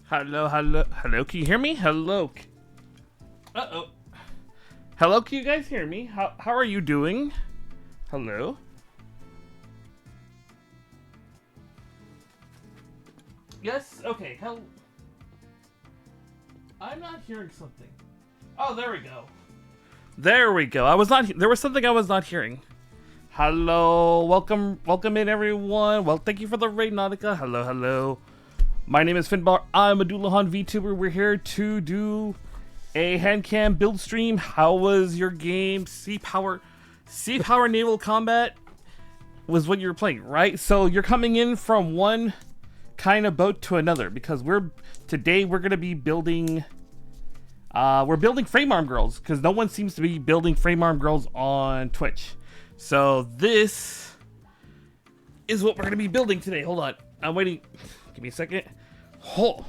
Hello, hello, hello. Can you hear me? Hello. Uh-oh. Hello, can you guys hear me? How are you doing? Hello. Yes. Okay. Hell. I'm not hearing something. Oh, there we go. There we go. I was not. There was something I was not hearing. Hello. Welcome in everyone. Well, thank you for the raid, Nautica. Hello, hello. My name is Finbar. I'm a Dullahan VTuber. We're here to do a hand cam build stream. How was your game? Sea power naval combat was what you were playing, right? So you're coming in from one kind of boat to another because today we're gonna be building. We're building frame arm girls because no one seems to be building frame arm girls on Twitch. So this is what we're gonna be building today. Hold on, I'm waiting. Give me a second. Oh.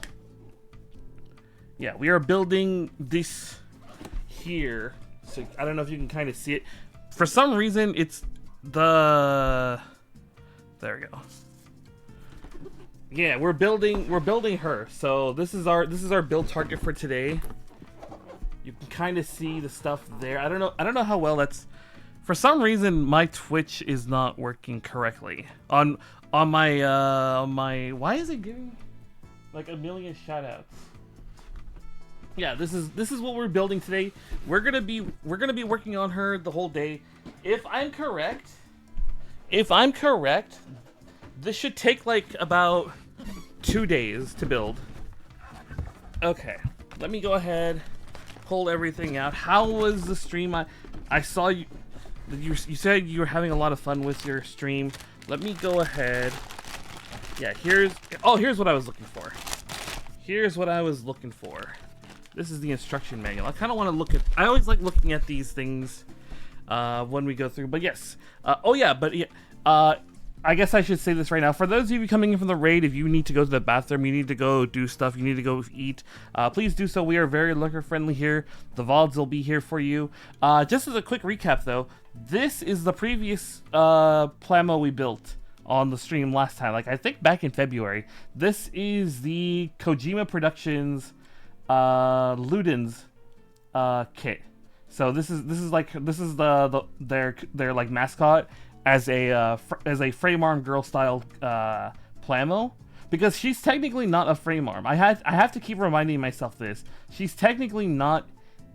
Yeah, we are building this here. So I don't know if you can kind of see it. For some reason, it's the. There we go. Yeah, we're building her. So this is our build target for today. You can kind of see the stuff there. I don't know how well that's. For some reason, my Twitch is not working correctly on my. Why is it giving like a million shoutouts? Yeah, this is what we're building today. We're gonna be working on her the whole day. If I'm correct, this should take like about 2 days to build. Okay, let me go ahead, pull everything out. How was the stream? I saw you said you were having a lot of fun with your stream. Let me go ahead. Yeah, here's what I was looking for. Here's what I was looking for. This is the instruction manual. I kind of want to look at. I always like looking at these things when we go through. But yes. I guess I should say this right now. For those of you coming in from the raid, if you need to go to the bathroom, you need to go do stuff, you need to go eat, please do so. We are very liquor friendly here. The VODs will be here for you. Just as a quick recap though, this is the previous Plamo we built on the stream last time. Like I think back in February. This is the Kojima Productions Ludens kit. So this is their like mascot as a frame arm girl style Plamo, because she's technically not a frame arm. I have to keep reminding myself this. She's technically not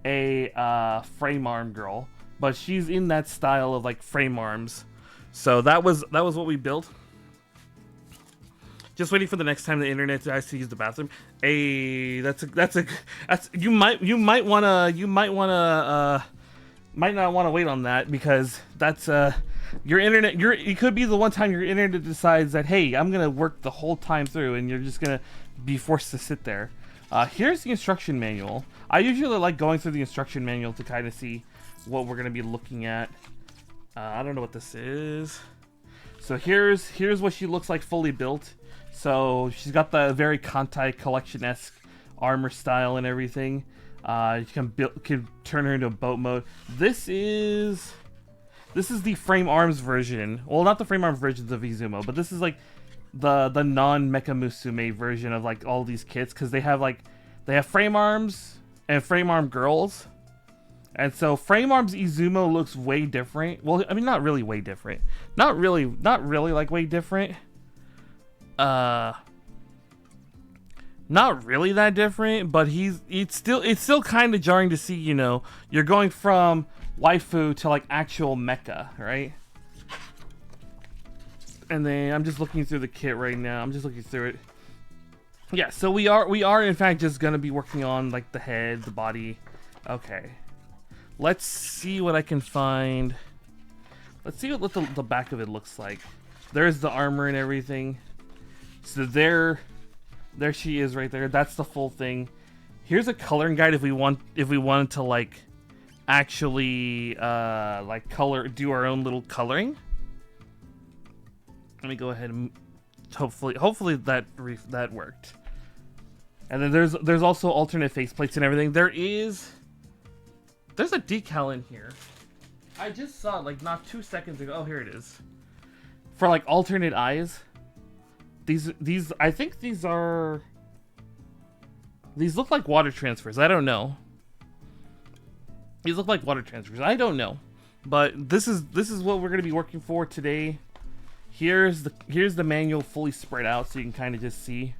a frame arm girl, but she's in that style of like frame arms. So that was what we built. Just waiting for the next time the internet tries to use the bathroom. Hey, that's you might not want to wait on that, because that's your internet. It could be the one time your internet decides that, hey, I'm gonna work the whole time through, and you're just gonna be forced to sit there. Here's the instruction manual. I usually like going through the instruction manual to kind of see what we're gonna be looking at. I don't know what this is. So here's what she looks like fully built. So she's got the very Kantai collection-esque armor style and everything. You can turn her into boat mode. This is the frame arms version. Well, not the frame arms versions of Izumo, but this is like the non-Mecha Musume version of like all these kits, because they have frame arms and frame arm girls. And so frame arms Izumo looks way different. Well, I mean, not really way different. Not really like way different. Not really that different, but it's still kind of jarring to see, you know, you're going from waifu to like actual mecha, right? And then I'm just looking through the kit right now. I'm just looking through it. Yeah, so we are in fact just gonna be working on like the head, the body. Okay. Let's see what I can find. Let's see what the back of it looks like. There's the armor and everything. So there she is right there. That's the full thing. Here's a coloring guide if we wanted to like actually like do our own little coloring. Let me go ahead and hopefully that worked. And then there's also alternate faceplates and everything. There's a decal in here. I just saw it like not 2 seconds ago. Oh, here it is. For like alternate eyes. These I think these are These look like water transfers. I don't know. These look like water transfers. I don't know. But this is what we're gonna be working for today. Here's the manual fully spread out so you can kind of just see.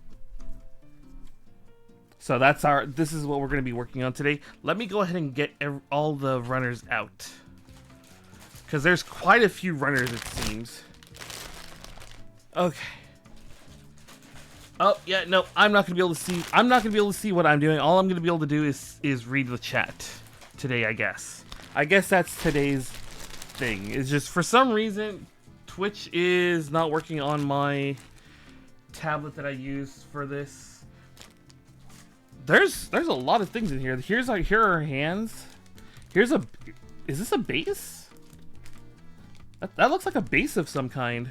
So this is what we're gonna be working on today. Let me go ahead and get all the runners out. Because there's quite a few runners, it seems. Okay. Oh, yeah, no, I'm not gonna be able to see. I'm not gonna be able to see what I'm doing. All I'm gonna be able to do is read the chat today, I guess. I guess that's today's thing. It's just for some reason Twitch is not working on my tablet that I use for this. There's a lot of things in here. Here are her hands. Is this a base? That looks like a base of some kind.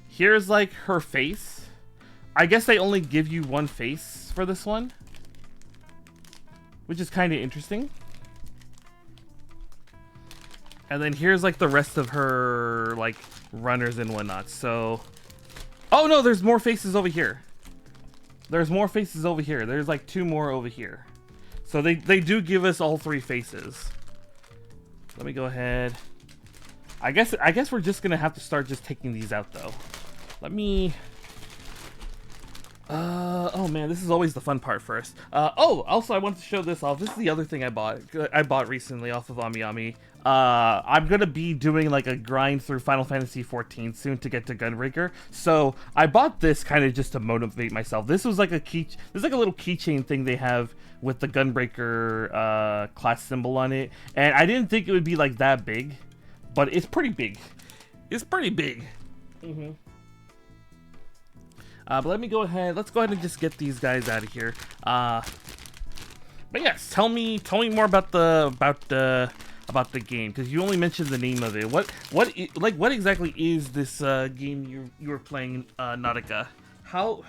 Here's like her face. I guess they only give you one face for this one, which is kind of interesting. And then here's like the rest of her like runners and whatnot. So, oh no, there's more faces over here. There's more faces over here. There's like 2 more over here. So they do give us all 3 faces. Let me go ahead. I guess we're just gonna have to start just taking these out though. Let me. Oh man, this is always the fun part first. Oh, also I want to show this off. This is the other thing I bought recently off of AmiAmi. I'm gonna be doing like a grind through Final Fantasy XIV soon to get to Gunbreaker. So I bought this kind of just to motivate myself. This was like a little keychain thing they have with the Gunbreaker class symbol on it, and I didn't think it would be like that big, but it's pretty big. It's pretty big. But let me go ahead. Let's go ahead and just get these guys out of here. But yes, tell me more about the game, because you only mentioned the name of it. What exactly is this game you were playing, Nautica? How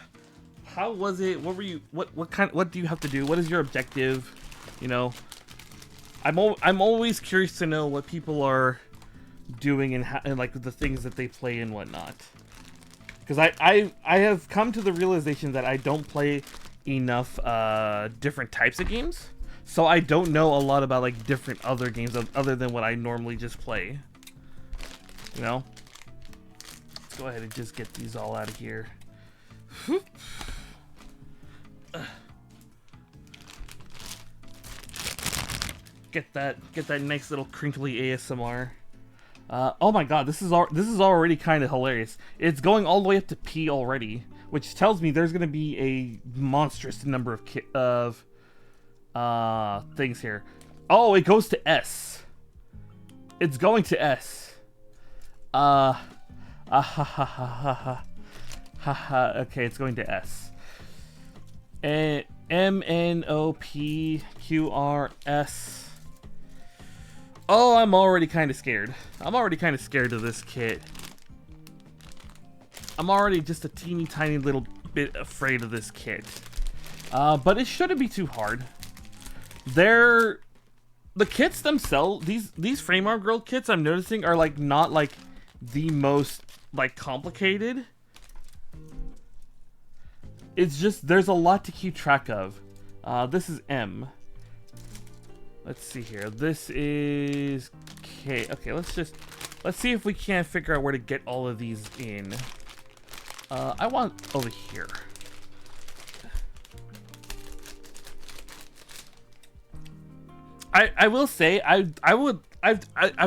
was it? What were you? What do you have to do? What is your objective? You know, I'm always curious to know what people are doing and like the things that they play and whatnot. Because I have come to the realization that I don't play enough different types of games, so I don't know a lot about like different other games other than what I normally just play. You know? Let's go ahead and just get these all out of here. Get that nice little crinkly ASMR. Oh my god, this is already kind of hilarious. It's going all the way up to P already, which tells me there's gonna be a monstrous number of things here. Oh, it goes to S. It's going to S. Okay, it's going to S. MNOPQRS. Oh, I'm already kind of scared. I'm already kind of scared of this kit. I'm already just a teeny tiny little bit afraid of this kit. But it shouldn't be too hard. The kits themselves, these Frame Arm Girl kits I'm noticing are like not like the most like complicated. It's just there's a lot to keep track of. This is M. Let's see here. This is K. Okay, let's see if we can't figure out where to get all of these in. I want over here. I will say I've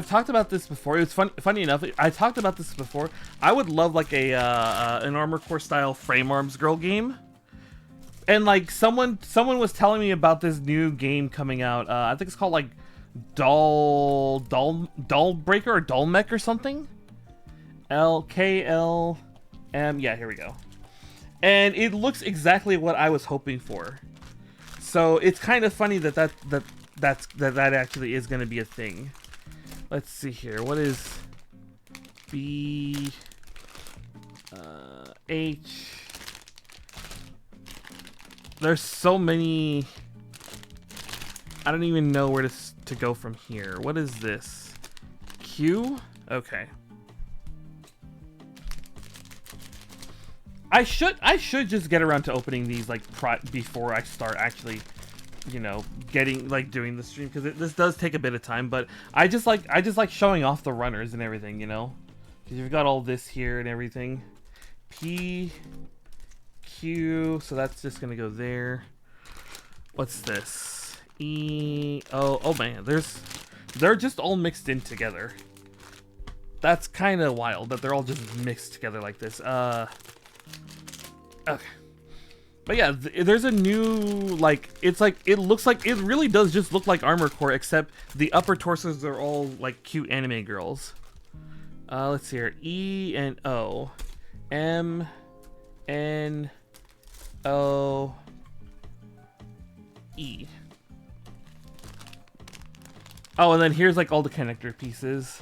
talked about this before. It's funny enough. I talked about this before. I would love like an Armor Core style Frame Arms Girl game. And like someone was telling me about this new game coming out. I think it's called like Doll Breaker or Doll Mech or something. LKLM. Yeah, here we go. And it looks exactly what I was hoping for. So it's kind of funny that actually is going to be a thing. Let's see here. What is B H? There's so many. I don't even know where to go from here. What is this? Q? Okay. I should just get around to opening these like before I start actually, you know, doing the stream, because this does take a bit of time. But I just like showing off the runners and everything, you know, because you've got all this here and everything. P, Q, so that's just gonna go there. What's this? E, oh man, they're just all mixed in together. That's kind of wild that they're all just mixed together like this. Okay. But yeah, there's a new, like, it's like, it looks like, it really does just look like Armor Core, except the upper torsos are all, like, cute anime girls. Let's see here. E and O. M, N, O, E. Oh, and then here's, like, all the connector pieces.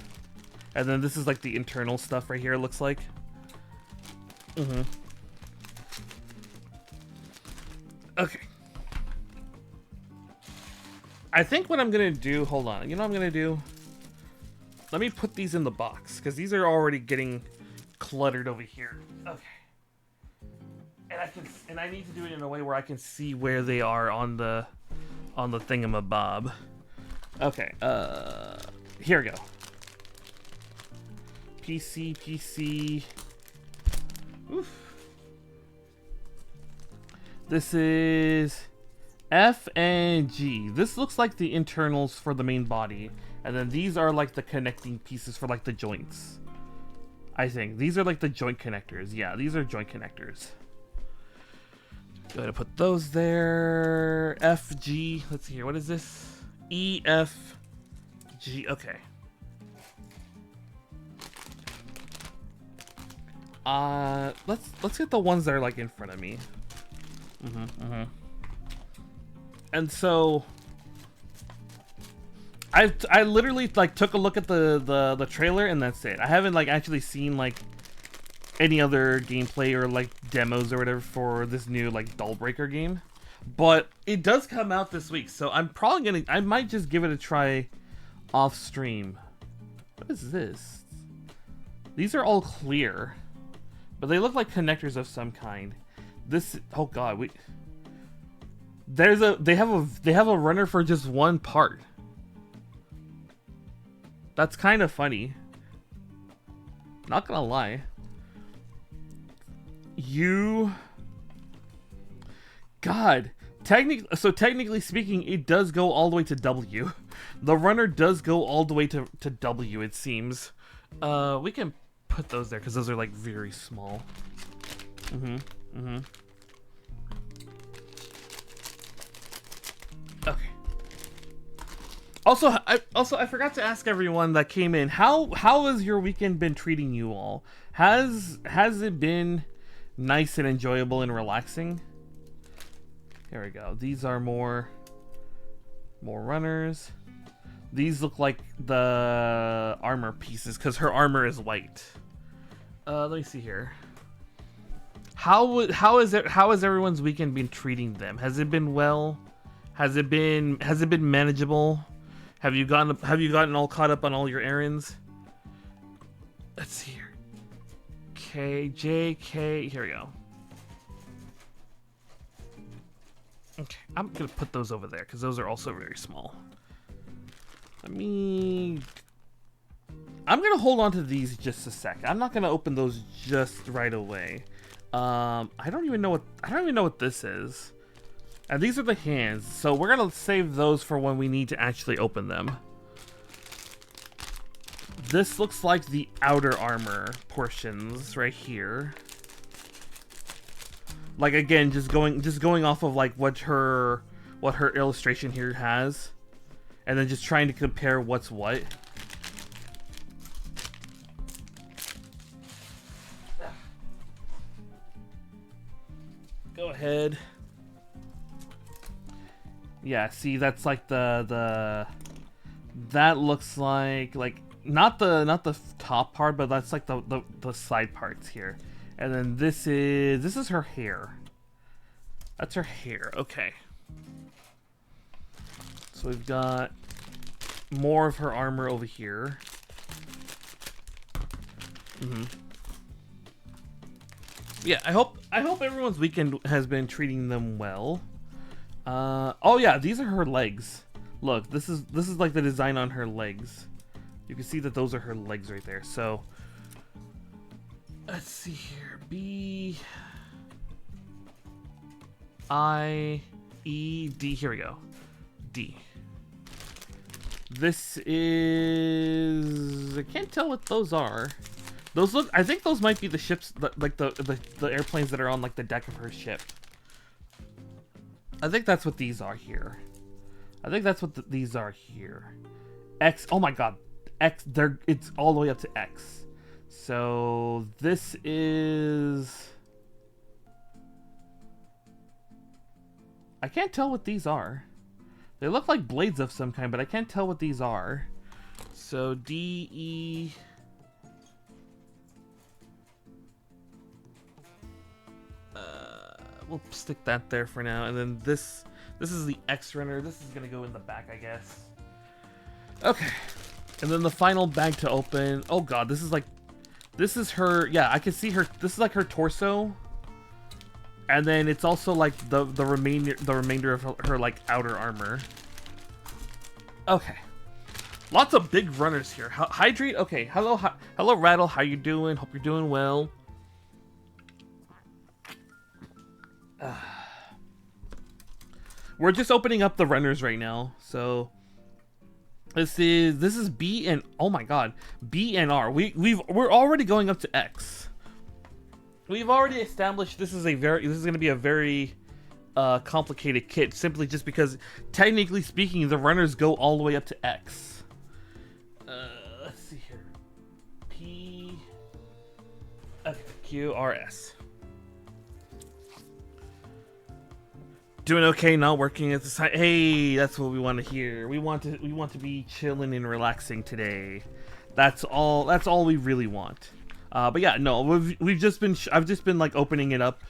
And then this is, like, the internal stuff right here, it looks like. Mm-hmm. Okay. I think what I'm gonna do, hold on, you know what I'm gonna do? Let me put these in the box, because these are already getting cluttered over here. Okay. And I need to do it in a way where I can see where they are on the thingamabob. Okay, here we go. PC. Oof. This is F and G. This looks like the internals for the main body. And then these are like the connecting pieces for like the joints. I think. These are like the joint connectors. Yeah, these are joint connectors. Go ahead and put those there. F, G. Let's see here. What is this? E, F, G. Okay. Let's get the ones that are like in front of me. And so I literally like took a look at the trailer and that's it. I haven't like actually seen like any other gameplay or like demos or whatever for this new like Doll Breaker game. But it does come out this week, so I'm probably I might just give it a try off stream. What is this? These are all clear, but they look like connectors of some kind. This, oh god, they have a runner for just one part. That's kind of funny. Not gonna lie. God, technically speaking, it does go all the way to W. The runner does go all the way to W, it seems. We can put those there because those are like very small. Okay. Also, I forgot to ask everyone that came in, how has your weekend been treating you all? Has it been nice and enjoyable and relaxing? Here we go. These are more runners. These look like the armor pieces because her armor is white. Let me see here. How has everyone's weekend been treating them? Has it been well? Has it been manageable? Have you gotten all caught up on all your errands? Let's see here. K, J, K. Here we go. Okay, I'm gonna put those over there because those are also very small. I'm gonna hold on to these just a sec. I'm not gonna open those just right away. I don't even know what this is. And these are the hands, so we're gonna save those for when we need to actually open them. This looks like the outer armor portions right here. Like again, just going off of like what her illustration here has, and then just trying to compare what's what. Go ahead. Yeah, see, that's like that looks like not the top part, but that's like the side parts here. And then this is her hair. That's her hair. Okay. So we've got more of her armor over here. Yeah, I hope everyone's weekend has been treating them well. Oh yeah, these are her legs. Look, this is like the design on her legs. You can see that those are her legs right there. So let's see here. B I E D. Here we go. D. This is, I can't tell what those are. Those look, I think those might be the ships, like the airplanes that are on like the deck of her ship. I think that's what these are here. I think that's what these are here. X, oh my god. X, it's all the way up to X. So this is, I can't tell what these are. They look like blades of some kind, but I can't tell what these are. So D, E. We'll stick that there for now. And then this is the X runner. This is gonna go in the back, I guess. Okay. And then the final bag to open. Oh god, this is her, yeah, I can see her, this is like her torso. And then it's also like the remainder of her like outer armor. Okay. Lots of big runners here. Hydrate, okay. Hello Rattle, how you doing? Hope you're doing well. We're just opening up the runners right now. So this is B and, oh my god, B and R. We're already going up to X. We've already established this is going to be a very complicated kit, simply just because technically speaking the runners go all the way up to X. Let's see here. P okay, Q R S. Doing okay, not working at the site. Hey, that's what we want to hear. We want to be chilling and relaxing today. That's all we really want. But yeah, no, I've just been like opening up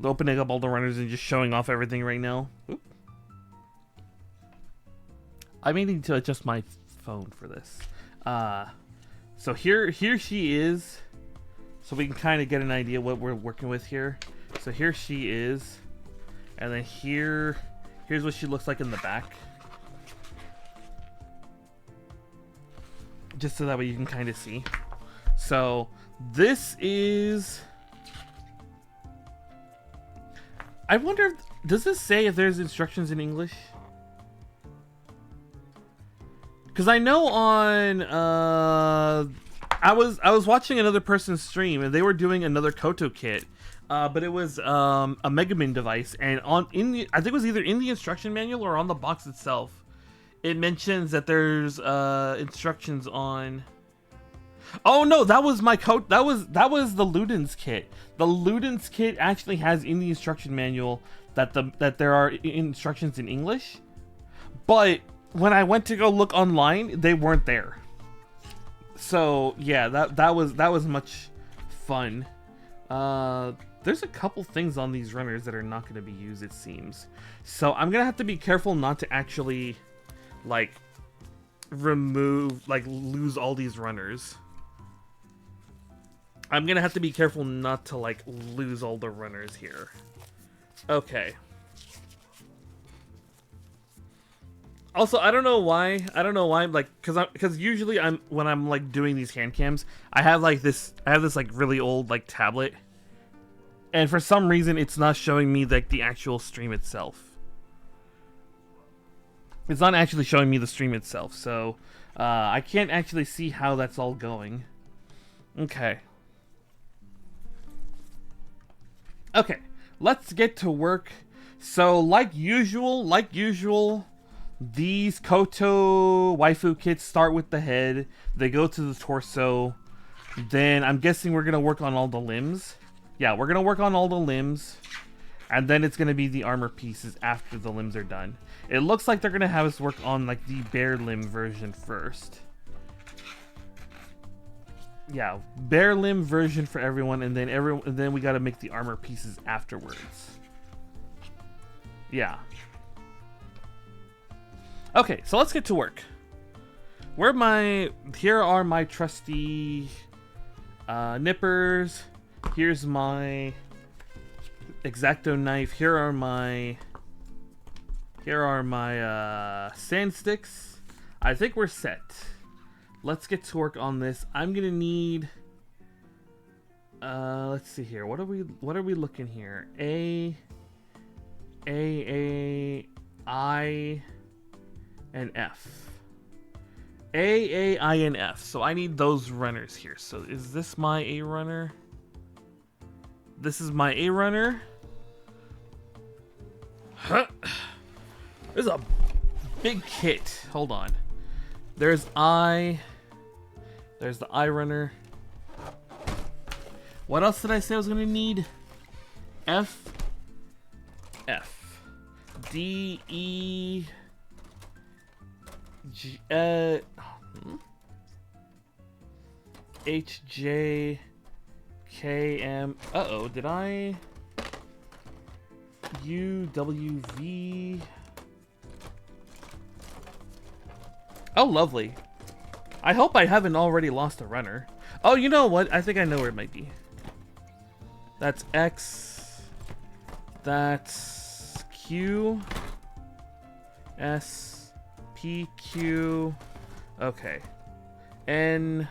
all the runners and just showing off everything right now. Oop. I may need to adjust my phone for this. So here she is, so we can kind of get an idea what we're working with here. So here she is, and then here's what she looks like in the back. Just so that way you can kind of see. So this is, I wonder, does this say if there's instructions in English? Because I know on I was watching another person's stream and they were doing another Koto kit, but it was a Megamin device, and I think it was either in the instruction manual or on the box itself, it mentions that there's instructions on. Oh no, that was my coat. That was the Ludens kit. The Ludens kit actually has in the instruction manual that there are instructions in English, but when I went to go look online, they weren't there. So yeah, that was much fun. There's a couple things on these runners that are not going to be used, it seems. So I'm gonna have to be careful not to actually like lose all these runners. I'm gonna have to be careful not to like lose all the runners here. Okay. Also, I don't know why, like, cause usually when I'm like doing these hand cams, I have this like really old like tablet, and for some reason it's not showing me like the actual stream itself. It's not actually showing me the stream itself, so I can't actually see how that's all going. Okay. Okay, let's get to work. So like usual, these Koto waifu kits start with the head, they go to the torso, then I'm guessing we're gonna work on all the limbs. Yeah, we're gonna work on all the limbs, and then it's gonna be the armor pieces after the limbs are done. It looks like they're gonna have us work on like the bare limb version first. Yeah, bare limb version for everyone, and then we gotta make the armor pieces afterwards. Yeah. Okay, so let's get to work. Here are my trusty nippers. Here's my X-Acto knife. Here are my sand sticks. I think we're set. Let's get to work on this. I'm gonna need. Let's see here. What are we looking here? I, and F. I, and F. So I need those runners here. So is this my A runner? This is my A runner. Huh. There's a big kit. Hold on. There's I. There's the I runner. What else did I say I was gonna need? F. D, E, G, H, J, K, M. Uh-oh, did I? U, W, V. Oh, lovely. I hope I haven't already lost a runner. Oh, you know what? I think I know where it might be. That's X. That's Q, S, P, Q, okay, N,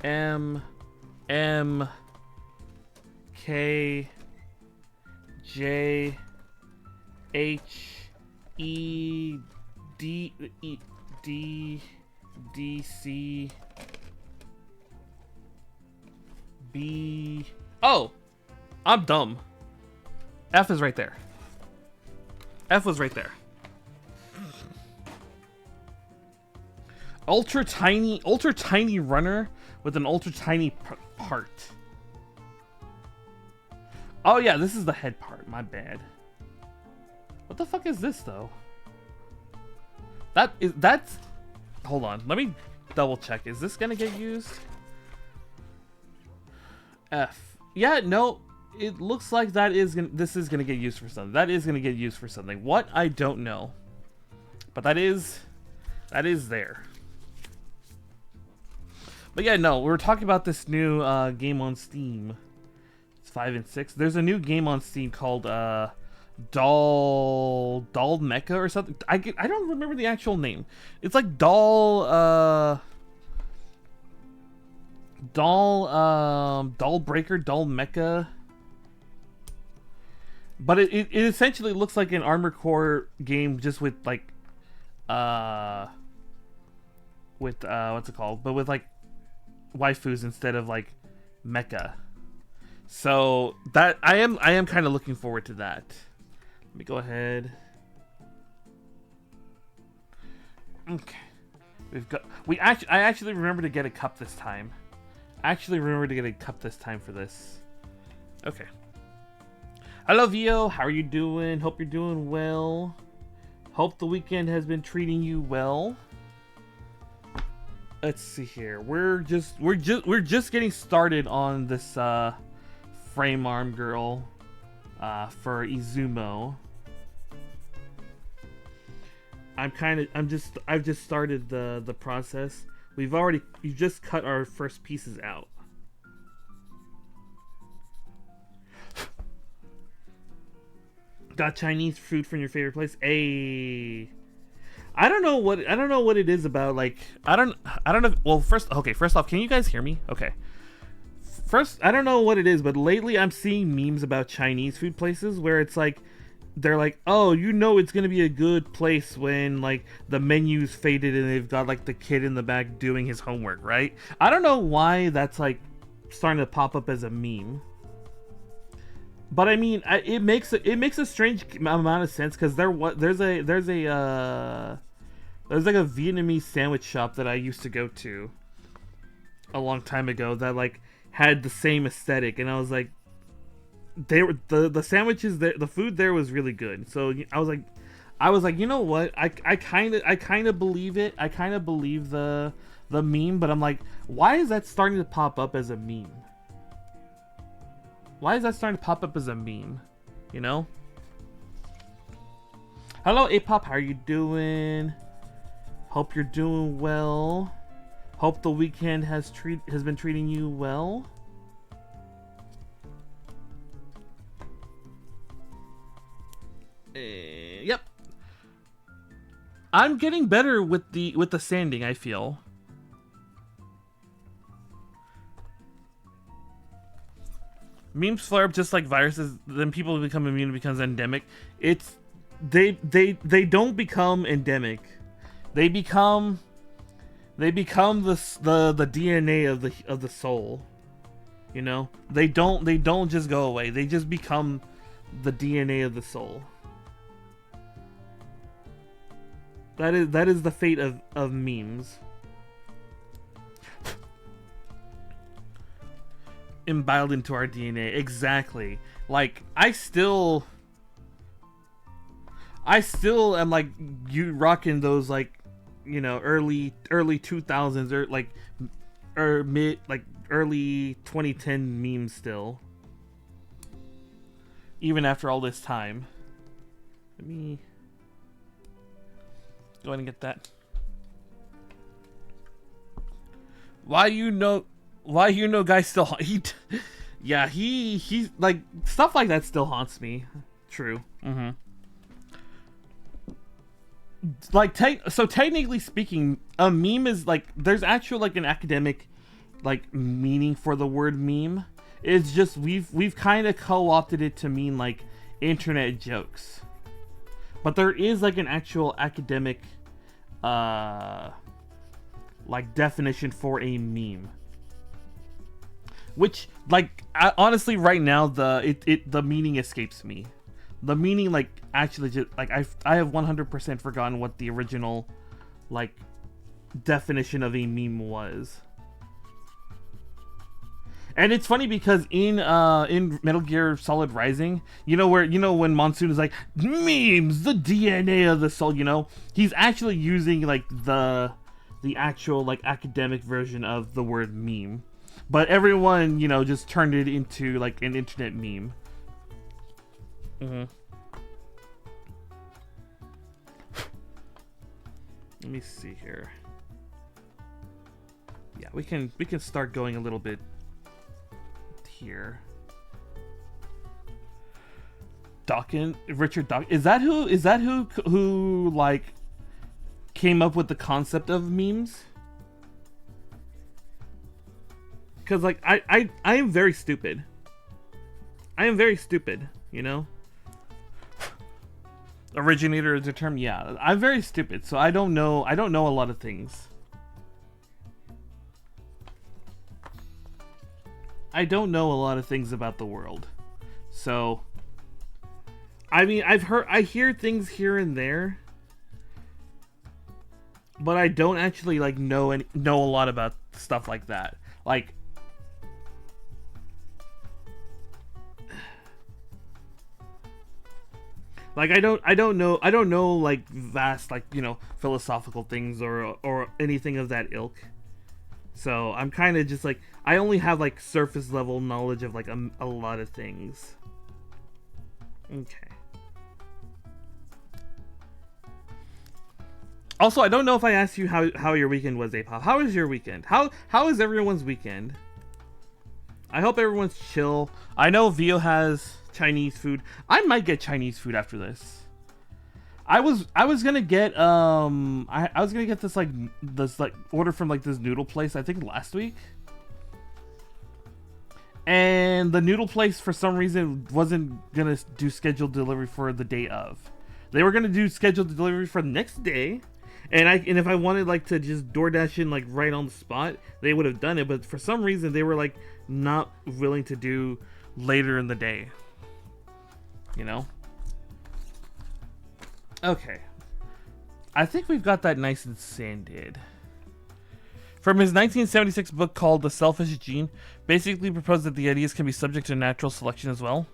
M, M, K, J, H, E, D, C, B. Oh, I'm dumb. F is right there. F was right there. Ultra tiny runner with an ultra tiny part. Oh yeah, this is the head part. My bad. What the fuck is this though? That's. Hold on. Let me double check. Is this gonna get used? F. Yeah. No. It looks like this is gonna get used for something. That is gonna get used for something. What? I don't know. But that is there. But yeah, no, we were talking about this new game on Steam. It's 5 and 6. There's a new game on Steam called Doll Mecha or something. I don't remember the actual name. It's like Doll Breaker, Doll Mecha. But it essentially looks like an Armored Core game, just with like what's it called? But with like waifus instead of like mecha. So that I am kind of looking forward to that. Let me go ahead. Okay. I actually remember to get a cup this time. For this. Okay. Hello, Vio. How are you doing? Hope you're doing well. Hope the weekend has been treating you well. Let's see here. We're just getting started on this frame arm girl for Izumo. I've just started the process. We've just cut our first pieces out. Got Chinese food from your favorite place? I don't know what it is about, like I don't know. Well, first off, can you guys hear me? Okay. First, I don't know what it is, but lately I'm seeing memes about Chinese food places where it's like they're like, "Oh, you know it's going to be a good place when like the menu's faded and they've got like the kid in the back doing his homework," right? I don't know why that's like starting to pop up as a meme. But I mean, it makes a strange amount of sense because there's like a Vietnamese sandwich shop that I used to go to a long time ago that like had the same aesthetic, and I was like, the sandwiches there, the food there was really good. So I was like, you know what? I kind of believe it. I kind of believe the meme, but I'm like, why is that starting to pop up as a meme? Why is that starting to pop up as a meme? You know? Hello, Apop. How are you doing? Hope you're doing well. Hope the weekend has been treating you well. I'm getting better with the sanding, I feel. Memes flare up just like viruses, then people become immune, it becomes endemic. It's they don't become endemic. They become the DNA of the soul. You know? They don't just go away. They just become the DNA of the soul. That is the fate of memes. Imbibed into our DNA. Exactly. Like, I still am like you rocking those, like, you know, early 2000s or mid, like early 2010 memes still. Even after all this time. Let me go ahead and get that. Why you know guys still yeah, he's like, stuff like that still haunts me. True. Like, so technically speaking, a meme is like, there's actual like an academic like meaning for the word meme. It's just we've kind of co-opted it to mean like internet jokes. But there is like an actual academic like definition for a meme. Which, like, honestly, right now the meaning escapes me. The meaning, like, actually just like I have 100% forgotten what the original like definition of a meme was. And it's funny because in Metal Gear Solid Rising, you know when Monsoon is like, memes, the DNA of the soul, you know, he's actually using like the actual like academic version of the word meme. But everyone, you know, just turned it into like an internet meme. Let me see here. Yeah, we can start going a little bit here. Richard Dawkins, is that who like came up with the concept of memes? Because like I am very stupid. I am very stupid, you know? Originator is a term, yeah. I'm very stupid, so I don't know a lot of things. I don't know a lot of things about the world. So I mean, I hear things here and there, but I don't actually like know a lot about stuff like that. Like, I don't know like vast, like, you know, philosophical things or anything of that ilk. So I'm kind of just like, I only have like surface level knowledge of like a lot of things. Okay. Also, I don't know if I asked you how your weekend was, Apop. How was your weekend? How is everyone's weekend? I hope everyone's chill. I know Vio has Chinese food. I might get Chinese food after this. I was gonna get I was gonna get this order from like this noodle place, I think last week. And the noodle place for some reason wasn't gonna do scheduled delivery for the day of. They were gonna do scheduled delivery for the next day. And if I wanted like to just DoorDash in like right on the spot, they would have done it, but for some reason they were like not willing to do later in the day. You know? Okay. I think we've got that nice and sanded. From his 1976 book called The Selfish Gene, basically proposed that the ideas can be subject to natural selection as well.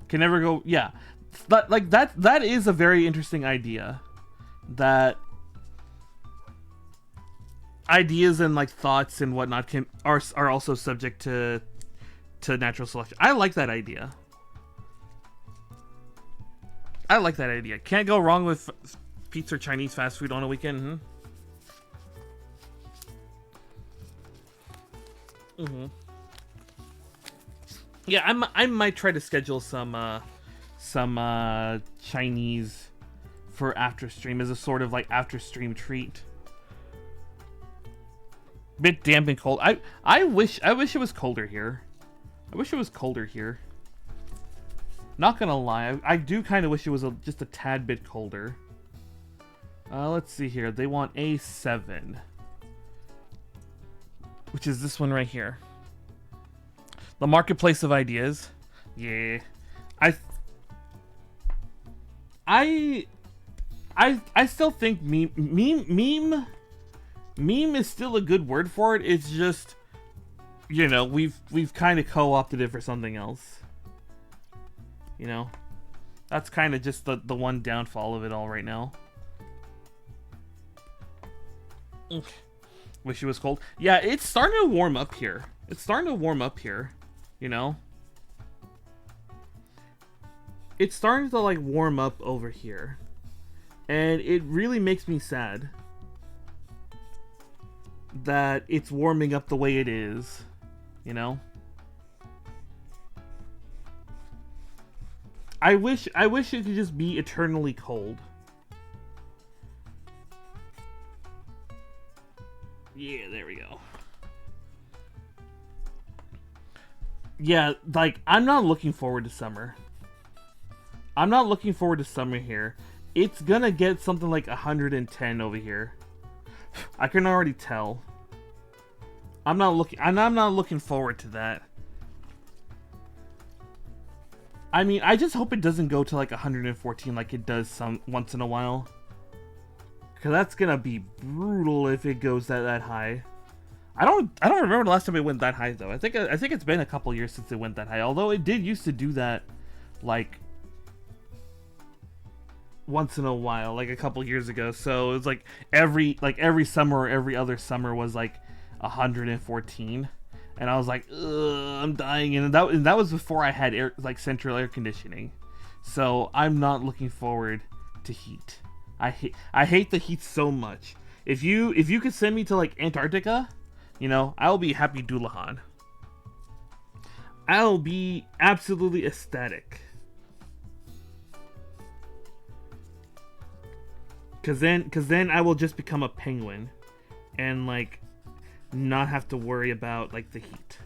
Can never go, yeah. Like that is a very interesting idea. That ideas and like thoughts and whatnot are also subject to natural selection. I like that idea. I like that idea. Can't go wrong with pizza or Chinese fast food on a weekend. Yeah, I might try to schedule some Chinese for after stream as a sort of like after stream treat. Bit damp and cold. I wish it was colder here. I wish it was colder here. Not gonna lie, I do kind of wish it was just a tad bit colder. Let's see here. They want A7, which is this one right here. The marketplace of ideas. Yeah, I still think meme is still a good word for it. It's just, you know, we've kind of co-opted it for something else. You know, that's kind of just the one downfall of it all right now. Wish it was cold. Yeah, it's starting to warm up here. It's starting to warm up here, you know? It's starting to, like, warm up over here. And it really makes me sad that it's warming up the way it is, you know? I wish it could just be eternally cold. Yeah, there we go. Yeah, like, I'm not looking forward to summer. I'm not looking forward to summer here. It's gonna get something like 110 over here. I can already tell. I'm not looking forward to that. I mean, I just hope it doesn't go to like 114 like it does once in a while. Cause that's gonna be brutal if it goes that high. I don't remember the last time it went that high though. I think it's been a couple years since it went that high. Although it did used to do that, like once in a while, like a couple years ago. So it was like every summer or every other summer was like 114, and I was like, ugh, I'm dying. And that was before I had central air conditioning. So I'm not looking forward to heat. I hate the heat so much. If you could send me to like Antarctica, you know, I'll be happy Dullahan. I'll be absolutely ecstatic. Cause then I will just become a penguin and like not have to worry about like the heat.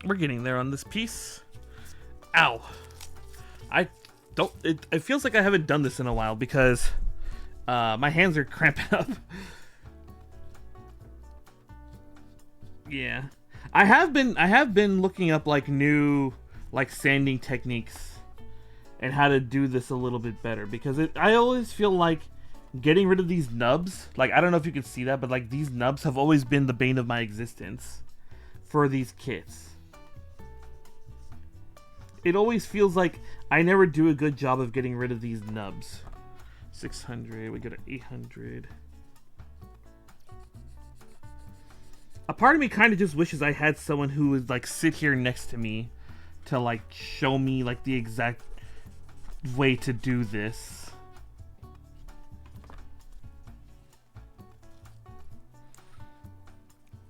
We're getting there on this piece. Ow. It feels like I haven't done this in a while because my hands are cramping up. Yeah, I have been looking up like new like sanding techniques and how to do this a little bit better, because I always feel like getting rid of these nubs, like I don't know if you can see that, but like these nubs have always been the bane of my existence for these kits. It always feels like I never do a good job of getting rid of these nubs. 600, we go to 800. A part of me kind of just wishes I had someone who would like sit here next to me to like show me like the exact way to do this.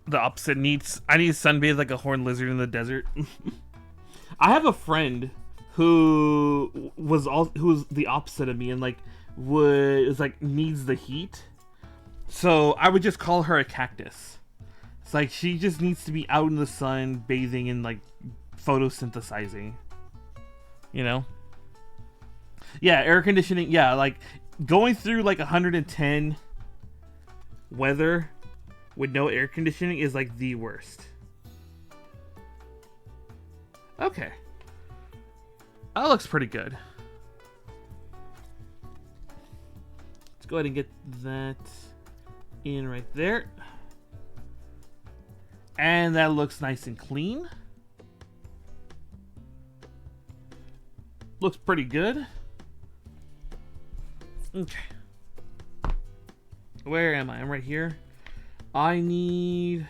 The opposite needs. I need to sunbathe like a horned lizard in the desert. I have a friend who was the opposite of me and like needs the heat. So I would just call her a cactus. It's like she just needs to be out in the sun, bathing and like photosynthesizing. You know? Yeah, air conditioning. Yeah, like going through like 110 weather with no air conditioning is like the worst. Okay. That looks pretty good. Let's go ahead and get that in right there. And that looks nice and clean. Looks pretty good. Okay. Where am I? I'm right here. I need...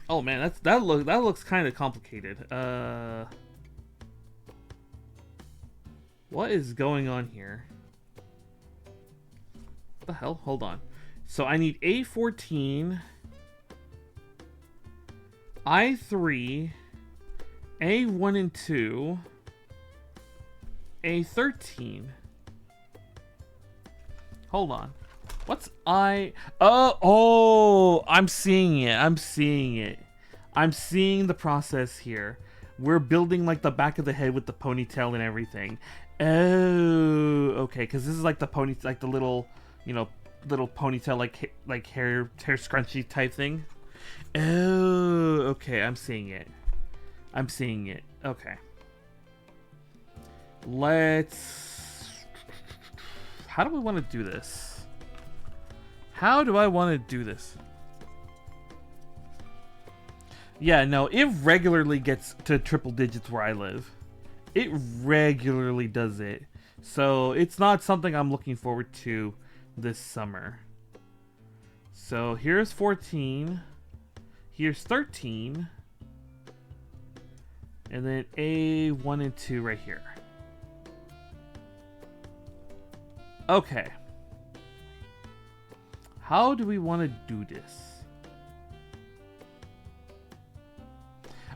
Oh man, that looks kind of complicated. What is going on here? What the hell? Hold on. So I need A14. I3, A1 and 2, A13. Hold on. What's I... Oh, I'm seeing it. I'm seeing it. I'm seeing the process here. We're building like the back of the head with the ponytail and everything. Oh, okay. Because this is like the pony, like the little, you know, little ponytail, like hair scrunchie type thing. Oh, okay. I'm seeing it. I'm seeing it. Okay. Let's... How do we want to do this? How do I want to do this? Yeah, no, it regularly gets to triple digits where I live. It regularly does it. So it's not something I'm looking forward to this summer. So here's 14. Here's 13. And then A1 and 2 right here. Okay. How do we want to do this?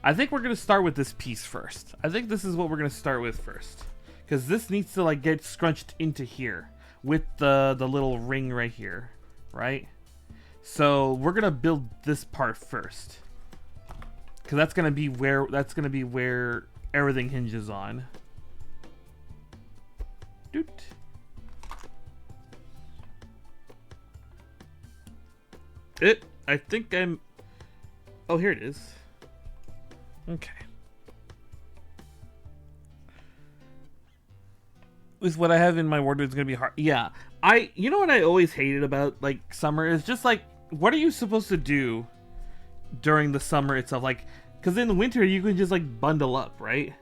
I think we're going to start with this piece first. I think this is what we're going to start with first. Because this needs to like get scrunched into here. With the little ring right here. Right? So we're going to build this part first. Because that's going to be where everything hinges on. Doot. I think I'm... Oh, here it is. Okay. With what I have in my wardrobe, it's gonna be hard. Yeah, you know what I always hated about like summer is just like, what are you supposed to do during the summer itself? Like, because in the winter you can just like bundle up, right?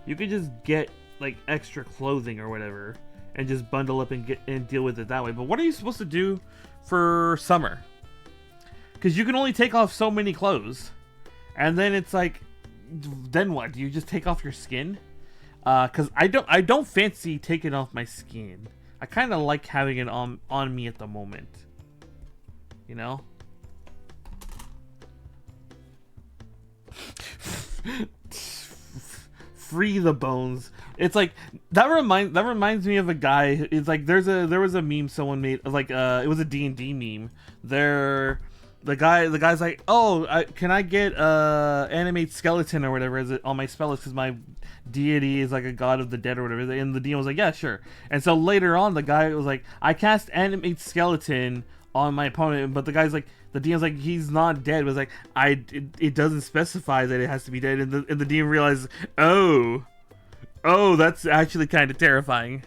You could just get like extra clothing or whatever and just bundle up and deal with it that way. But what are you supposed to do for summer? Because you can only take off so many clothes, and then it's like, then what? Do you just take off your skin? Because I don't fancy taking off my skin. I kind of like having it on me at the moment. You know? Free the bones. It's like that reminds me of a guy. It's like there was a meme someone made, like it was a D&D meme. The guy's like, oh, can I get animate skeleton or whatever is it on my spell list because my deity is like a god of the dead or whatever. And the DM was like, yeah, sure. And so later on, the guy was like, I cast animate skeleton on my opponent, but the guy's like, the DM's like, he's not dead. It was like, it doesn't specify that it has to be dead, and the DM realizes, oh, that's actually kind of terrifying.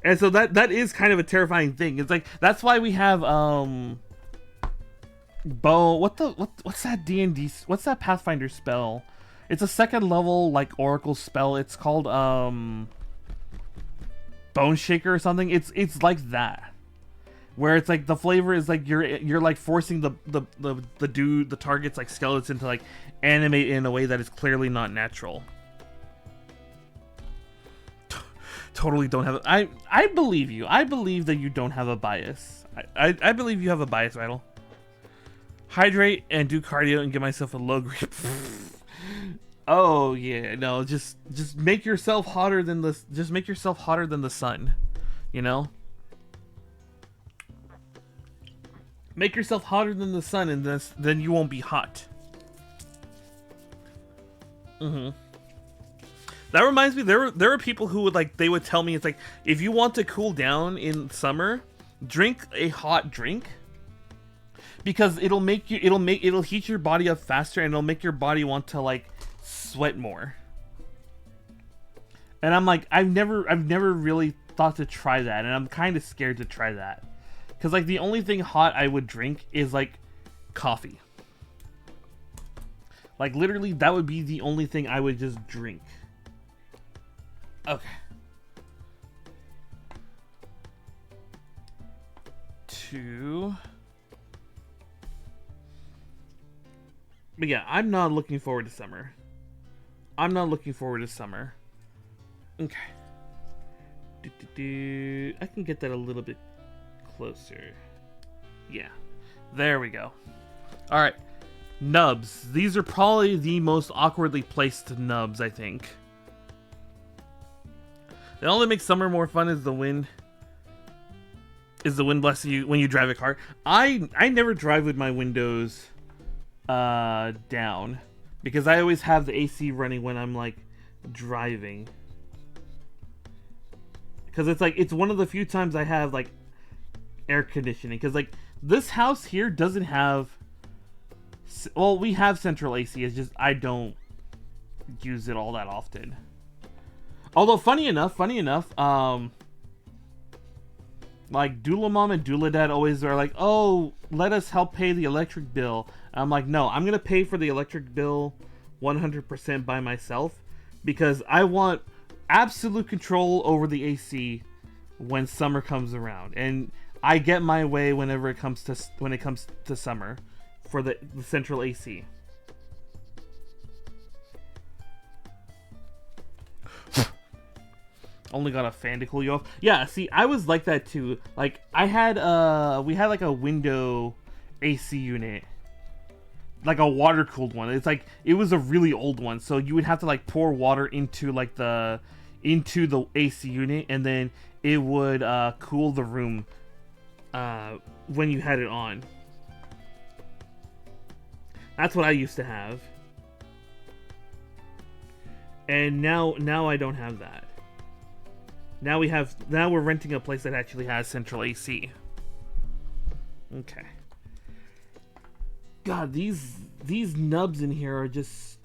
And so that is kind of a terrifying thing. It's like, that's why we have what's that D&D, what's that Pathfinder spell? It's a second level like oracle spell. It's called Bone Shaker or something. It's like that, where it's like the flavor is like you're like forcing the target's like skeleton to like animate in a way that is clearly not natural. Totally don't have I believe you. I believe that you don't have a bias. I believe you have a bias, Idol. Hydrate and do cardio and get myself a low grade. Oh yeah, no, just make yourself hotter than the sun, you know? Make yourself hotter than the sun, and then you won't be hot. That reminds me, there were people who they would tell me, it's like, if you want to cool down in summer, drink a hot drink, because it'll heat your body up faster, and it'll make your body want to like sweat more. And I'm like, I've never really thought to try that, and I'm kind of scared to try that, because like the only thing hot I would drink is like coffee. Like literally, that would be the only thing I would just drink. Okay. 2. But yeah, I'm not looking forward to summer. Okay. I can get that a little bit closer. Yeah. There we go. All right, nubs. These are probably the most awkwardly placed nubs, I think. The only makes summer more fun is the wind. Is the wind blessing you when you drive a car? I never drive with my windows down because I always have the AC running when I'm like driving. Because it's like it's one of the few times I have like air conditioning. Because like this house here doesn't have. Well, we have central AC. It's just I don't use it all that often. Although funny enough, like Doula Mom and Doula Dad always are like, oh, let us help pay the electric bill. And I'm like, no, I'm gonna pay for the electric bill 100% by myself because I want absolute control over the AC when summer comes around, and I get my way whenever it comes to summer for the central AC. Only got a fan to cool you off. Yeah, see, I was like that too. Like, we had like a window AC unit. Like a water cooled one. It's like, it was a really old one. So you would have to like pour water into like the AC unit, and then it would cool the room when you had it on. That's what I used to have. And now I don't have that. Now we're renting a place that actually has central AC. Okay. God, these nubs in here are just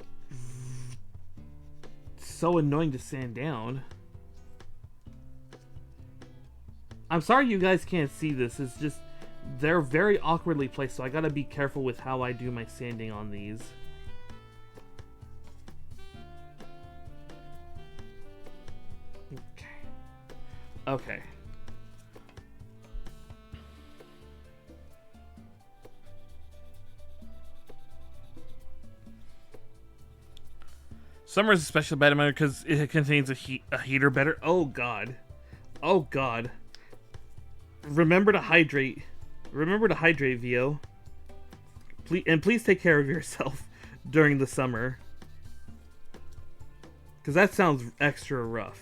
so annoying to sand down. I'm sorry you guys can't see this. It's just they're very awkwardly placed, so I gotta be careful with how I do my sanding on these. Okay. Summer is especially bad matter because it contains a heater better. Oh god. Oh god. Remember to hydrate. Remember to hydrate, Vio. Please take care of yourself during the summer. Because that sounds extra rough.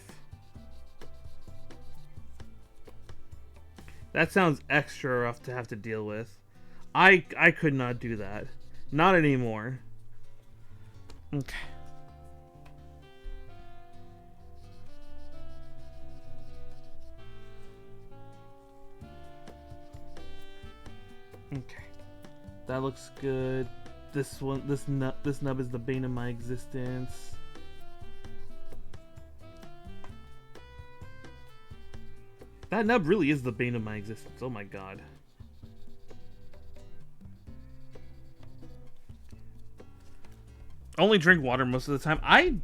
That sounds extra rough to have to deal with. I could not do that. Not anymore. Okay. Okay. That looks good. This nub is the bane of my existence. That nub really is the bane of my existence. Oh my god. Only drink water most of the time. I,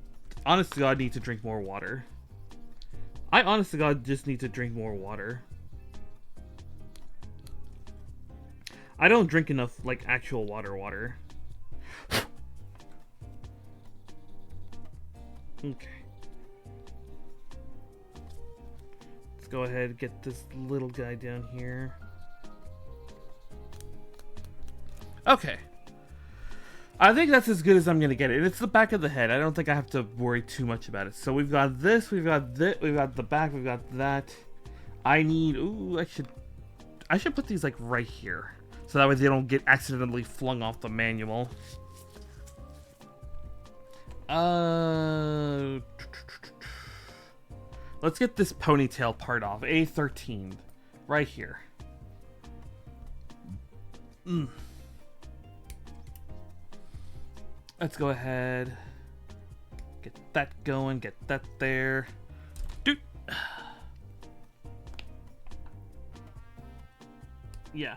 honest to God, need to drink more water. I, honest to God, just need to drink more water. I don't drink enough, like, actual water. Okay. Let's go ahead and get this little guy down here. Okay. I think that's as good as I'm gonna get it. It's the back of the head. I don't think I have to worry too much about it. So we've got this, we've got this, we've got the back, we've got that. I need, ooh, I should put these like right here. So that way they don't get accidentally flung off the manual. Let's get this ponytail part off. A13. Right here. Let's go ahead. Get that going. Get that there. Dude. Yeah.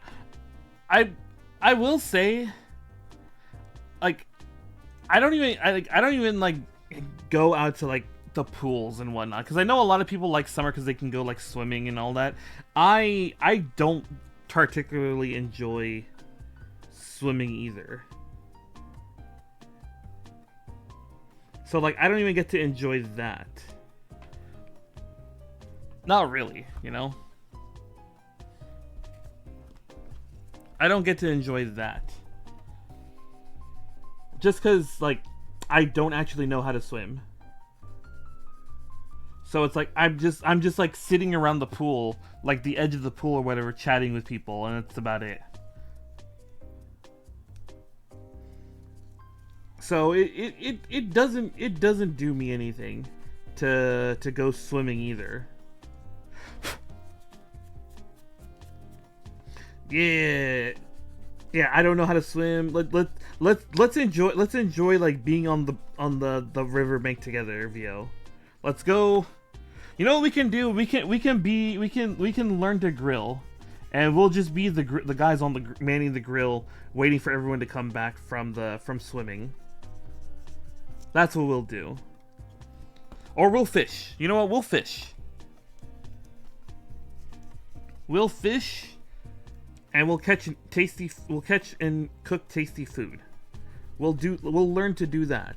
I will say, like, I don't even like go out to like the pools and whatnot, because I know a lot of people like summer because they can go like swimming and all that. I don't particularly enjoy swimming either. So like I don't even get to enjoy that. Not really, you know? I don't get to enjoy that. just because like I don't actually know how to swim. So it's like I'm just like sitting around the pool, like the edge of the pool or whatever, chatting with people, and that's about it. So it doesn't do me anything to go swimming either. Yeah. Yeah, I don't know how to swim. Let's enjoy like being on the riverbank together, Vio. Let's go. You know what we can do? We can learn to grill, and we'll just be the guys on the manning the grill, waiting for everyone to come back from swimming. That's what we'll do. Or we'll fish. You know what? We'll fish. We'll fish, and we'll catch and cook tasty food. We'll learn to do that.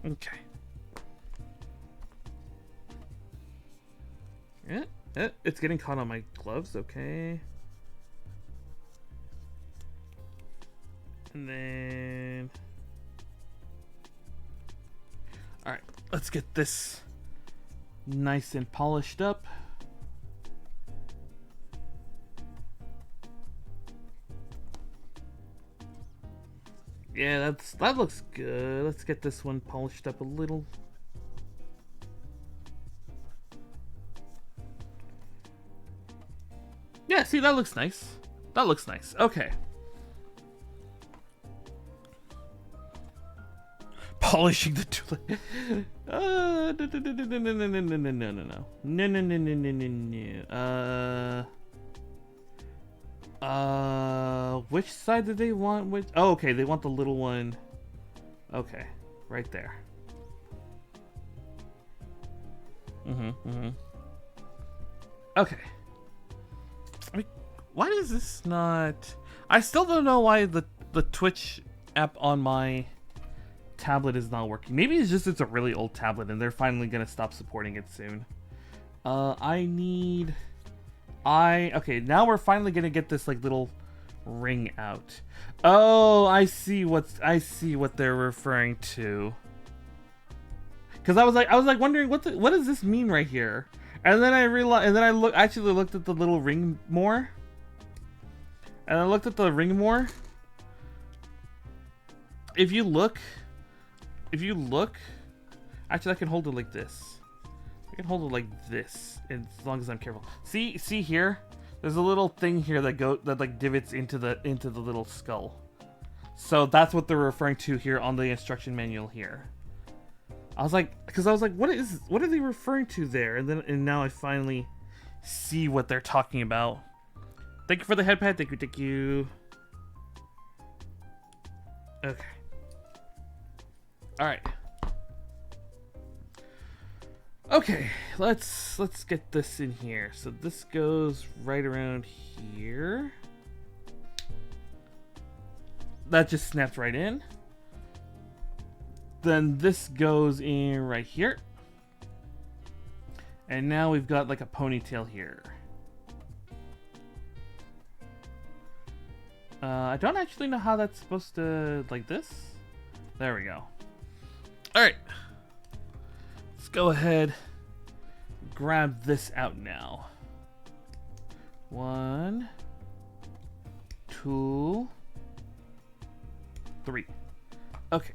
Okay. It's getting caught on my gloves, okay. And then... Alright, let's get this nice and polished up. Yeah, that looks good. Let's get this one polished up a little. Yeah, see, that looks nice. That looks nice. Okay. Polishing the tool. No. Which side did they want? Which? Oh, okay, they want the little one. Okay, right there. Okay. I mean, why is this not? I still don't know why the Twitch app on my tablet is not working. Maybe it's just it's a really old tablet and they're finally gonna stop supporting it soon. Okay, now we're finally gonna get this like little ring out. Oh, I see what they're referring to. Cause I was like wondering what does this mean right here? And then I realized, and then I looked at the little ring more. And I looked at the ring more. If you look, actually I can hold it like this. I can hold it like this, as long as I'm careful. See here? There's a little thing here that like divots into the little skull. So that's what they're referring to here on the instruction manual here. I was like, what are they referring to there? And now I finally see what they're talking about. Thank you for the headpad. Thank you. Okay. All right. Okay, let's get this in here. So this goes right around here. That just snaps right in. Then this goes in right here. And now we've got like a ponytail here. I don't actually know how that's supposed to, like this. There we go. All right. Let's go ahead, grab this out now. 1, 2, 3. Okay.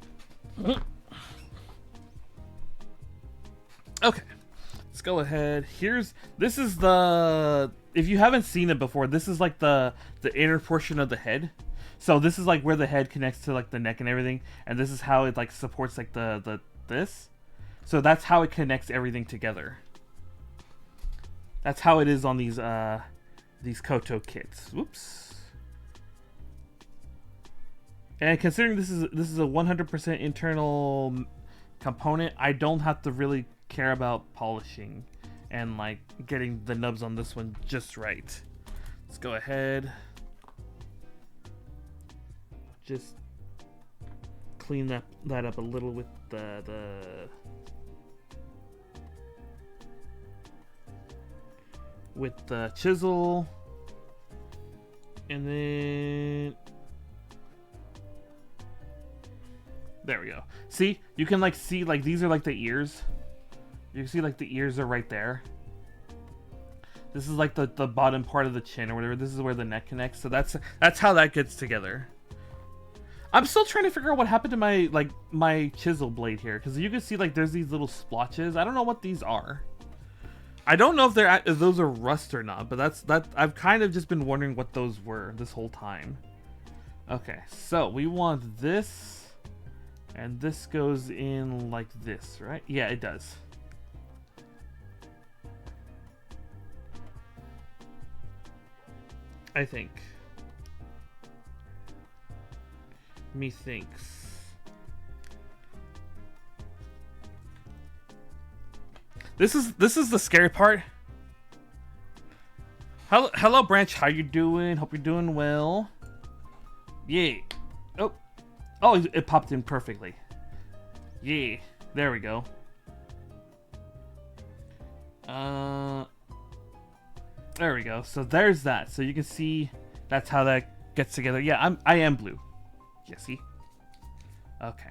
Okay. Let's go ahead. This is the, if you haven't seen it before, this is like the inner portion of the head. So this is like where the head connects to like the neck and everything, and this is how it like supports like this. So that's how it connects everything together. That's how it is on these Koto kits. Whoops. And considering this is a 100% internal component, I don't have to really care about polishing and like getting the nubs on this one just right. Let's go ahead. Just clean that up a little with the chisel, and then There we go. See, you can like see like these are like the ears. You can see like the ears are right there. This is like the bottom part of the chin or whatever. This is where the neck connects. So that's how that gets together. I'm still trying to figure out what happened to my chisel blade here, because you can see like there's these little splotches. I don't know what these are. I don't know if those are rust or not, but I've kind of just been wondering what those were this whole time. Okay, so we want this, and this goes in like this, right? Yeah, it does. I think. Methinks. This is the scary part. Hello Branch, how you doing? Hope you're doing well. Yeah. Oh, it popped in perfectly. Yeah, there we go. There we go. So there's that. So you can see that's how that gets together. Yeah, I am blue. Yeah, see? Okay.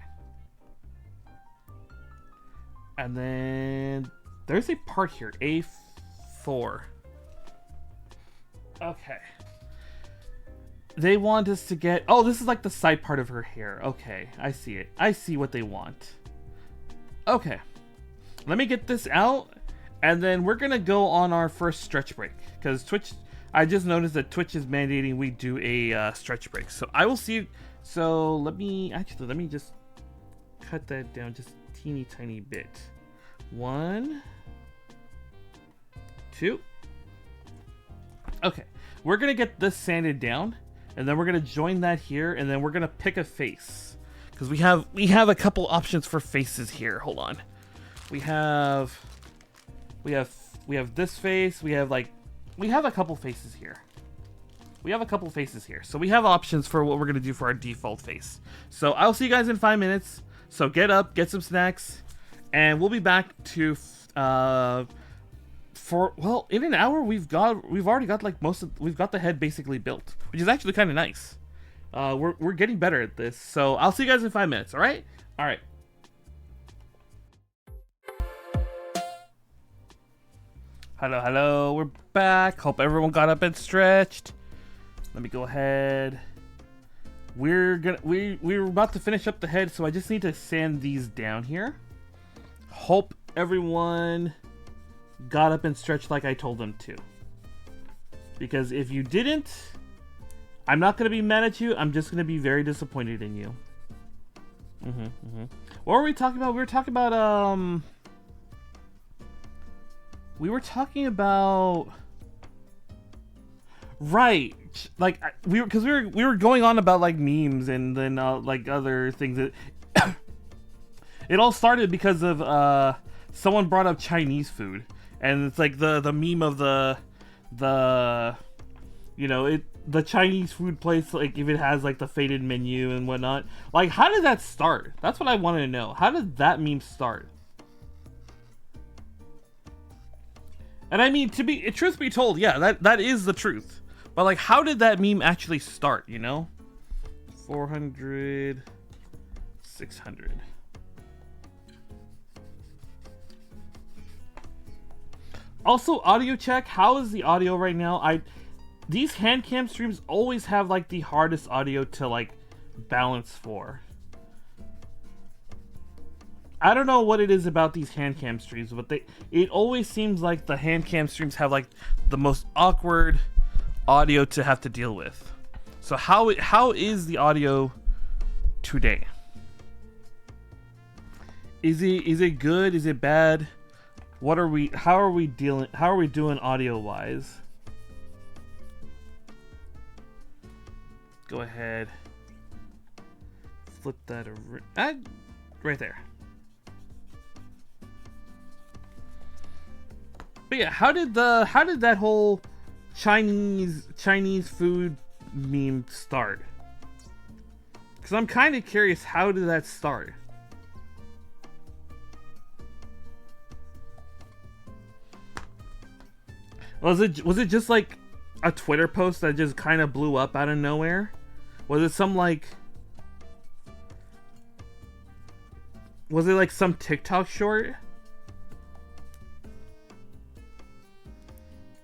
And then there's a part here, A4. Okay. They want us to get... Oh, this is like the side part of her hair. Okay, I see it. I see what they want. Okay. Let me get this out, and then we're going to go on our first stretch break. Because Twitch... I just noticed that Twitch is mandating we do a stretch break. So I will see you... So let me just cut that down just a teeny tiny bit. 1, 2. Okay, we're gonna get this sanded down, and then we're gonna join that here, and then we're gonna pick a face, because we have a couple options for faces here. Hold on, we have this face. We have a couple faces here. So we have options for what we're going to do for our default face. So I'll see you guys in 5 minutes. So get up, get some snacks, and we'll be back to, well, in an hour, we've already got like we've got the head basically built, which is actually kind of nice. We're getting better at this. So I'll see you guys in 5 minutes. All right. Hello, we're back. Hope everyone got up and stretched. Let me go ahead. We're about to finish up the head, so I just need to sand these down here. Hope everyone got up and stretched like I told them to. Because if you didn't, I'm not gonna be mad at you. I'm just gonna be very disappointed in you. What were we talking about? We were talking about right, like we were going on about like memes and then like other things that it all started because of someone brought up Chinese food, and it's like the meme of the the Chinese food place, like if it has like the faded menu and whatnot. Like, how did that start? That's what I wanted to know. How did that meme start? And I mean, truth be told, yeah, that is the truth. But like, how did that meme actually start, you know? 400, 600. Also, audio check. How is the audio right now? These hand cam streams always have like the hardest audio to like balance for. I don't know what it is about these hand cam streams, but it always seems like the hand cam streams have like the most awkward audio to have to deal with. So how is the audio today? Is it good? Is it bad? How are we doing audio wise? Go ahead. Flip that around. Right there. But yeah, how did that whole Chinese food meme start? Because I'm kind of curious, how did that start? Was it just like a Twitter post that just kind of blew up out of nowhere? Was it some like Was it like some TikTok short?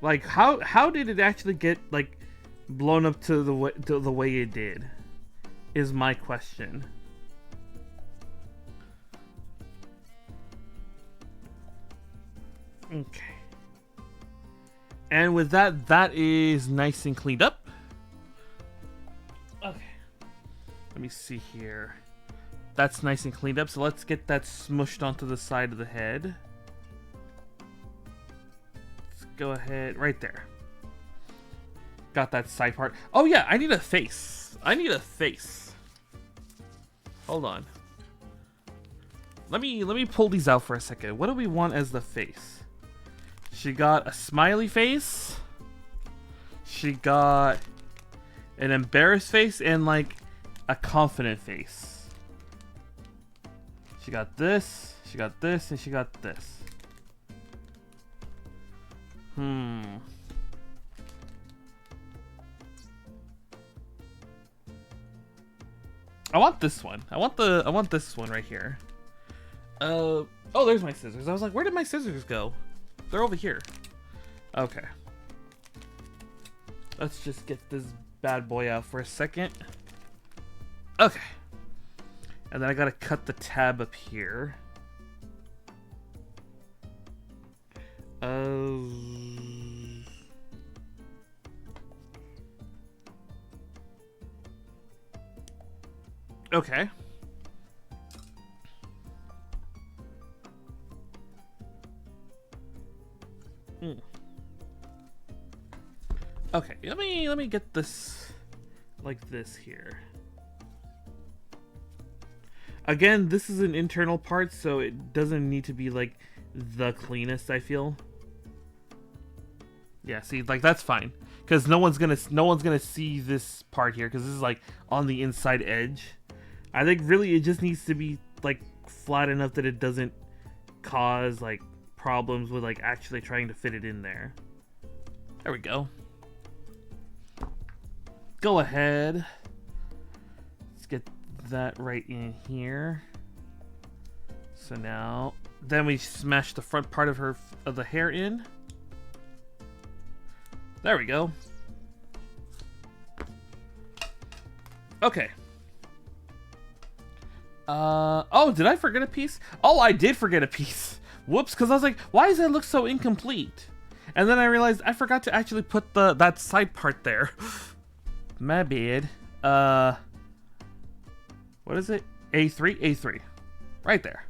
Like how did it actually get like blown up to the way it did? Is my question. Okay. And with that, that is nice and cleaned up. Okay. Let me see here. That's nice and cleaned up, so let's get that smushed onto the side of the head. Let's go ahead, right there. Got that side part. Oh yeah, I need a face. I need a face. Hold on. Let me pull these out for a second. What do we want as the face? She got a smiley face. She got an embarrassed face and like a confident face. She got this, and she got this. I want this one. I want this one right here. Oh, there's my scissors. I was like, where did my scissors go? They're over here. Okay. Let's just get this bad boy out for a second. Okay. And then I gotta cut the tab up here. Okay. Okay, let me get this like this here. Again, this is an internal part, so it doesn't need to be like the cleanest, I feel. Yeah, see, like that's fine, because no one's gonna see this part here, because this is like on the inside edge. I think really it just needs to be like flat enough that it doesn't cause like problems with like actually trying to fit it in there. There we go. Go ahead. Let's get that right in here. So now, then we smash the front part of the hair in. There we go. Okay. Oh, did I forget a piece? Oh, I did forget a piece. Whoops, because I was like, why does that look so incomplete? And then I realized I forgot to actually put that side part there. My bad. What is it? A3? A3. Right there.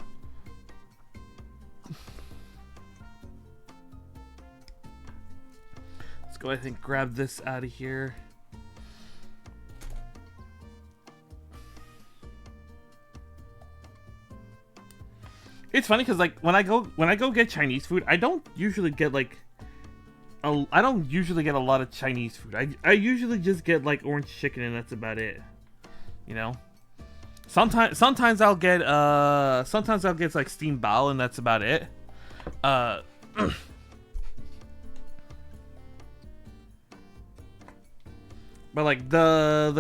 Let's go ahead and grab this out of here. It's funny because like when I go get Chinese food, I don't usually get like a lot of Chinese food. I usually just get like orange chicken and that's about it. You know? Sometimes I'll get like steamed bao and that's about it. But like the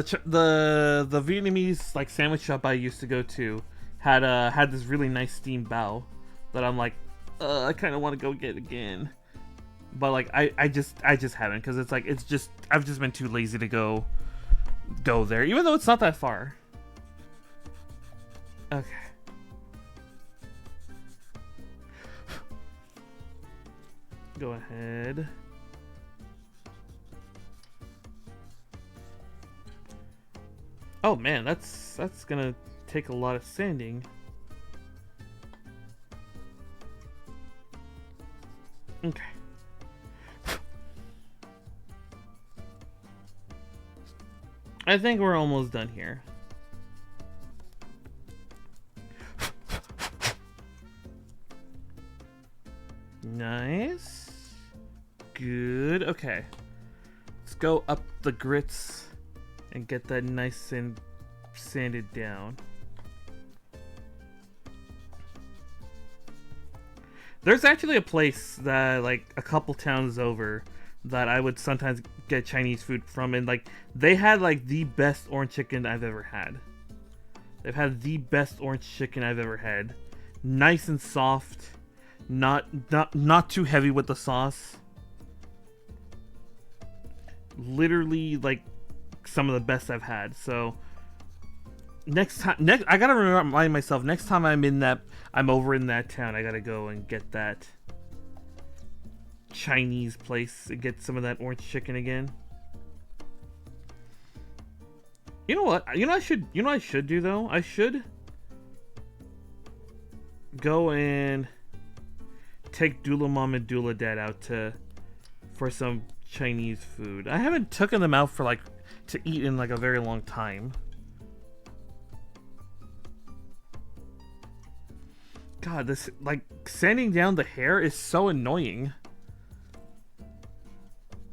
Vietnamese like sandwich shop I used to go to had this really nice steamed bao that I'm like, I kind of want to go get again, but like I just haven't, because it's like I've just been too lazy to go there, even though it's not that far. Okay. Go ahead. Oh man, that's gonna take a lot of sanding. Okay. I think we're almost done here. Nice. Good. Okay. Let's go up the grits and get that nice and sanded down. There's actually a place that like a couple towns over that I would sometimes get Chinese food from, and like they had like the best orange chicken I've ever had. They've had the best orange chicken I've ever had. Nice and soft. Not too heavy with the sauce. Literally like some of the best I've had. So next I gotta remind myself, next time I'm over in that town, I gotta go and get that Chinese place and get some of that orange chicken again. You know what? You know what I should do though? I should go and take Dula Mom and Dula Dad out for some Chinese food. I haven't taken them out to eat in like a very long time. God, this like sanding down the hair is so annoying.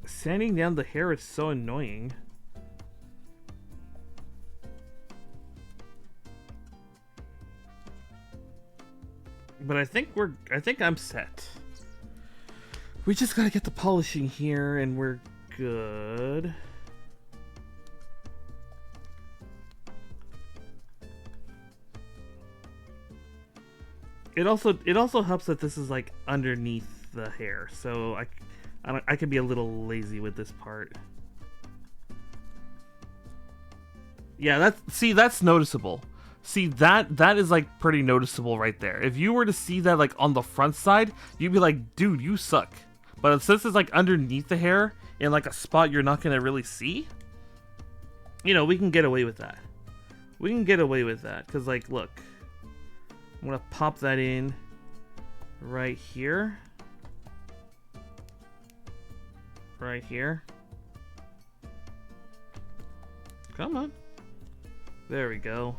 Sanding down the hair is so annoying. But I think I'm set. We just gotta get the polishing here and we're good. It also helps that this is like underneath the hair, so I could be a little lazy with this part. Yeah, that's noticeable. See, that is like pretty noticeable right there. If you were to see that like on the front side, you'd be like, dude, you suck. But since it's like underneath the hair in like a spot you're not gonna really see, you know, we can get away with that. We can get away with that because like, look, I'm gonna pop that in right here. Right here. Come on. There we go.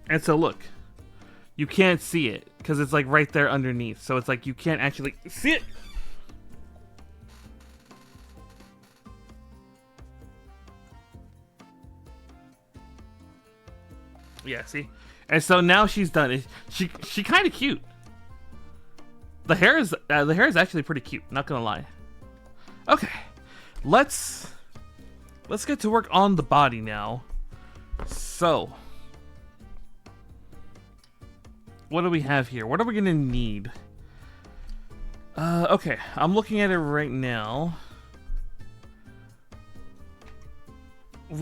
And so look, you can't see it because it's like right there underneath. So it's like you can't actually see it. Yeah, see? And so now she's done. She kind of cute. The hair is actually pretty cute, not gonna lie. Okay. Let's get to work on the body now. So, what do we have here? What are we gonna need? Okay, I'm looking at it right now. I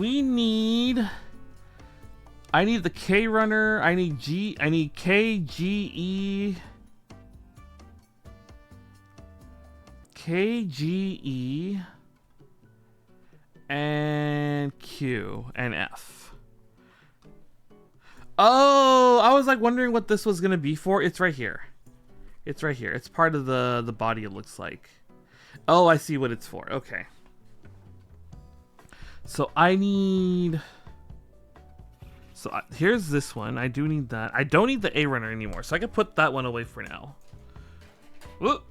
need the K runner. I need K, G, E. K, G, E. And Q and F. Oh, I was like wondering what this was gonna be for. It's right here. It's right here. It's part of the body, it looks like. Oh, I see what it's for. Okay. So I need... So here's this one. I do need that. I don't need the A runner anymore, so I can put that one away for now. Whoop.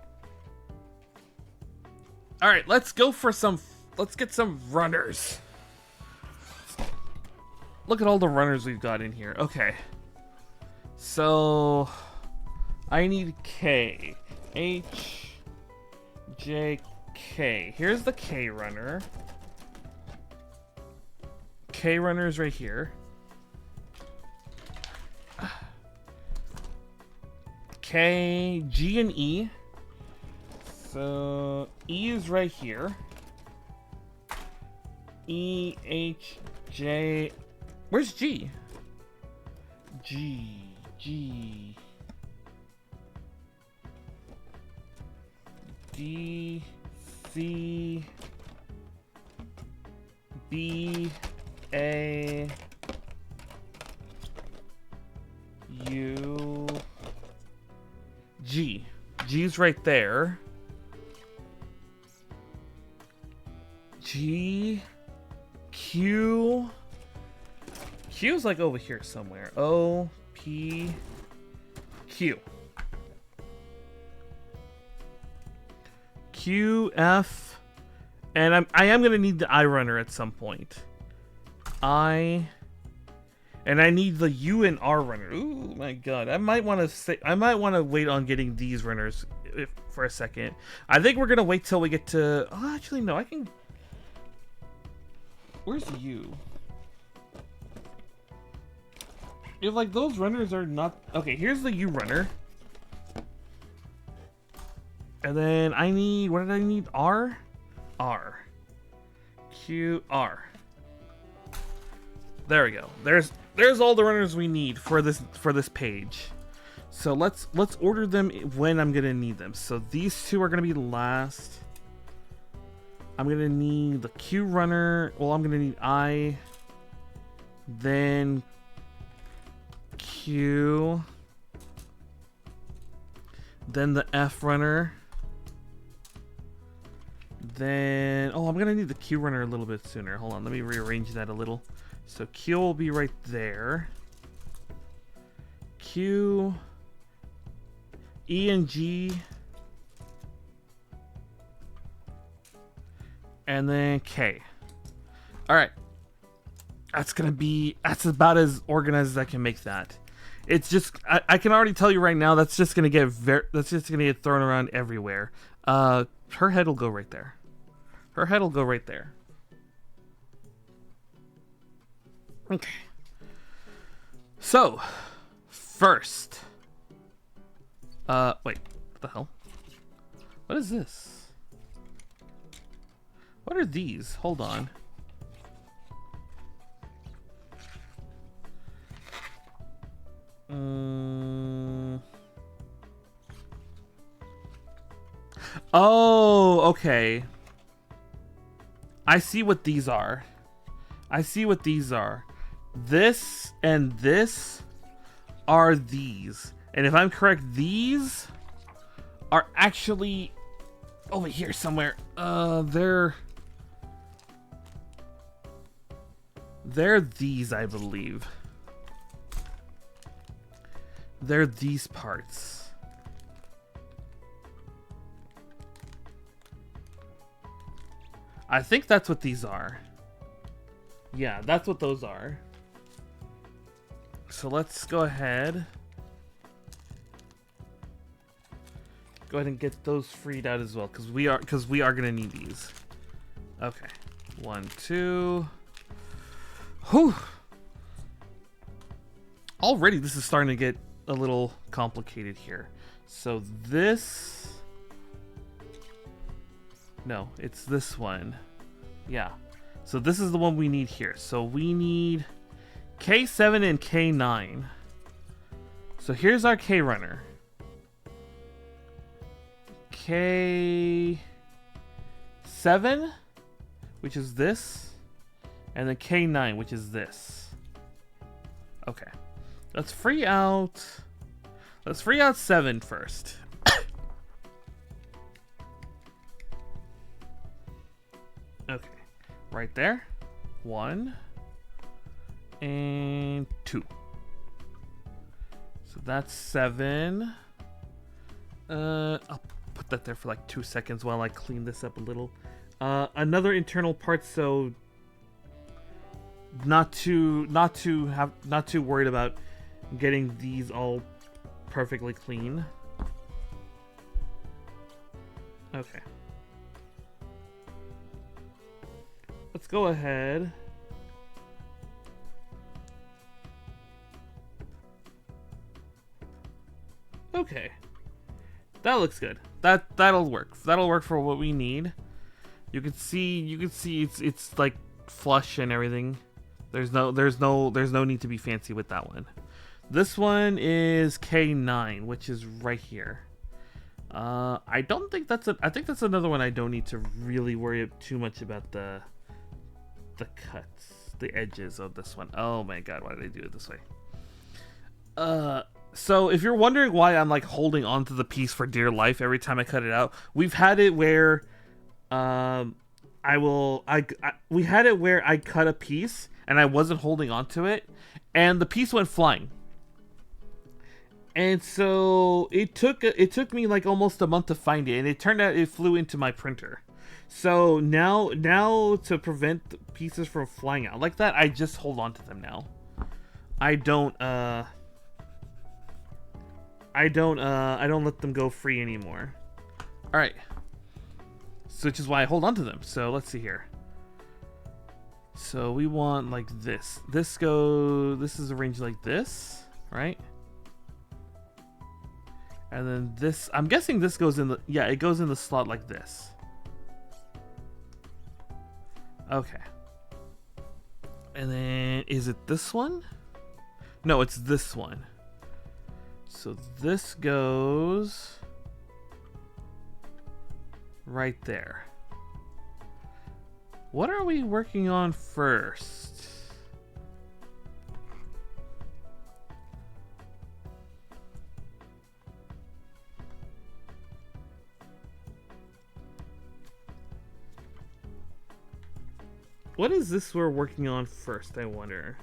All right, let's go for some... Let's get some runners. Look at all the runners we've got in here. Okay. So... I need K. H... J... K. Here's the K runner. K runner is right here. K, G, and E. So E is right here. E, H, J. Where's G? G, D, C, B, A, U, G. G's right there. G, Q. Q's like over here somewhere. O, P, Q. Q, F, and I am gonna need the I runner at some point. I, and I need the U and R runner. Ooh my god! I might want to wait on getting these runners for a second. I think we're gonna wait till we get to. Oh, actually no, I can. Where's U? if like those runners are not okay, here's the U runner. And then I need, what did I need? R? R. Q, R. There we go. There's all the runners we need for this page. So let's order them when I'm gonna need them. So these two are gonna be last. I'm gonna need the Q runner. Well, I'm gonna need I, then Q, then the F runner. Then, oh, I'm gonna need the Q runner a little bit sooner. Hold on, let me rearrange that a little. So Q will be right there. Q, E and G, and then K. All right, that's about as organized as I can make that. It's just, I can already tell you right now, that's just gonna get thrown around everywhere. Her head will go right there. Her head will go right there. Okay. So, first. Wait. What the hell? What is this? What are these? Hold on. Oh, okay. I see what these are. I see what these are. This and this are these. And if I'm correct, these are actually over here somewhere. They're these, I believe. They're these parts. I think that's what these are. Yeah, that's what those are. So let's go ahead. Go ahead and get those freed out as well, because we are gonna need these. Okay. 1, 2. Whew. Already this is starting to get a little complicated here. So this, no, it's this one. Yeah. So this is the one we need here. So we need K7 and K9. So here's our K runner. K7, which is this, and then K9, which is this. Okay. Let's free out 7 first. Okay. Right there. 1 and 2. So that's 7. I'll put that there for like 2 seconds while I clean this up a little. Another internal part, so not too worried about getting these all perfectly clean. Okay. Let's go ahead. Okay. That looks good. That'll work. That'll work for what we need. You can see it's like flush and everything. There's no need to be fancy with that one. This one is K9, which is right here. I think that's another one I don't need to really worry too much about the cuts, the edges of this one. Oh my god, why did I do it this way? So if you're wondering why I'm like holding on to the piece for dear life every time I cut it out, we've had it where we had it where I cut a piece and I wasn't holding on to it and the piece went flying. And so it took me like almost a month to find it, and it turned out it flew into my printer. So now to prevent pieces from flying out like that, I just hold on to them now. I don't let them go free anymore. All right. So which is why I hold on to them. So let's see here. So we want like this. This is arranged like this, right? And then this, I'm guessing this goes in the, yeah, it goes in the slot like this. Okay. And then, is it this one? No, it's this one. So this goes right there. What are we working on first? What is this we're working on first, I wonder?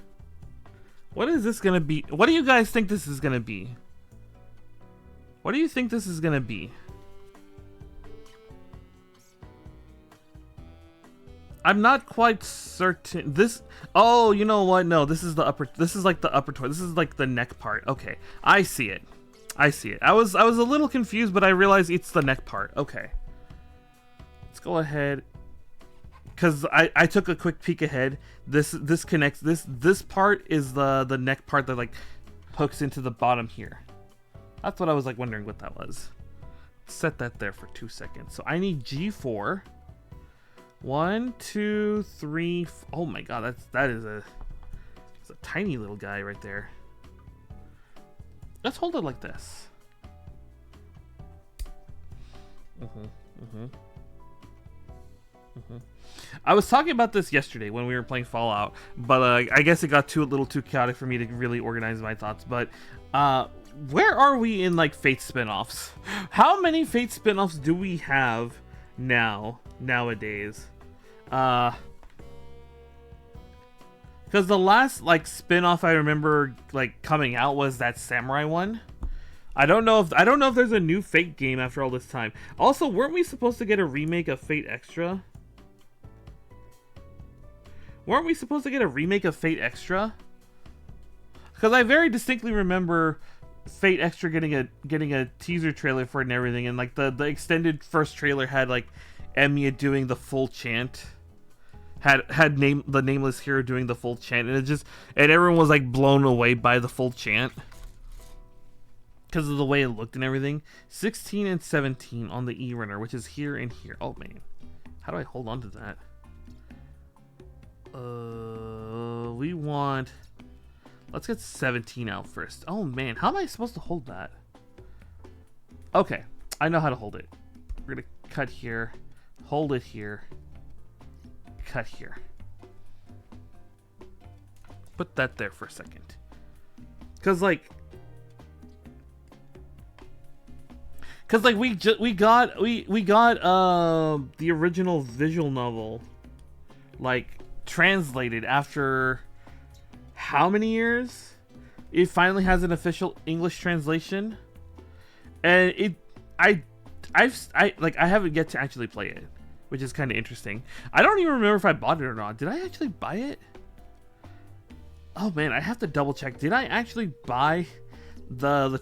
What is this gonna be? What do you guys think this is gonna be? What do you think this is gonna be? I'm not quite certain. This, oh, you know what? No, this is the upper, this is like the upper torso. This is like the neck part. Okay, I see it. I see it. I was a little confused, but I realized it's the neck part. Okay. Let's go ahead. Cause I took a quick peek ahead. This connects, this part is the neck part that like hooks into the bottom here. That's what I was like wondering what that was. Set that there for 2 seconds. So I need G4. 1, 2, 3. Oh my god, that's a tiny little guy right there. Let's hold it like this. I was talking about this yesterday when we were playing Fallout, but I guess it got a little too chaotic for me to really organize my thoughts. But where are we in like Fate spinoffs? How many Fate spinoffs do we have nowadays? Because the last like spinoff I remember like coming out was that samurai one. I don't know if there's a new Fate game after all this time. Also, weren't we supposed to get a remake of Fate Extra? Weren't we supposed to get a remake of Fate Extra? Because I very distinctly remember Fate Extra getting a teaser trailer for it and everything, and like the extended first trailer had like Emiya doing the full chant. Had the nameless hero doing the full chant, and everyone was like blown away by the full chant. Because of the way it looked and everything. 16 and 17 on the E-runner, which is here and here. Oh man. How do I hold on to that? We want... Let's get 17 out first. Oh man, how am I supposed to hold that? Okay, I know how to hold it. We're gonna cut here, hold it here, cut here. Put that there for a second. Cause like we got the original visual novel like translated after how many years? It finally has an official English translation, and I haven't yet to actually play it, which is kind of interesting. I don't even remember if I bought it or not. Did I actually buy it? Oh man, I have to double check. Did I actually buy the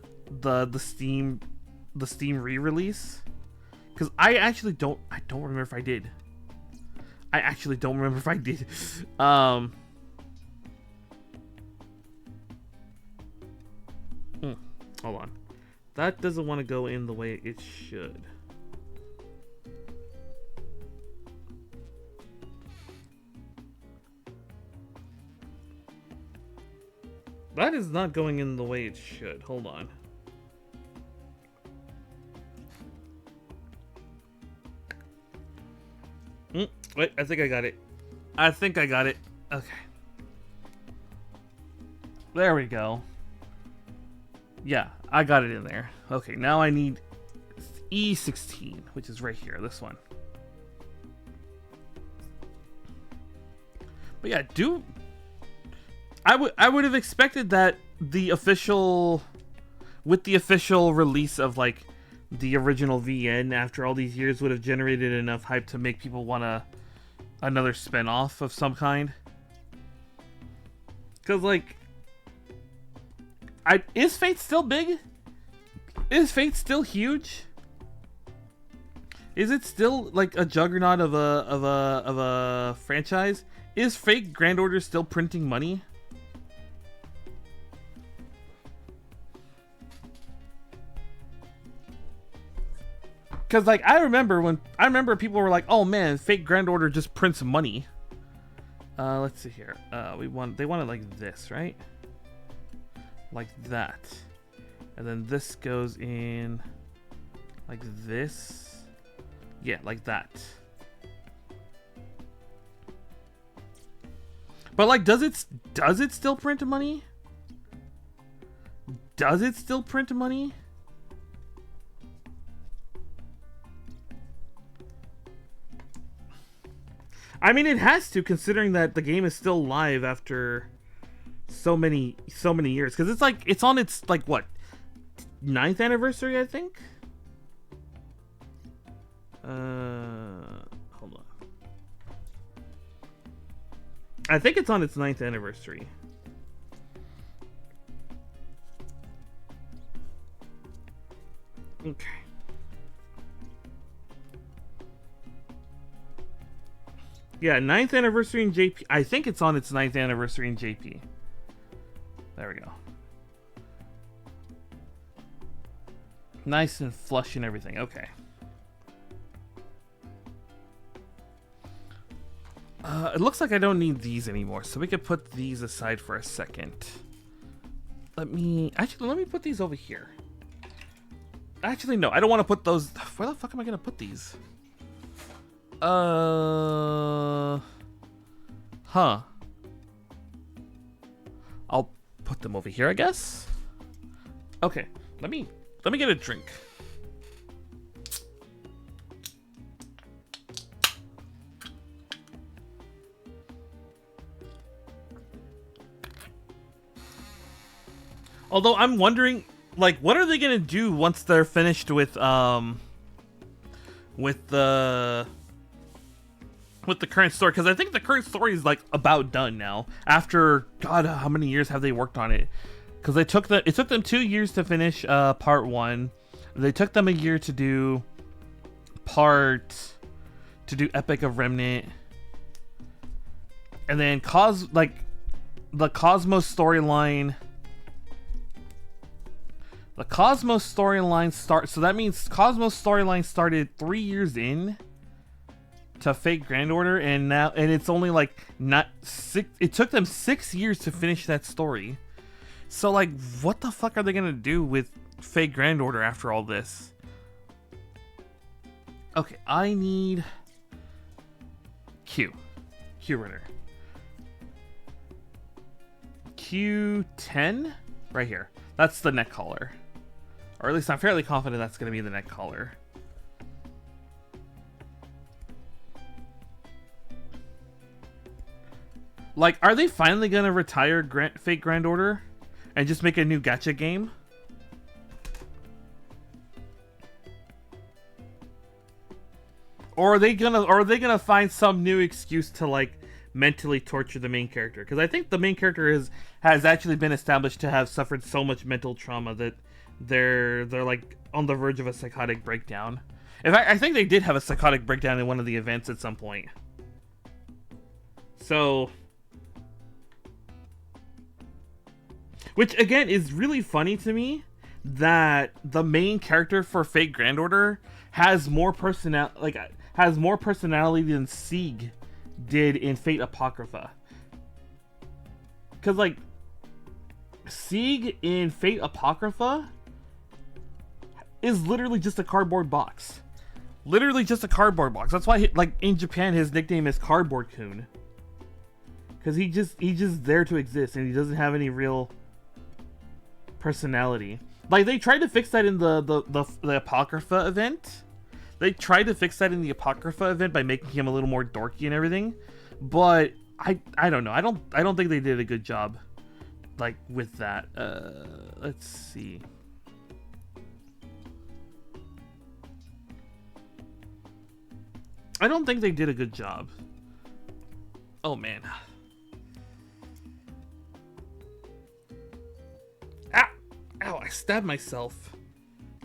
Steam re-release? Because I don't remember if I did. I actually don't remember if I did. Hold on. That doesn't want to go in the way it should. That is not going in the way it should. Hold on. Wait, I think I got it. Okay. There we go. Yeah, I got it in there. Okay, now I need E16, which is right here, this one. But yeah, I would have expected that with the official release of like the original VN after all these years would have generated enough hype to make people want another spin-off of some kind. Cause like, is Fate still big? Is Fate still huge? Is it still like a juggernaut of a franchise? Is Fate Grand Order still printing money? Because like I remember people were like, "Oh man, Fate Grand Order just prints money." Let's see here. They wanted like this, right? Like that, and then this goes in like this. Yeah, like that. But like, does it still print money? Does it still print money? I mean, it has to, considering that the game is still live after so many years. Because it's on its like what, 9th anniversary, I think. Hold on. I think it's on its 9th anniversary. Okay. Yeah, 9th anniversary in JP. I think it's on its 9th anniversary in JP. There we go. Nice and flush and everything. Okay. It looks like I don't need these anymore, so we could put these aside for a second. Let me put these over here. Actually, no, I don't want to put those. Where the fuck am I gonna put these? Huh. I'll put them over here, I guess. Okay, let me get a drink. Although I'm wondering, like, what are they gonna do once they're finished with the current story? Because I think the current story is like about done now. After God, how many years have they worked on it? Because it took them 2 years to finish part 1. They took them a year to do Epic of Remnant, and then the Cosmos storyline. The Cosmos storyline so that means Cosmos storyline started 3 years in to Fate Grand Order, and it's only like not 6. It took them 6 years to finish that story. So like, what the fuck are they gonna do with Fate Grand Order after all this? Okay, I need Q Runner. Q10 right here. That's the neck collar. Or at least I'm fairly confident that's going to be the neck collar. Like, are they finally going to retire Fate Grand Order and just make a new gacha game? Or are they gonna find some new excuse to like mentally torture the main character? Because I think the main character has actually been established to have suffered so much mental trauma that they're like on the verge of a psychotic breakdown. In fact, I think they did have a psychotic breakdown in one of the events at some point. So, which again is really funny to me that the main character for Fate Grand Order has more personality than Sieg did in Fate Apocrypha. Because like Sieg in Fate Apocrypha is literally just a cardboard box. Literally just a cardboard box. That's why like in Japan his nickname is Cardboard Kun. Because he's just there to exist and he doesn't have any real personality. Like they tried to fix that in the Apocrypha event. They tried to fix that in the Apocrypha event by making him a little more dorky and everything. But I don't know. I don't think they did a good job like with that. Let's see. I don't think they did a good job. Oh man. Ah! Ow, I stabbed myself.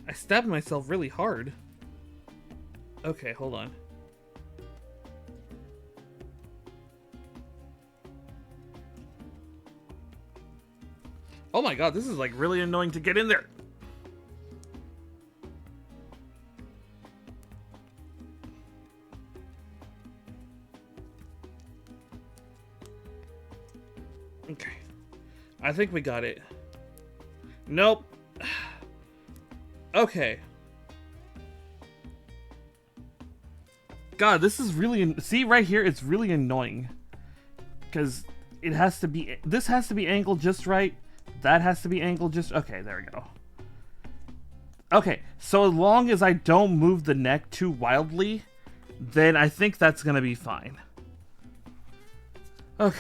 I stabbed myself really hard. Okay, hold on. Oh my god, this is like really annoying to get in there. Okay. I think we got it. Nope. Okay. God, this is really... See, right here, it's really annoying. Because it has to be... This has to be angled just right. That has to be angled just... Okay, there we go. Okay, so as long as I don't move the neck too wildly, then I think that's going to be fine. Okay.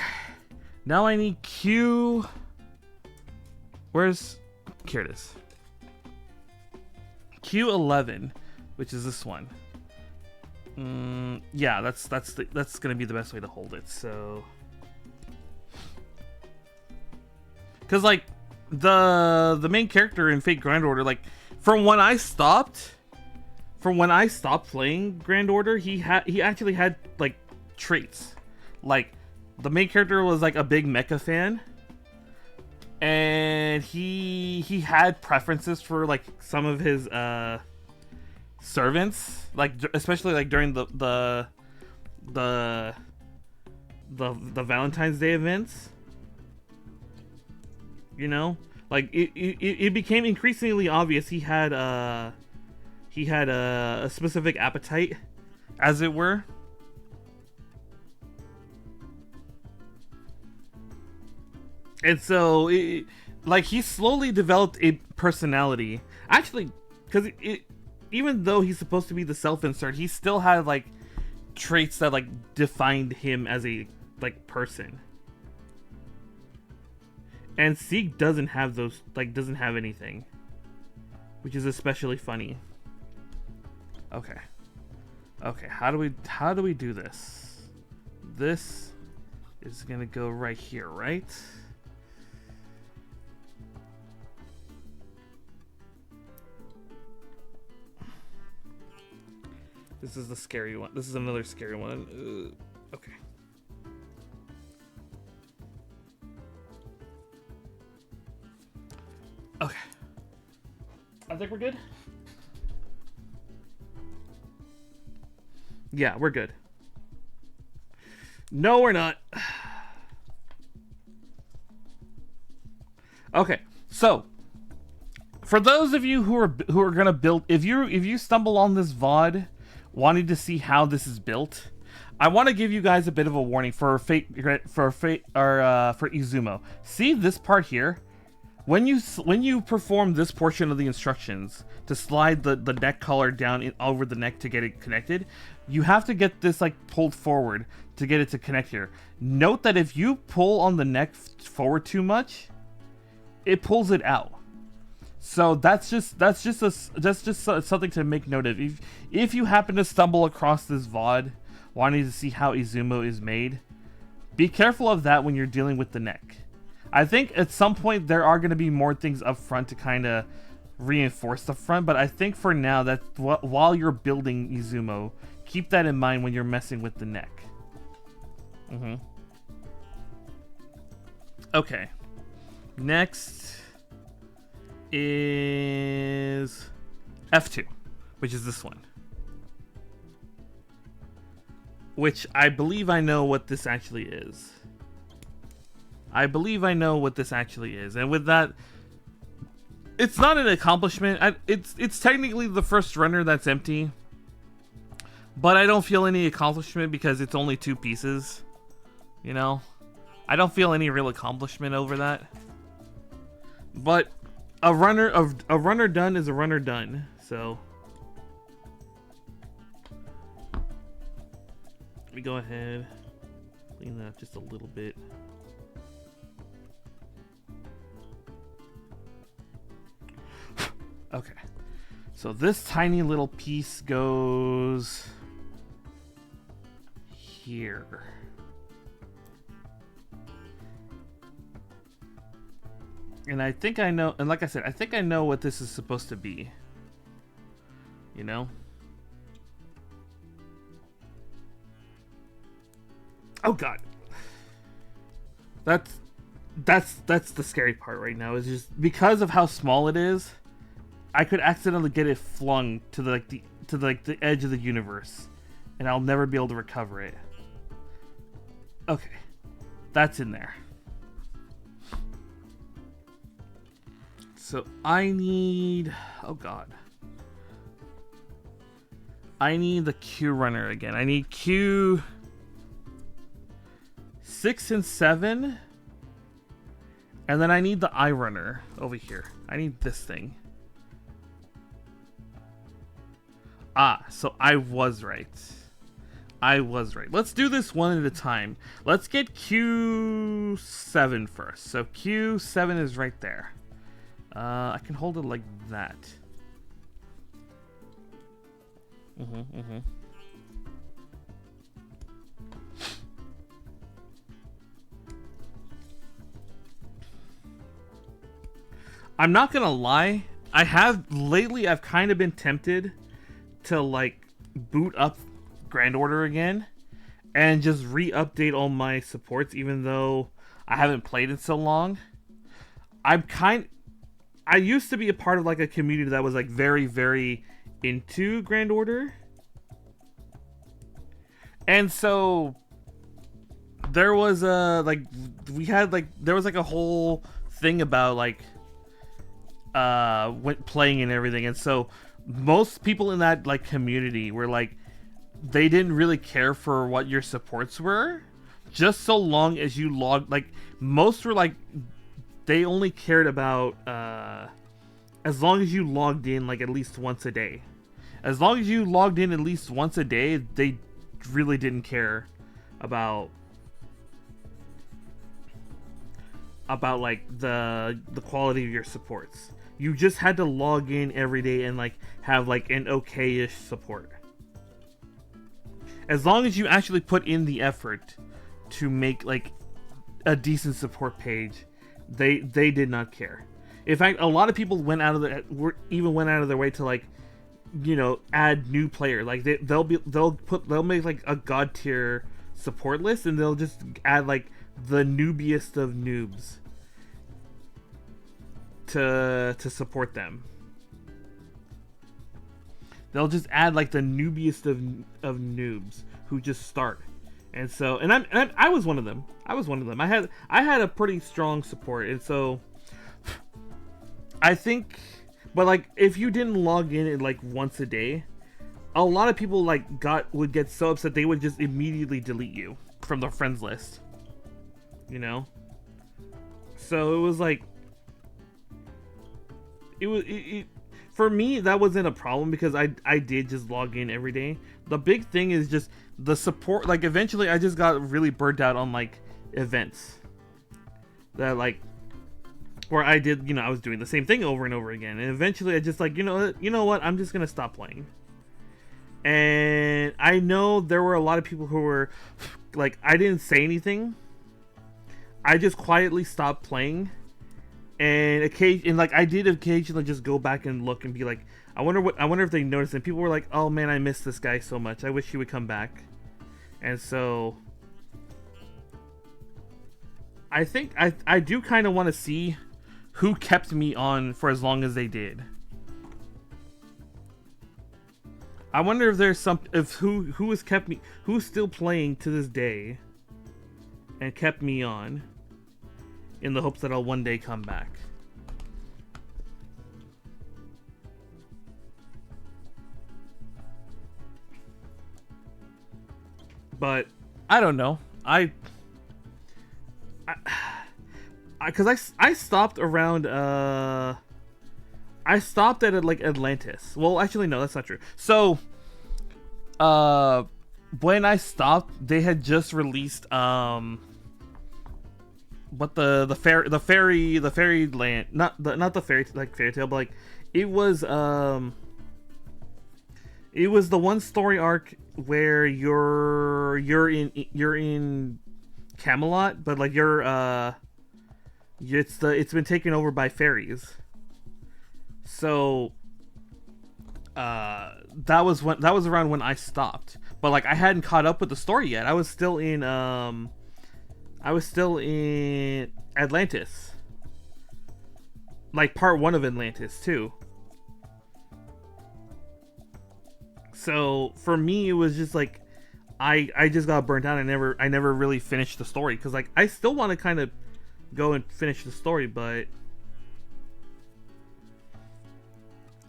Now I need Q... Where's... Here it is. Q11, which is this one. Yeah, that's gonna be the best way to hold it. So, because like the main character in Fate Grand Order, like from when I stopped playing Grand Order, he actually had like traits. Like the main character was like a big mecha fan, and he had preferences for like some of his servants, like especially like during the Valentine's Day events. You know, like it became increasingly obvious he had a specific appetite, as it were. And so, like, he slowly developed a personality. Actually, because even though he's supposed to be the self-insert, he still had, like, traits that, like, defined him as a, like, person. And Seek doesn't have those, like, doesn't have anything. Which is especially funny. Okay. Okay, how do we do this? This is gonna go right here, right? This is the scary one. This is another scary one. Okay. Okay. I think we're good. Yeah, we're good. No, we're not. Okay, so for those of you who are gonna build, if you stumble on this VOD wanting to see how this is built, I want to give you guys a bit of a warning for Izumo. See this part here? When you perform this portion of the instructions to slide the neck collar down over the neck to get it connected, you have to get this like pulled forward to get it to connect here. Note that if you pull on the neck forward too much, it pulls it out. So that's just something to make note of. If you happen to stumble across this VOD wanting to see how Izumo is made, be careful of that when you're dealing with the neck. I think at some point there are going to be more things up front to kind of reinforce the front, but I think for now that while you're building Izumo, keep that in mind when you're messing with the neck. Okay. Next is F2, which is this one. Which I believe I know what this actually is. And with that, it's not an accomplishment. It's technically the first runner that's empty, but I don't feel any accomplishment because it's only 2 pieces. You know, I don't feel any real accomplishment over that. But a runner done is a runner done. So let me go ahead, clean that up just a little bit. Okay, so this tiny little piece goes here. And I think I know, and like I said, I think I know what this is supposed to be. You know? Oh god. that's the scary part right now. Is just because of how small it is, I could accidentally get it flung to the edge of the universe, and I'll never be able to recover it. Okay, that's in there. So I need, oh god, I need the Q runner again. I need Q 6 and 7, and then I need the I runner over here. I need this thing. Ah, so I was right. I was right. Let's do this one at a time. Let's get Q7 first. So Q7 is right there. I can hold it like that. I'm not gonna lie. I've kind of been tempted to like boot up Grand Order again and just re-update all my supports, even though I haven't played it so long. I used to be a part of like a community that was like very, very into Grand Order. And so there was there was like a whole thing about like playing and everything. And so most people in that like community were like, they didn't really care for what your supports were, just so long as you logged. Like most were like, they only cared about as long as you logged in like at least once a day. As long as you logged in at least once a day, they really didn't care about like the quality of your supports. You just had to log in every day and like have like an okay-ish support. As long as you actually put in the effort to make like a decent support page, they did not care. In fact, a lot of people went out of their way to like, you know, add new player. Like they'll make like a god tier support list, and they'll just add like the noobiest of noobs to support them. They'll just add like the noobiest of noobs who just start. And so, and I was one of them. I had a pretty strong support, and so I think, but like if you didn't log in like once a day, a lot of people like would get so upset they would just immediately delete you from the friends list. You know? So it was like, for me, that wasn't a problem because I did just log in every day. The big thing is just the support. Like eventually I just got really burnt out on like events that like, where I did, you know, I was doing the same thing over and over again, and eventually I just like, you know what, I'm just gonna stop playing. And I know there were a lot of people who were like, I didn't say anything, I just quietly stopped playing. And like I did occasionally just go back and look and be like, I wonder if they noticed. And people were like, oh man, I miss this guy so much, I wish he would come back. And so I think I do kind of want to see who kept me on for as long as they did. I wonder if there's who has kept me, who's still playing to this day and kept me on in the hopes that I'll one day come back. But I don't know. Because I stopped around I stopped at like Atlantis. Well, actually no, that's not true. So when I stopped, they had just released what the fairy land, not the fairy tale, but like it was the one story arc where you're in Camelot, but like it's been taken over by fairies. So that was around when I stopped, but like I hadn't caught up with the story yet. I was still in Atlantis. Like part 1 of Atlantis too. So for me, it was just like I just got burnt out. I never really finished the story because like I still want to kind of go and finish the story, but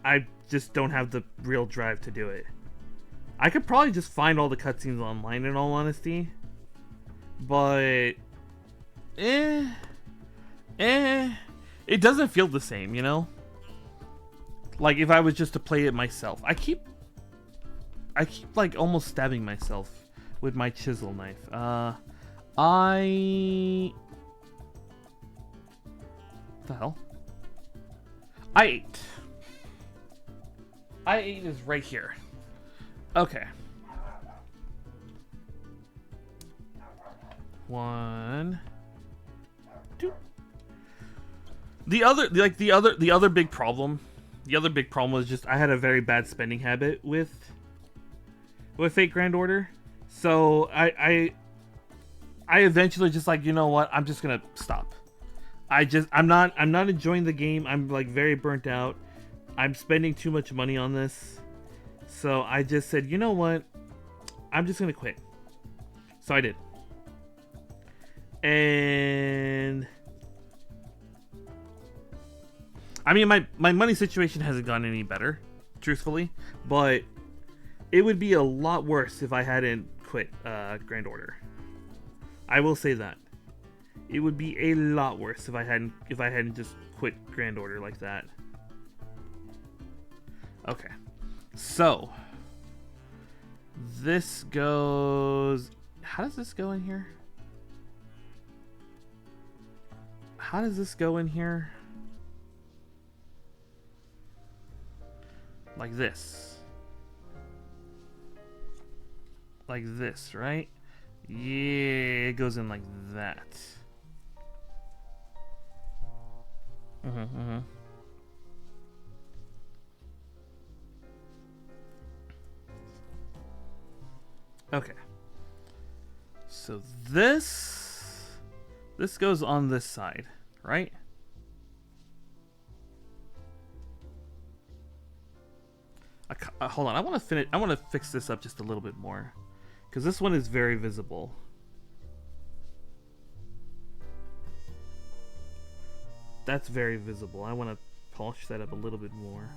I just don't have the real drive to do it. I could probably just find all the cutscenes online in all honesty, but it doesn't feel the same, you know? Like if I was just to play it myself. I keep like almost stabbing myself with my chisel knife. The hell? I ate is right here. Okay. 1, 2. The other big problem was just I had a very bad spending habit with Fate Grand Order. So I eventually just like, you know what, I'm just gonna stop. I'm not enjoying the game. I'm like very burnt out. I'm spending too much money on this. So I just said, you know what, I'm just gonna quit. So I did. And I mean my money situation hasn't gotten any better, truthfully, but it would be a lot worse if I hadn't quit Grand Order. I will say that. It would be a lot worse if I hadn't just quit Grand Order like that. Okay. So this goes, how does this go in here? How does this go in here? Like this. Like this, right? Yeah, it goes in like that. Okay. So this goes on this side, right? Hold on, I want to fix this up just a little bit more, because this one is very visible. That's very visible. I want to polish that up a little bit more.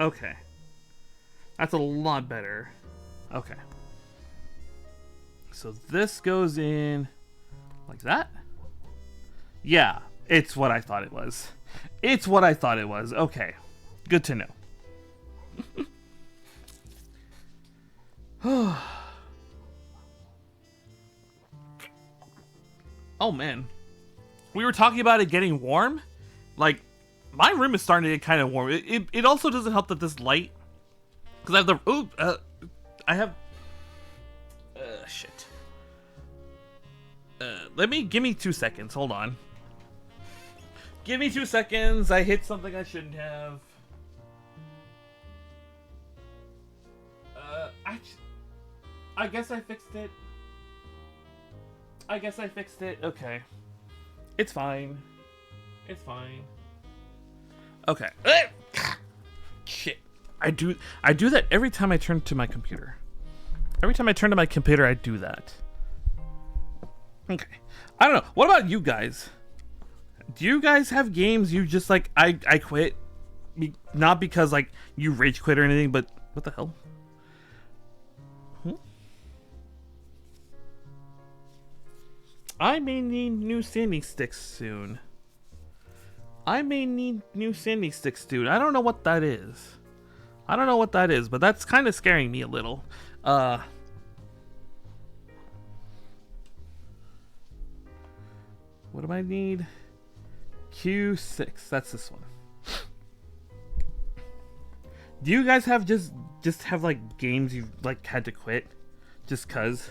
Okay. That's a lot better. Okay. So this goes in like that? Yeah, it's what I thought it was. It's what I thought it was. Okay. Good to know. Oh man. We were talking about it getting warm. Like, my room is starting to get kind of warm. It also doesn't help that this light, because I have the shit. Give me 2 seconds. Hold on. Give me 2 seconds. I hit something I shouldn't have. I guess I fixed it. Okay. It's fine. It's fine. Okay. Shit. I do that every time I turn to my computer. Every time I turn to my computer, I do that. Okay. I don't know. What about you guys? Do you guys have games you just like, I quit? Not because like you rage quit or anything, but what the hell? I may need new sanding sticks soon. I don't know what that is. But that's kind of scaring me a little. What do I need? Q6. That's this one. Do you guys have just have like games you like had to quit just cuz?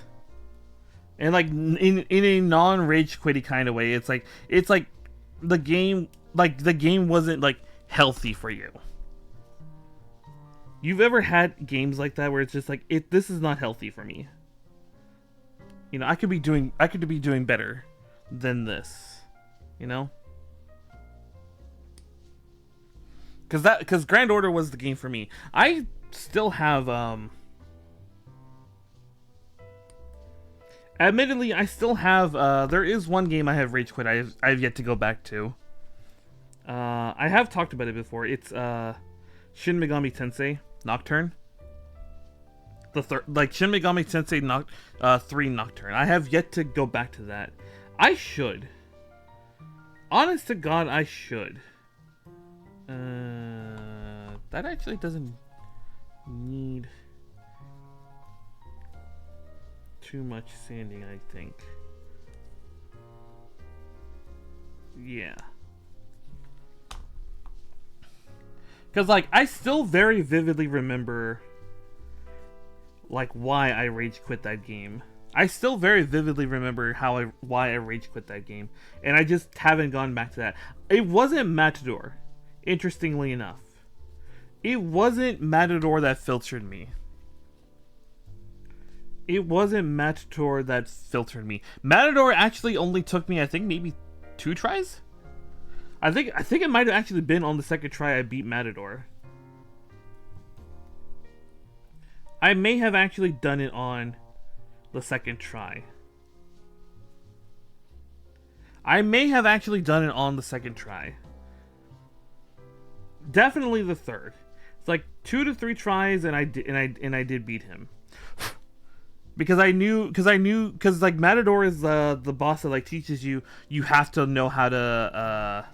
And like in a non-rage quitty kind of way, it's like the game wasn't like healthy for you. You've ever had games like that where it's just like this is not healthy for me. You know, I could be doing better than this. You know? Cuz Grand Order was the game for me. I still have admittedly, I still have there is one game I have rage quit I've yet to go back to. I have talked about it before. It's Shin Megami Tensei Nocturne. Like Shin Megami Tensei 3 Nocturne. I have yet to go back to that. I should. Honest to God, I should. That actually doesn't need too much sanding, I think. Yeah. Because, like, I still very vividly remember, like, why I rage quit that game. I still very vividly remember why I rage quit that game. And I just haven't gone back to that. It wasn't Matador, interestingly enough. It wasn't Matador that filtered me. It wasn't Matador that filtered me. Matador actually only took me, I think, maybe 2 tries? I think it might have actually been on the second try I beat Matador. I may have actually done it on the second try. Definitely the third. It's like 2 to 3 tries, and I did beat him. Because like Matador is the boss that like teaches you have to know how to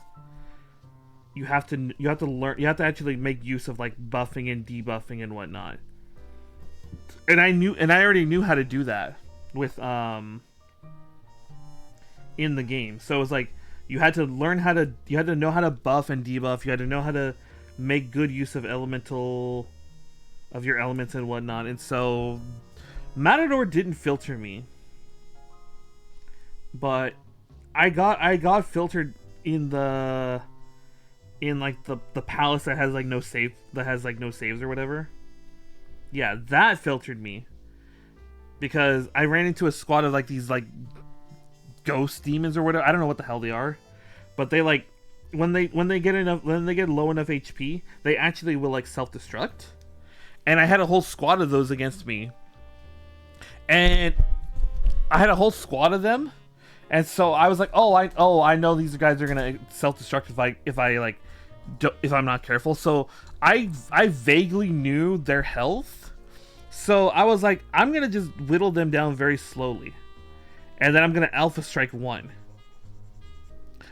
you have to actually make use of like buffing and debuffing and whatnot. And I already knew how to do that with in the game. So it was like you had to know how to buff and debuff. You had to know how to make good use of your elements and whatnot. And so Matador didn't filter me, but I got filtered in like the palace that has like no saves or whatever. Yeah, that filtered me because I ran into a squad of like these like ghost demons or whatever. I don't know what the hell they are, but they like when they get low enough HP, they actually will like self-destruct. And I had a whole squad of those against me. And I had a whole squad of them, and so I was like, I know these guys are gonna self-destruct if I'm not careful. So I vaguely knew their health, so I was like, I'm gonna just whittle them down very slowly, and then I'm gonna alpha strike one.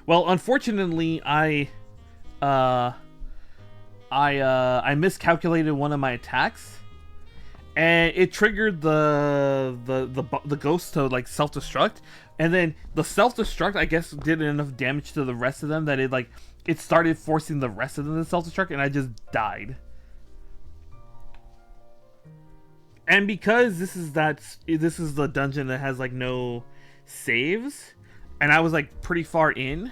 Well, unfortunately, I miscalculated one of my attacks. And it triggered the ghost to like self-destruct, and then the self-destruct I guess did enough damage to the rest of them that it started forcing the rest of them to self-destruct, and I just died. And because this is the dungeon that has like no saves, and I was like pretty far in,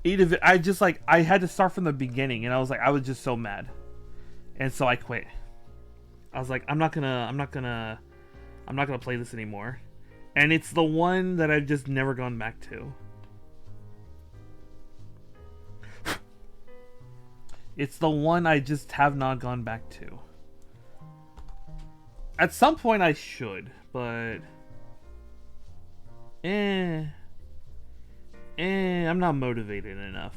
I had to start from the beginning, and I was just so mad, and so I quit. I was like, I'm not gonna play this anymore. And it's the one that I've just never gone back to. It's the one I just have not gone back to. At some point I should, but I'm not motivated enough.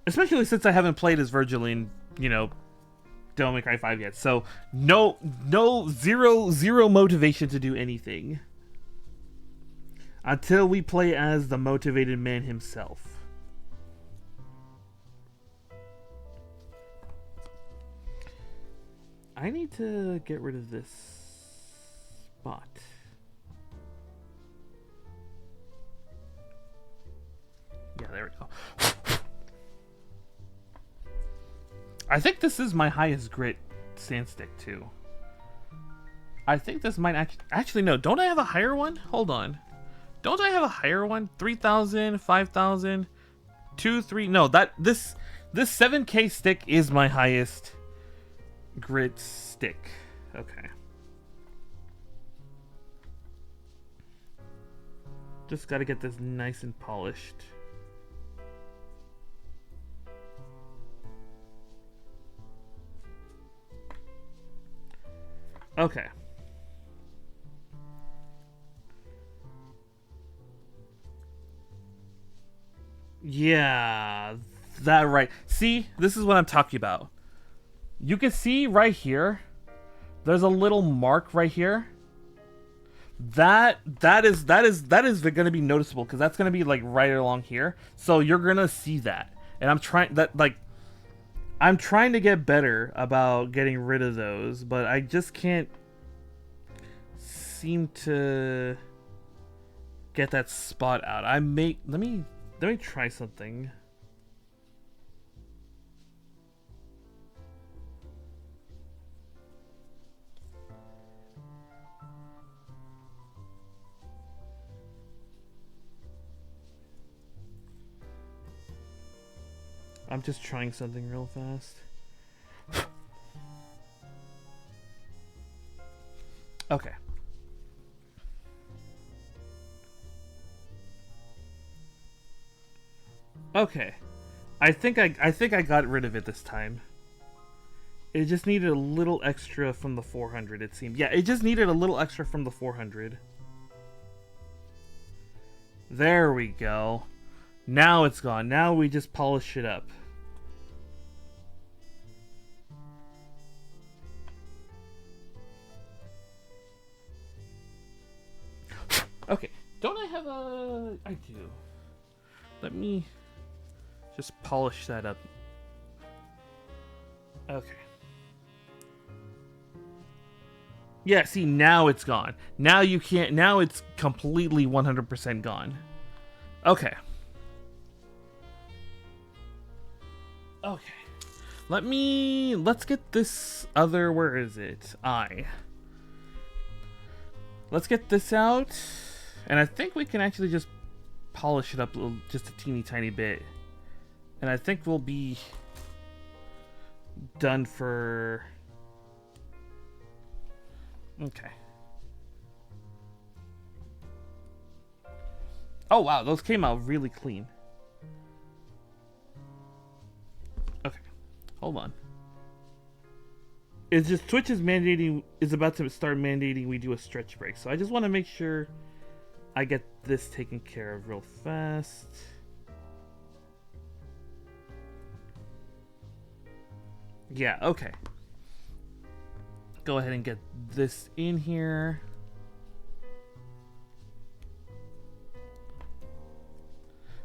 Especially since I haven't played as Virgil in, Devil May Cry 5 yet. So, zero motivation to do anything. Until we play as the motivated man himself. I need to get rid of this spot. Yeah, there we go. I think this is my highest grit sandstick too. I think this might actually no. Don't I have a higher one? Hold on. Don't I have a higher one? 3,000, 5,000, 2, 3. No, this 7K stick is my highest grit stick. Okay. Just got to get this nice and polished. Okay. Yeah, that right. See, this is what I'm talking about. You can see right here, there's a little mark right here. That is going to be noticeable because that's going to be like right along here. So you're going to see that. And I'm trying to get better about getting rid of those, but I just can't seem to get that spot out. Let me try something. I'm just trying something real fast. Okay. Okay. I think I got rid of it this time. It just needed a little extra from the 400, it seemed. Yeah, it just needed a little extra from the 400. There we go. Now it's gone. Now we just polish it up. Okay. Don't I have a... I do. Let me just polish that up. Okay. Yeah, see, now it's gone. Now you can't... Now it's completely 100% gone. Okay. Okay. Let's get this other... Where is it? Let's get this out. And I think we can actually just polish it up just a teeny tiny bit. And I think we'll be done for... Okay. Oh wow, those came out really clean. Okay, hold on. It's just Twitch is about to start mandating we do a stretch break. So I just want to make sure I get this taken care of real fast. Yeah, okay. Go ahead and get this in here.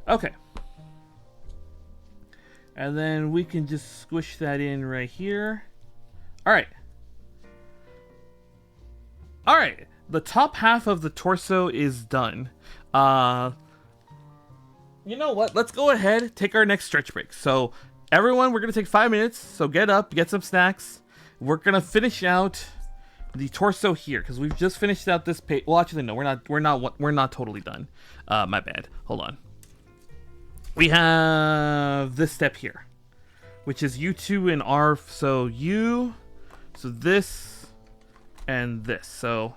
Okay. And then we can just squish that in right here. Alright. Alright. The top half of the torso is done. You know what? Let's go ahead, take our next stretch break. So, everyone, we're going to take 5 minutes. So get up, get some snacks. We're going to finish out the torso here because we've just finished out this page. Well, actually, no, we're not totally done. My bad. Hold on. We have this step here, which is U2 and R. So this and this. So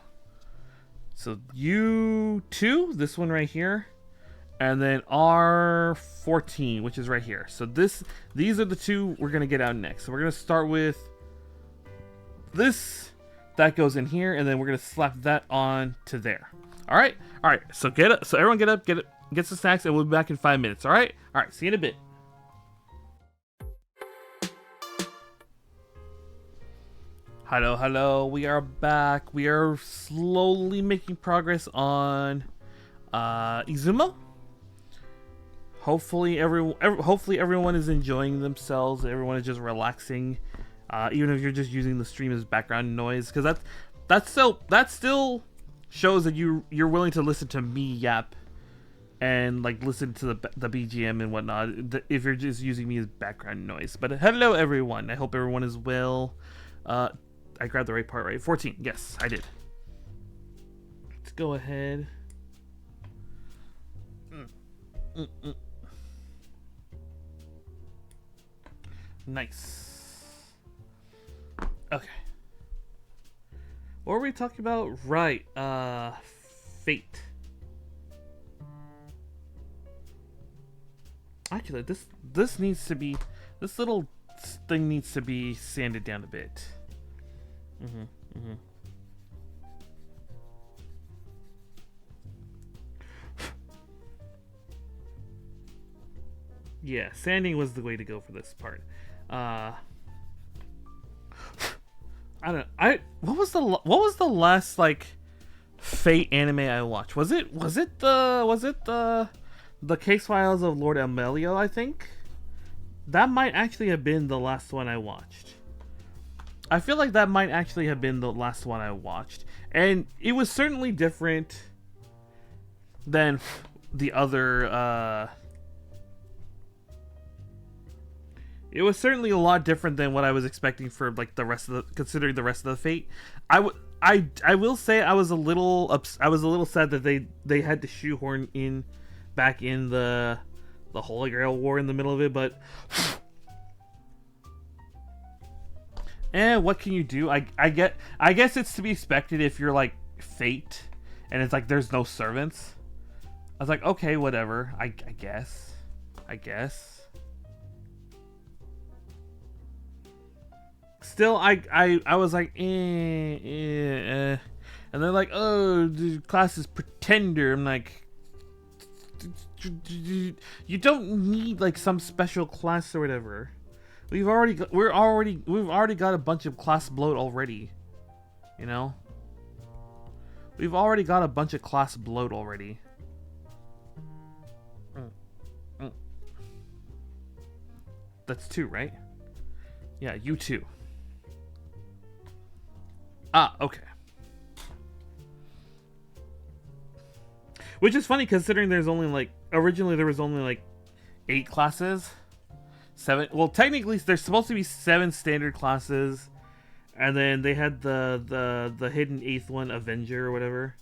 U2, this one right here, and then R14, which is right here. So these are the two we're gonna get out next. So we're gonna start with this. That goes in here, and then we're gonna slap that on to there. All right. So get up. So everyone get up, get some snacks, and we'll be back in 5 minutes. All right. See you in a bit. Hello. We are back. We are slowly making progress on Izumo. Hopefully everyone is enjoying themselves. Everyone is just relaxing, even if you're just using the stream as background noise, because that still shows that you're willing to listen to me yap and like listen to the BGM and whatnot. If you're just using me as background noise. But hello everyone. I hope everyone is well. I grabbed the right part, right? 14. Yes, I did. Let's go ahead. Mm-mm. Nice. Okay. What were we talking about? Right. Fate. Actually, this needs to be, this little thing needs to be sanded down a bit. Yeah, sanding was the way to go for this part. I don't. What was the last like Fate anime I watched? Was it the Case Files of Lord Amelio? I think that might actually have been the last one I watched. I feel like that might actually have been the last one I watched, and it was certainly different than the other. It was certainly a lot different than what I was expecting for like the rest of the, considering the rest of the Fate. I will say I was a little sad that they had to shoehorn in back in the Holy Grail War in the middle of it, but what can you do? I guess it's to be expected if you're like Fate and it's like there's no servants. I was like, okay, whatever. I guess. Still, I was like, and they're like, oh, the class is Pretender. I'm like, you don't need like some special class or whatever. We've already got a bunch of class bloat already. You know, we've already got a bunch of class bloat already. That's 2, right? Yeah, you 2. Ah, okay. Which is funny considering there's only like, originally there was only like 8 classes. 7, well technically there's supposed to be 7 standard classes, and then they had the hidden 8th one, Avenger or whatever.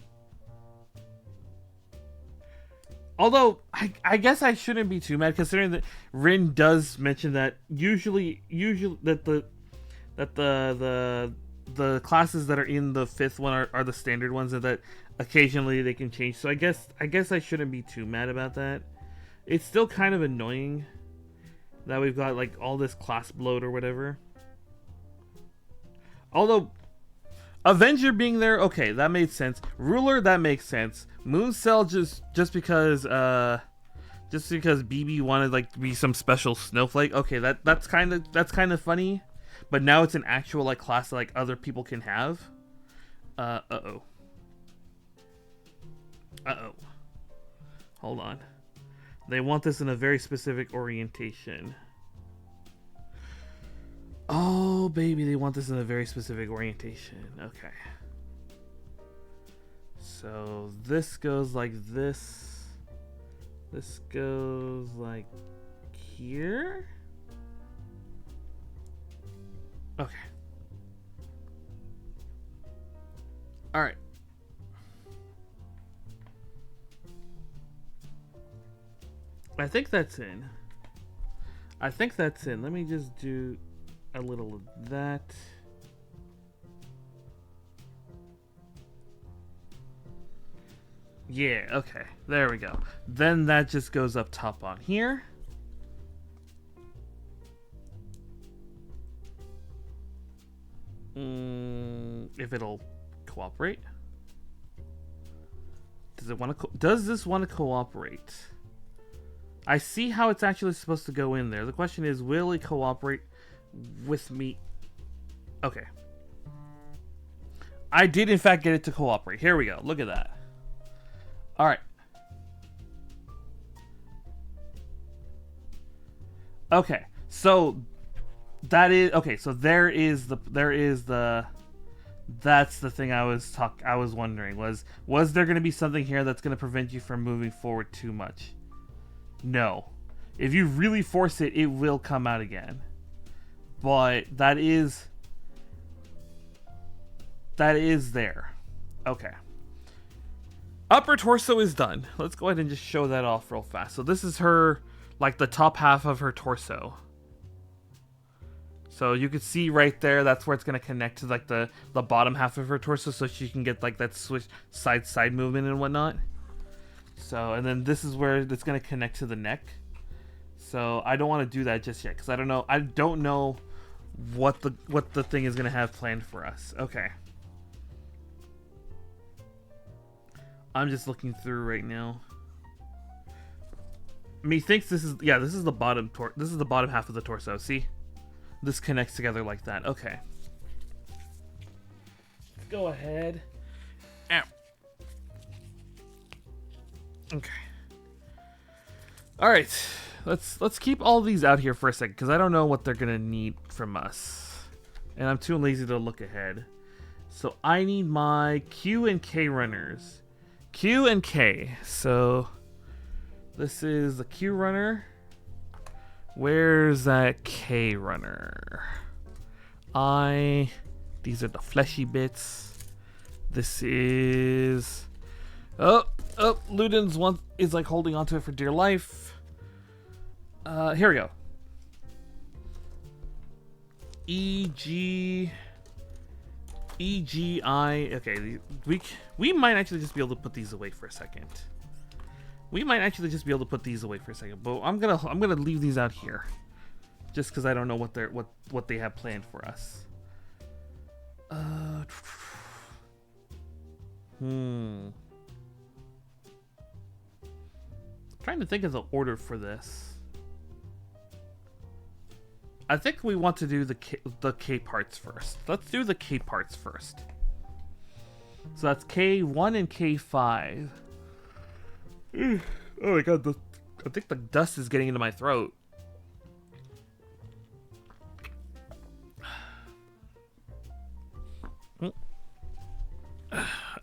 Although I guess I shouldn't be too mad considering that Rin does mention that usually that the classes that are in the 5th one are the standard ones, and that occasionally they can change. So I guess I shouldn't be too mad about that. It's still kind of annoying that we've got like all this class bloat or whatever. Although Avenger being there, okay, that made sense. Ruler, that makes sense. Mooncell just because BB wanted like to be some special snowflake. Okay, that's kind of funny. But now it's an actual like class that like other people can have. Uh-oh. Hold on. They want this in a very specific orientation. Oh, baby, they want this in a very specific orientation. Okay. So this goes like this. This goes like here. Okay. All right. I think that's in. Let me just do a little of that. Yeah, okay. There we go. Then that just goes up top on here. If it'll cooperate. Does this want to cooperate? I see how it's actually supposed to go in there. The question is, will it cooperate with me? Okay. I did in fact get it to cooperate. Here we go. Look at that. All right. Okay. So that is okay. So there is the that's the thing I was wondering was there going to be something here that's going to prevent you from moving forward too much? No. If you really force it, it will come out again. But that is there. Okay. Upper torso is done. Let's go ahead and just show that off real fast. So this is her, like the top half of her torso. So you can see right there, that's where it's going to connect to like the bottom half of her torso, so she can get like that switch side movement and whatnot. So, and then this is where it's going to connect to the neck. So I don't want to do that just yet, because I don't know what the thing is going to have planned for us. Okay. I'm just looking through right now. Methinks this is the bottom half of the torso. See? This connects together like that. Okay. Go ahead. Ow. Okay. All right. Let's keep all these out here for a second, because I don't know what they're gonna need from us, and I'm too lazy to look ahead. So I need my Q and K runners. Q and K. So this is the Q runner. Where's that K runner? These are the fleshy bits. This is... Oh, Luden's one is like holding onto it for dear life. Here we go. EGI. Okay, we might actually just be able to put these away for a second. But I'm gonna leave these out here, just because I don't know what they have planned for us. Trying to think of the order for this. I think we want to do the K parts first. Let's do the K parts first. So that's K1 and K5. Oh my god, I think the dust is getting into my throat.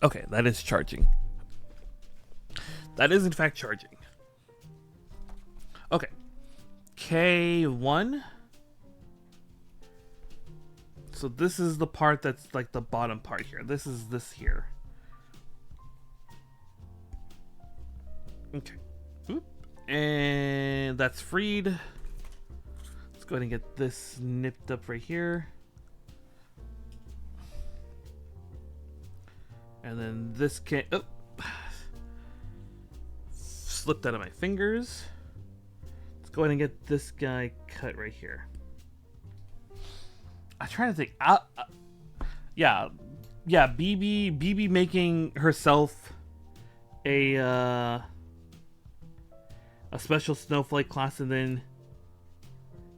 Okay, that is charging. That is in fact charging. Okay. K1. So this is the part that's like the bottom part here. This is this here. Okay. Oop. And that's freed. Let's go ahead and get this nipped up right here. And then this can slipped out of my fingers. Let's go ahead and get this guy cut right here. I'm trying to think. Yeah. BB making herself a special snowflake class, and then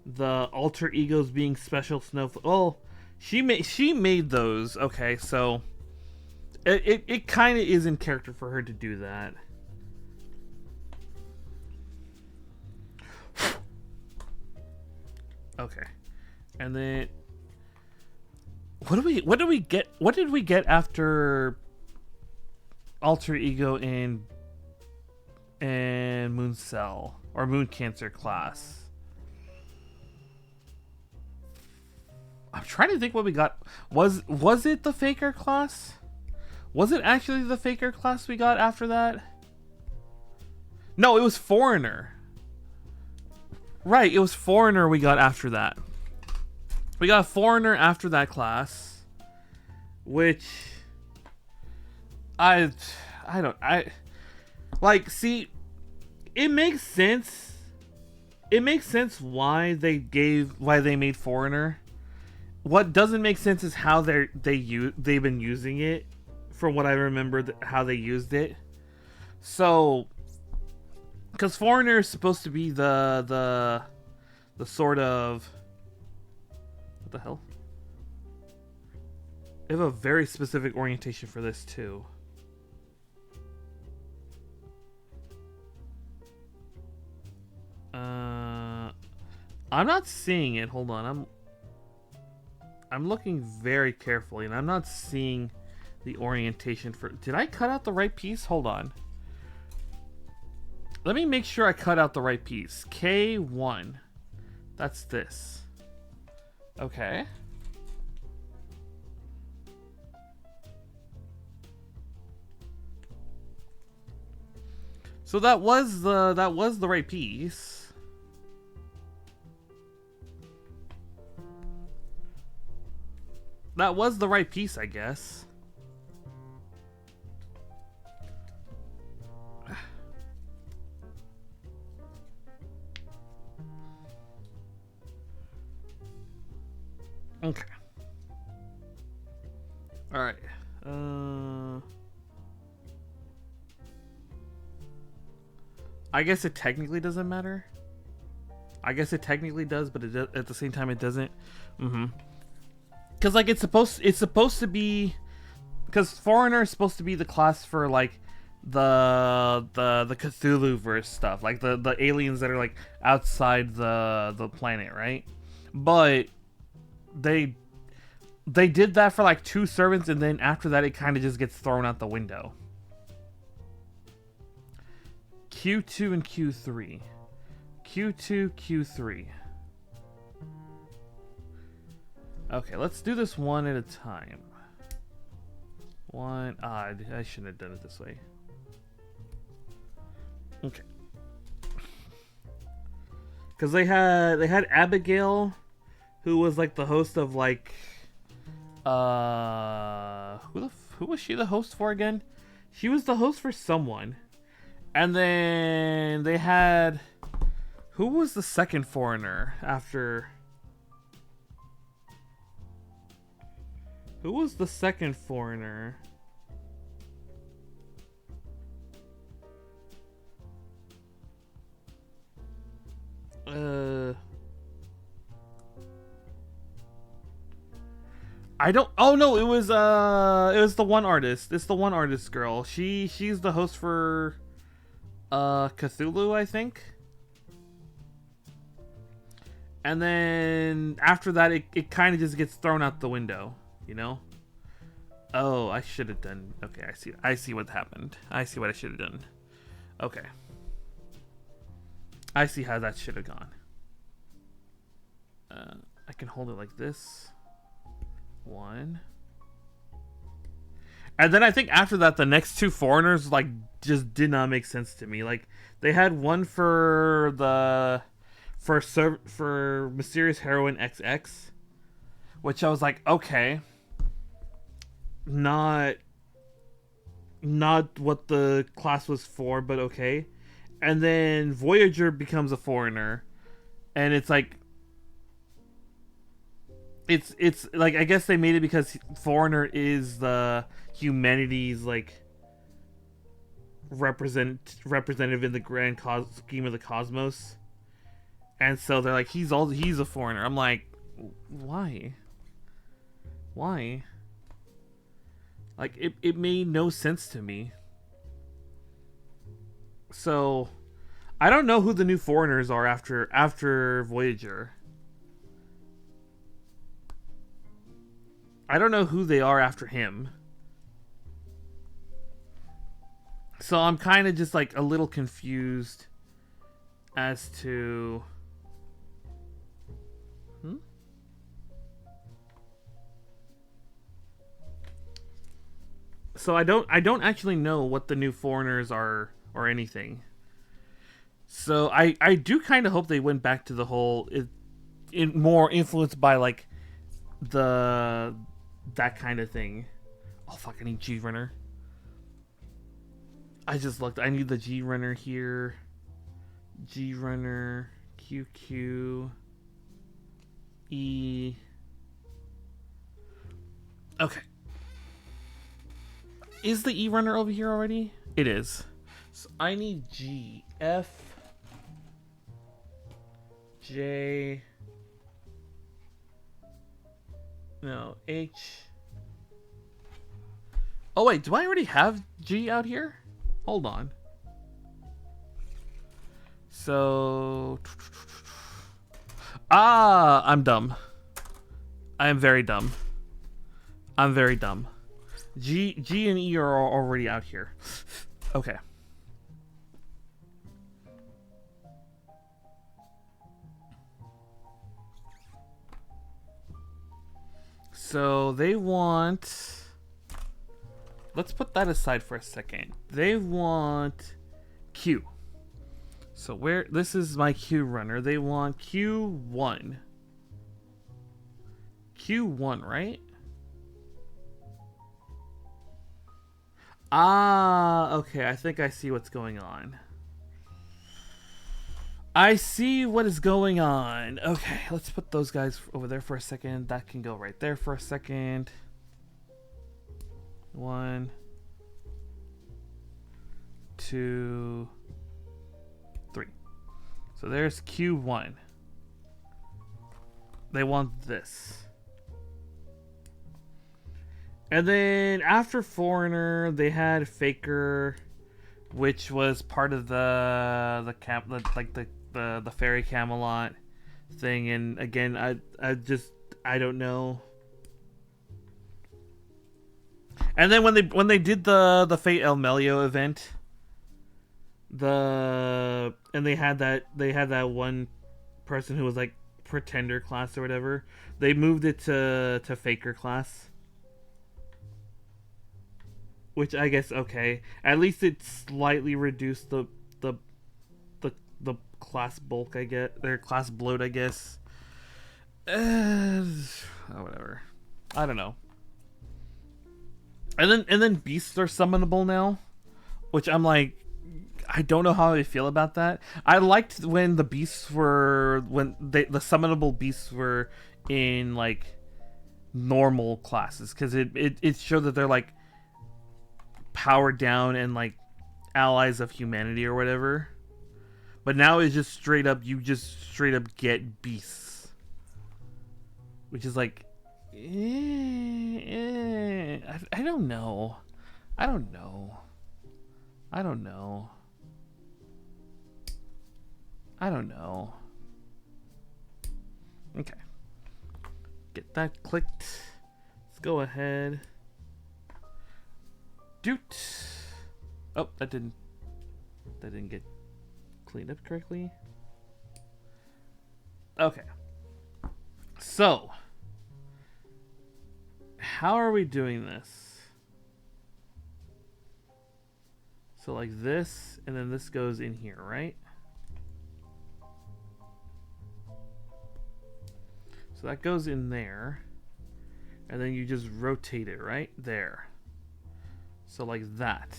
the alter egos being special snowflake. Well, she made those. Okay, so it kind of is in character for her to do that. Okay, and then what did we get? What did we get after alter ego and Moon Cell or Moon Cancer class? I'm trying to think what we got. Was it the Faker class? Was it actually the Faker class we got after that? No, it was Foreigner. Right, it was Foreigner we got after that. We got Foreigner after that class, which I see, it makes sense. It makes sense why they made Foreigner. What doesn't make sense is how they've been using it. From what I remember, how they used it. So, because Foreigner is supposed to be the sort of, what the hell? They have a very specific orientation for this too. I'm not seeing it. Hold on. I'm looking very carefully, and I'm not seeing the orientation for... Did I cut out the right piece? Hold on. Let me make sure I cut out the right piece. K1. That's this. Okay. So that was the right piece. That was the right piece, I guess. Okay. All right. I guess it technically doesn't matter. I guess it technically does, but at the same time it doesn't. Because like it's supposed to be, because Foreigner is supposed to be the class for like the Cthulhu verse stuff, like the aliens that are like outside the planet, right? But they did that for like 2 servants, and then after that it kind of just gets thrown out the window. Q2 and Q3. Q2, Q3. Okay, let's do this one at a time. One. I shouldn't have done it this way. Okay. Because they had Abigail, who was like the host of like who was she the host for again? She was the host for someone. And then they had, who was the second foreigner after? Who was the second foreigner? I don't. Oh no, it was the one artist. It's the one artist girl. She's the host for Cthulhu, I think. And then after that it kind of just gets thrown out the window, you know? Oh, I should have done. Okay, I see what happened. I see what I should have done. Okay. I see how that should have gone. I can hold it like this. 1. And then I think after that, the next 2 foreigners like just did not make sense to me. Like they had one for Mysterious Heroine XX, which I was like, okay, not what the class was for, but okay. And then Voyager becomes a foreigner, and it's like it's like, I guess they made it because Foreigner is the humanity's like representative in the grand scheme of the cosmos, and so they're like, he's a foreigner. I'm like, why? Like it made no sense to me. So I don't know who the new foreigners are after Voyager. I don't know who they are after him. So I'm kind of just like a little confused as to So I don't actually know what the new foreigners are or anything. So I do kind of hope they went back to the whole more influenced by like that kind of thing. Oh fuck, I need G runner. I just looked. I need the G runner here. G runner, QQ, E. Okay. Is the E runner over here already? It is. So I need G, F, J. No, H. Oh wait, do I already have G out here? Hold on. So, I'm dumb. I am very dumb. I'm very dumb. G and E are already out here. Okay. So they want... Let's put that aside for a second. They want Q. So where this is my Q runner. They want Q1. Q1, right? Ah, okay. I think I see what's going on. I see what is going on. Okay, let's put those guys over there for a second. That can go right there for a second. 1, 2, 3. So there's Q1. They want this. And then after Foreigner, they had Faker, which was part of the fairy Camelot thing. And again, I don't know. And then when they did the Fate El Melio event, they had that one person who was like Pretender class or whatever. They moved it to Faker class. Which I guess okay. At least it slightly reduced the class bulk, I get. Their class bloat, I guess. Whatever. I don't know. And then beasts are summonable now, which I'm like, I don't know how I feel about that. I liked when the beasts were the summonable beasts were in like normal classes, because it showed that they're like powered down and like allies of humanity or whatever. But now it's just straight up, you just straight up get beasts, which is like, I don't know. I don't know. I don't know. I don't know. Okay. Get that clicked. Let's go ahead. Doot. Oh, that didn't get cleaned up correctly. Okay. So, how are we doing this? So like this, and then this goes in here, right? So that goes in there, and then you just rotate it right there. So like that.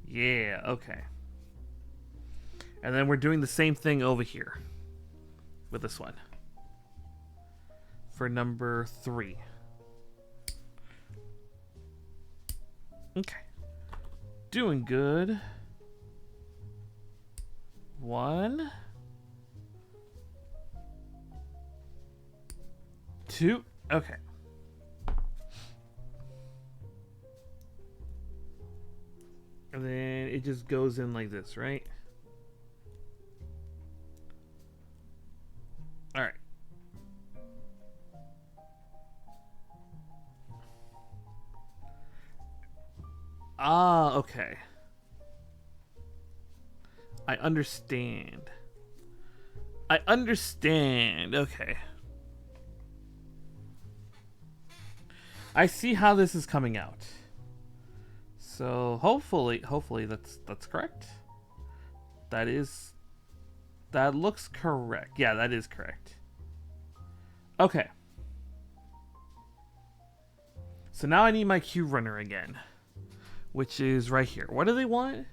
Yeah, okay. And then we're doing the same thing over here with this one for number 3. Okay. Doing good. 1, 2. Okay. And then it just goes in like this, right? All right. Ah, okay. I understand. I understand. Okay. I see how this is coming out. So hopefully that's correct. That looks correct. Yeah, that is correct. Okay. So now I need my Q runner again, which is right here. What do they want?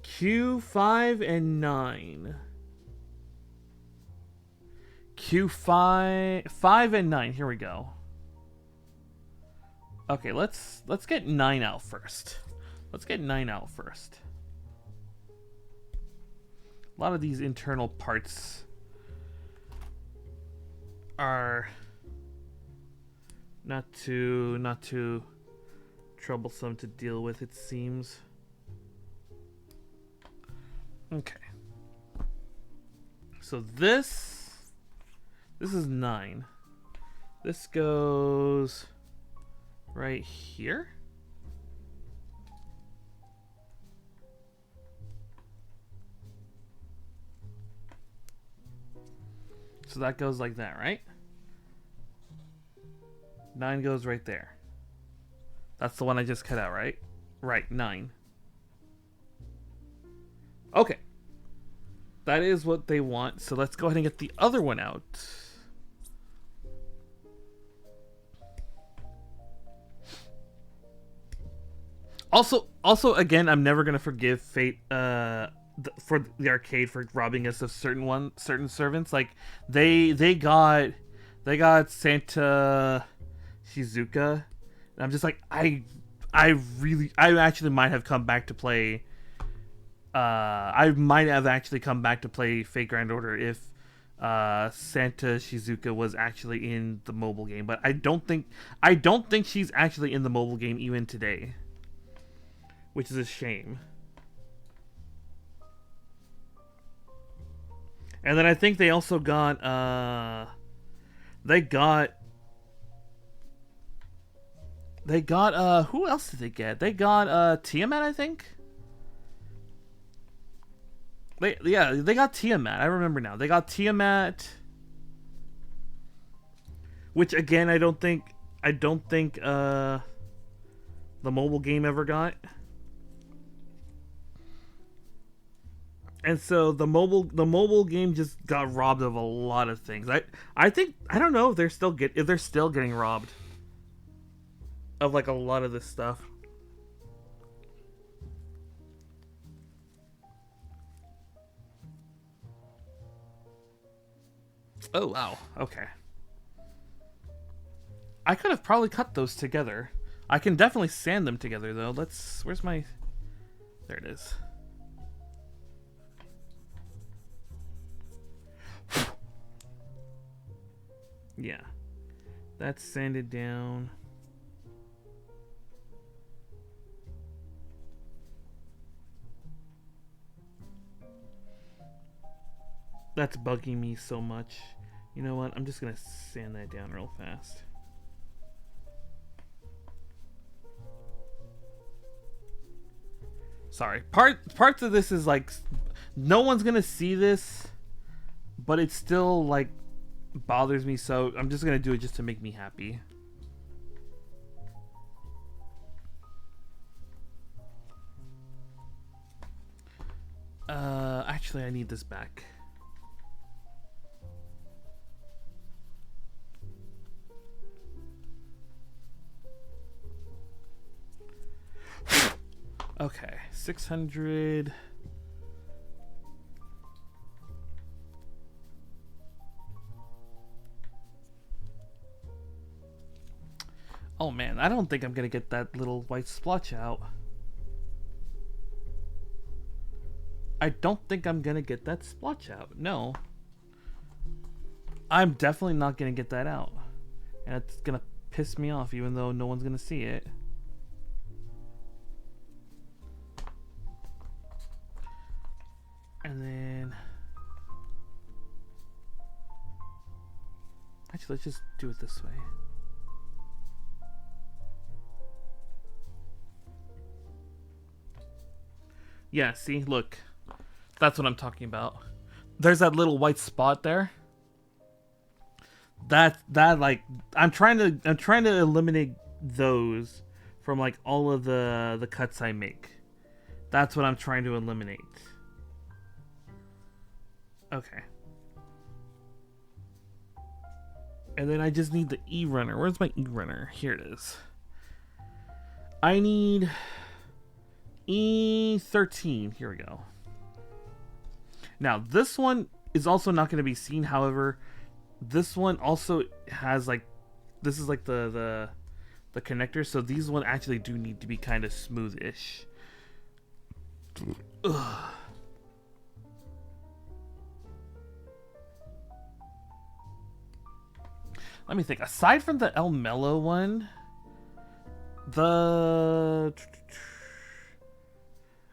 Q5 and 9. Q5 and 9. Here we go. Okay, let's get 9 out first. Let's get 9 out first. A lot of these internal parts are not too troublesome to deal with, it seems. Okay. So this is 9. This goes right here. So that goes like that, right? 9 goes right there. That's the one I just cut out, right? Right, 9. Okay. That is what they want, so let's go ahead and get the other one out. Also, again, I'm never gonna forgive Fate for the arcade for robbing us of certain servants. Like they got Santa Shizuka, and I'm just like I actually might have come back to play. I might have actually come back to play Fate Grand Order if Santa Shizuka was actually in the mobile game, but I don't think she's actually in the mobile game even today, which is a shame. And then I think they also got who else did they get? They got Tiamat, I think. They got Tiamat. I remember now. They got Tiamat, which again I don't think the mobile game ever got. And so the mobile game just got robbed of a lot of things. I think I don't know if they're still getting robbed of like a lot of this stuff. Oh wow, okay. I could have probably cut those together. I can definitely sand them together though. Where's my... There it is. Yeah. That's sanded down. That's bugging me so much. You know what? I'm just gonna sand that down real fast. Sorry. Parts of this is like no one's gonna see this, but it still like bothers me, so I'm just gonna do it just to make me happy. Actually I need this back. Okay, 600. Oh man, I don't think I'm gonna get that little white splotch out. I don't think I'm gonna get that splotch out. No. I'm definitely not gonna get that out. And it's gonna piss me off even though no one's gonna see it. And then... Actually, let's just do it this way. Yeah, see? Look. That's what I'm talking about. There's that little white spot there. That like I'm trying to eliminate those from like all of the cuts I make. That's what I'm trying to eliminate. Okay. And then I just need the E runner. Where's my E runner? Here it is. I need E13. Here we go. Now, this one is also not going to be seen. However, this one also has like, this is like the connector. So these one actually do need to be kind of smooth-ish. Ugh. Let me think. Aside from the El Mello one,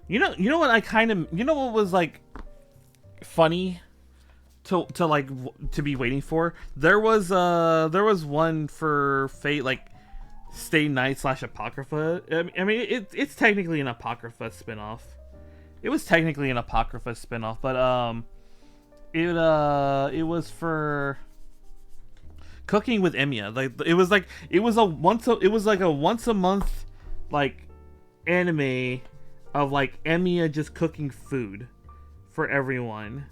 you know what I kind of, you know what was like funny to be waiting for? There was one for Fate, like Stay Night / Apocrypha. I mean it's technically an Apocrypha spinoff. It was technically an Apocrypha spinoff, but it was for Cooking with Emiya. Like it was like a once a month like anime of like Emiya just cooking food for everyone,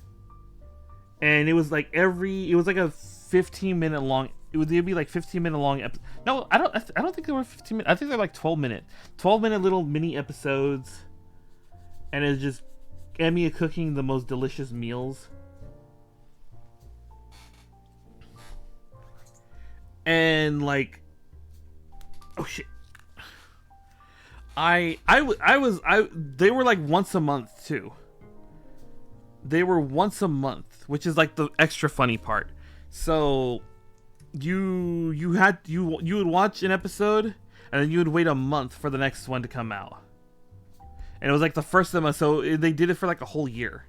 and it was like a 15-minute long. It'd be like 15-minute long episode. No, I don't think they were 15 minutes. I think they're like 12-minute little mini episodes, and it's just Emiya cooking the most delicious meals. And like, oh shit. They were like once a month too. They were once a month, which is like the extra funny part. So you would watch an episode and then you would wait a month for the next one to come out. And it was like the first of them, so they did it for like a whole year.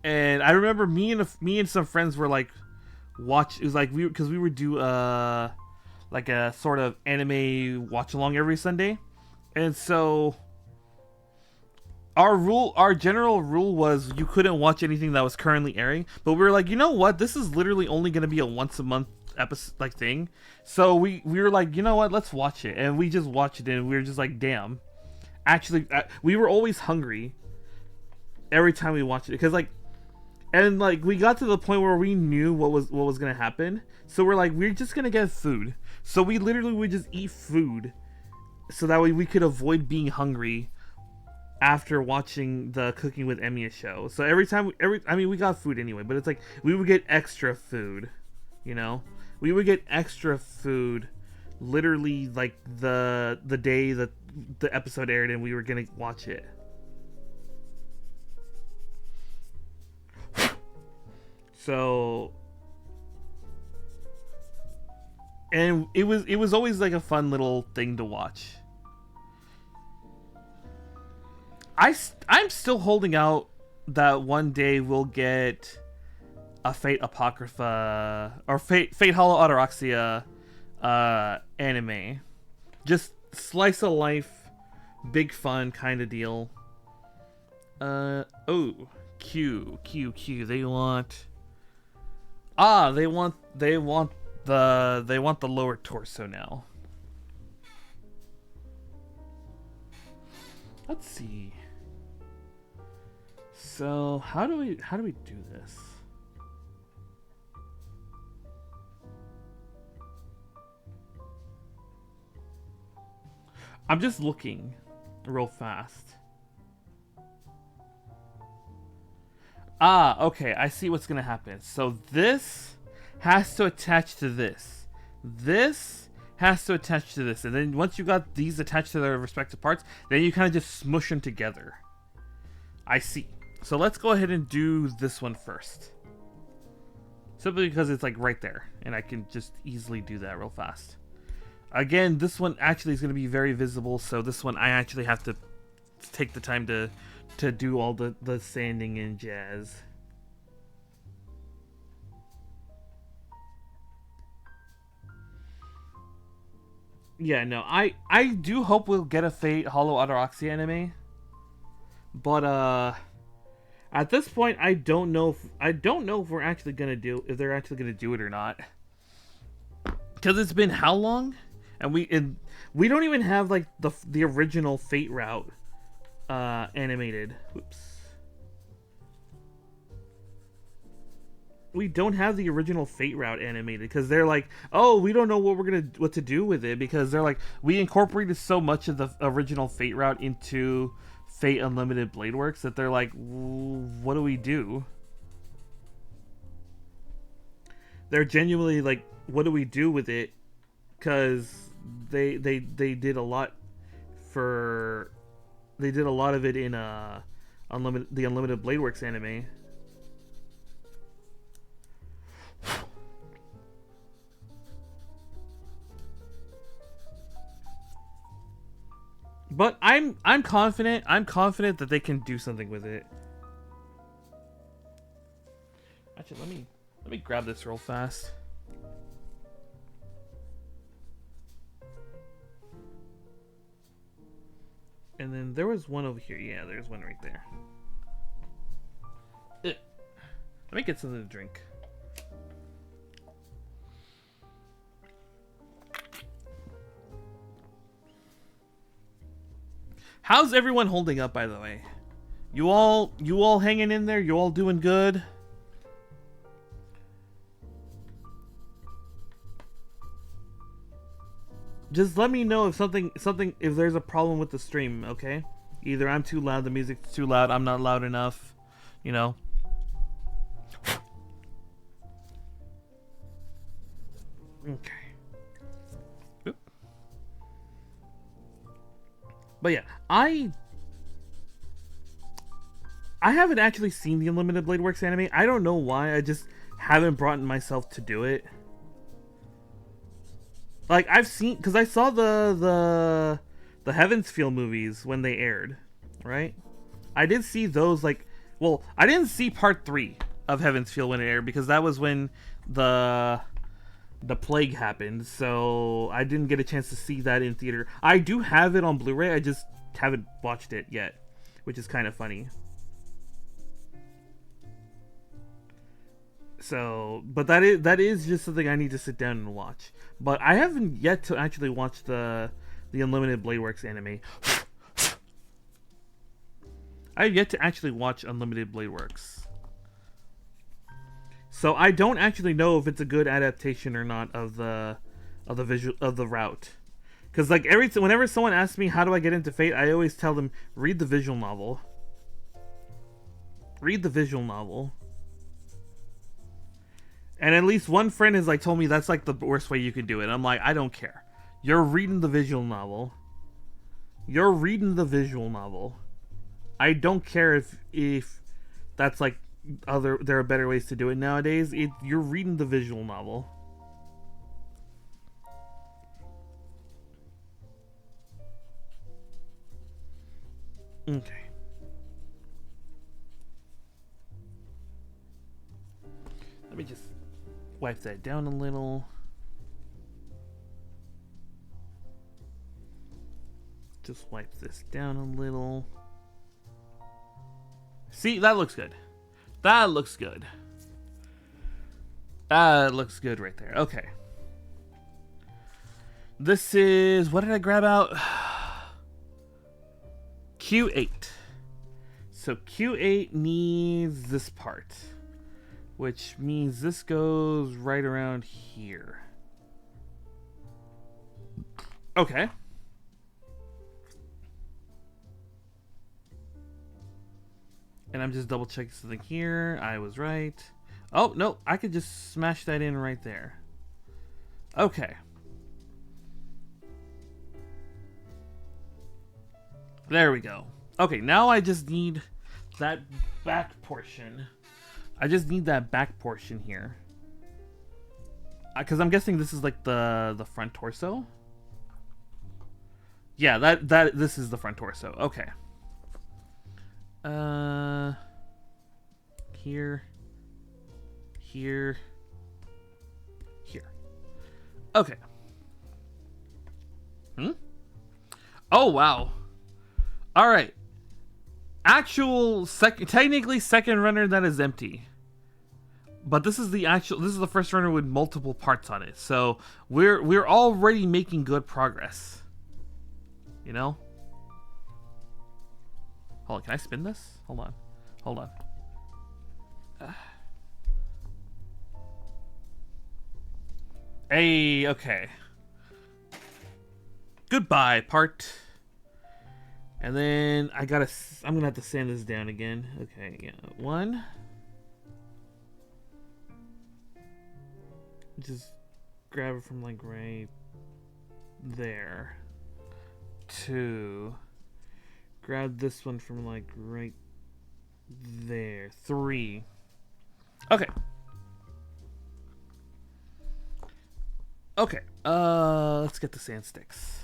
And I remember me and some friends were like it was like because we would do like a sort of anime watch along every Sunday. And so our general rule was you couldn't watch anything that was currently airing, but we were like, you know what, this is literally only going to be a once a month episode like thing. So we were like, you know what, let's watch it. And we just watched it, and we were just like, damn. Actually, we were always hungry every time we watched it, because like, and like we got to the point where we knew what was gonna happen. So we're like, we're just gonna get food. So we literally would just eat food, so that way we could avoid being hungry after watching the Cooking with Emiya show. So we got food anyway, but it's like we would get extra food, you know? We would get extra food literally like the day that the episode aired and we were gonna watch it. So, and it was always like a fun little thing to watch. I'm still holding out that one day we'll get a Fate Apocrypha or Fate Hollow Ataraxia anime. Just slice of life, big fun kind of deal. Q. They want the lower torso now. Let's see. So how do we do this? I'm just looking real fast. Okay, I see what's gonna happen. So this has to attach to this. This has to attach to this. And then once you got these attached to their respective parts, then you kind of just smush them together. I see. So let's go ahead and do this one first. Simply because it's like right there. And I can just easily do that real fast. Again, this one actually is going to be very visible. So this one I actually have to take the time to do all the sanding and jazz. Yeah, no, I do hope we'll get a Fate Hollow Ataraxia anime, but at this point I don't know if we're actually gonna if they're actually gonna do it or not, because it's been how long, and we don't even have like the original Fate route animated. Oops. We don't have the original Fate route animated because they're like, oh, we don't know what to do with it, because they're like, we incorporated so much of the original Fate route into Fate Unlimited Blade Works that they're like, what do we do? They're genuinely like, what do we do with it? Because they did a lot of it in the Unlimited Blade Works anime. But I'm confident that they can do something with it. Actually, let me grab this real fast. And then there was one over here. Yeah, there's one right there. Let me get something to drink. How's everyone holding up, by the way? You all hanging in there? You all doing good? Just let me know if if there's a problem with the stream, okay? Either I'm too loud, the music's too loud, I'm not loud enough, you know. Okay. Oop. But yeah, I haven't actually seen the Unlimited Blade Works anime. I don't know why. I just haven't brought myself to do it. Like I've seen, because I saw the Heaven's Feel movies when they aired, right? I did see those. Like, well, I didn't see part 3 of Heaven's Feel when it aired because that was when the plague happened. So I didn't get a chance to see that in theater. I do have it on Blu-ray. I just haven't watched it yet, which is kind of funny. So, but that is just something I need to sit down and watch. But I haven't yet to actually watch the Unlimited Blade Works anime. I have yet to actually watch Unlimited Blade Works. So I don't actually know if it's a good adaptation or not of the route. Because like whenever someone asks me how do I get into Fate, I always tell them read the visual novel. Read the visual novel. And at least one friend has like told me that's like the worst way you can do it. I'm like, I don't care. You're reading the visual novel. You're reading the visual novel. I don't care if that's like there are better ways to do it nowadays. You're reading the visual novel. Okay. Let me just wipe that down a little. Just wipe this down a little. See, that looks good. That looks good. That looks good right there. Okay. This is... What did I grab out? Q8. So Q8 needs this part. Which means this goes right around here. Okay. And I'm just double checking something here. I was right. Oh, no. I could just smash that in right there. Okay. There we go. Okay, now I just need that back portion. I just need that back portion here. Because I'm guessing this is like the front torso. Yeah, this is the front torso. Okay. Here. Here. Here. Okay. Oh, wow. Alright. Actual technically second runner that is empty. But this is the first runner with multiple parts on it. So we're already making good progress. You know? Hold on, can I spin this? Hold on. Hold on. Hey, okay. Goodbye, part. And then I'm gonna have to sand this down again. Okay, yeah. 1. Just grab it from like right there. 2. Grab this one from like right there. 3. Okay. Okay. Let's get the sand sticks.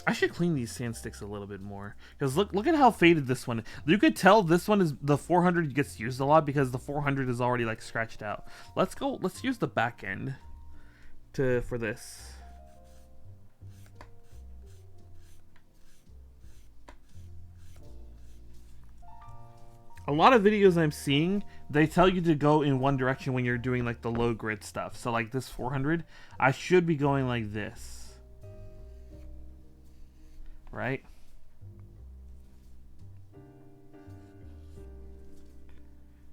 I should clean these sand sticks a little bit more, because look at how faded this one is. You could tell this one is the 400 gets used a lot because the 400 is already like scratched out. Let's use the back end for this. A lot of videos I'm seeing, they tell you to go in one direction when you're doing like the low grid stuff. So like this 400, I should be going like this, right?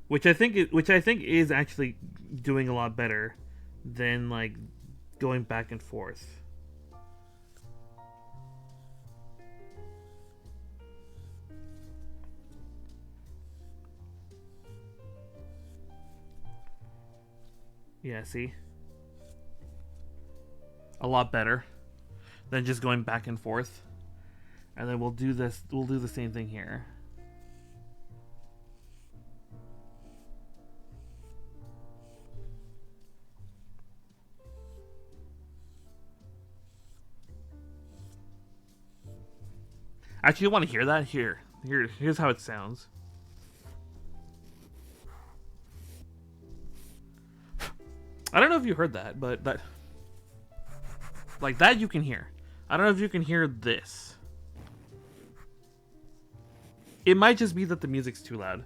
Which I think is actually doing a lot better than like going back and forth. Yeah, see? A lot better than just going back and forth. And then we'll do the same thing here. Actually, you want to hear that? Here's how it sounds. I don't know if you heard that, but that, like that you can hear. I don't know if you can hear this. It might just be that the music's too loud.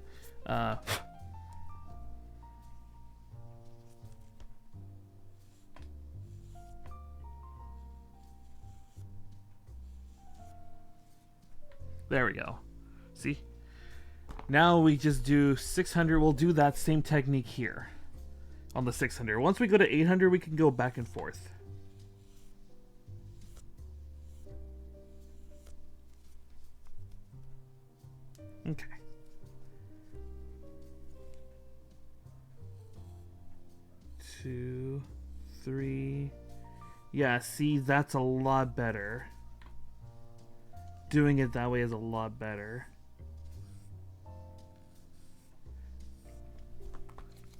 There we go. See? Now we just do 600. We'll do that same technique here on the 600. Once we go to 800, we can go back and forth. Okay. Two, three. Yeah, see, that's a lot better. Doing it that way is a lot better.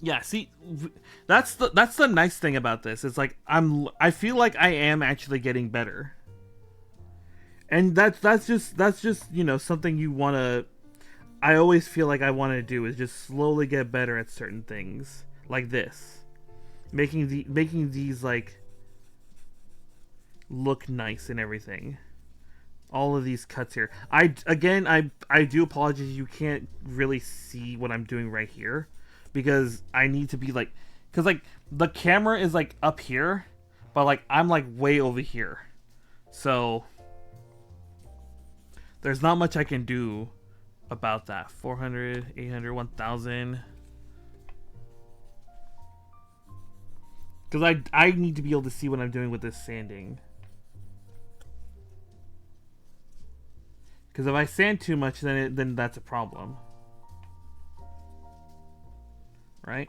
Yeah, see, that's the nice thing about this. It's like I feel like I am actually getting better. And that's just you know, something you want to, I always feel like I want to do is just slowly get better at certain things like this. Making these like look nice and everything. All of these cuts here. I do apologize, you can't really see what I'm doing right here because I need to be like, because like the camera is like up here, but like I'm like way over here, so there's not much I can do about that. 400, 800, 1000. Because I need to be able to see what I'm doing with this sanding. Because if I sand too much, then that's a problem, right?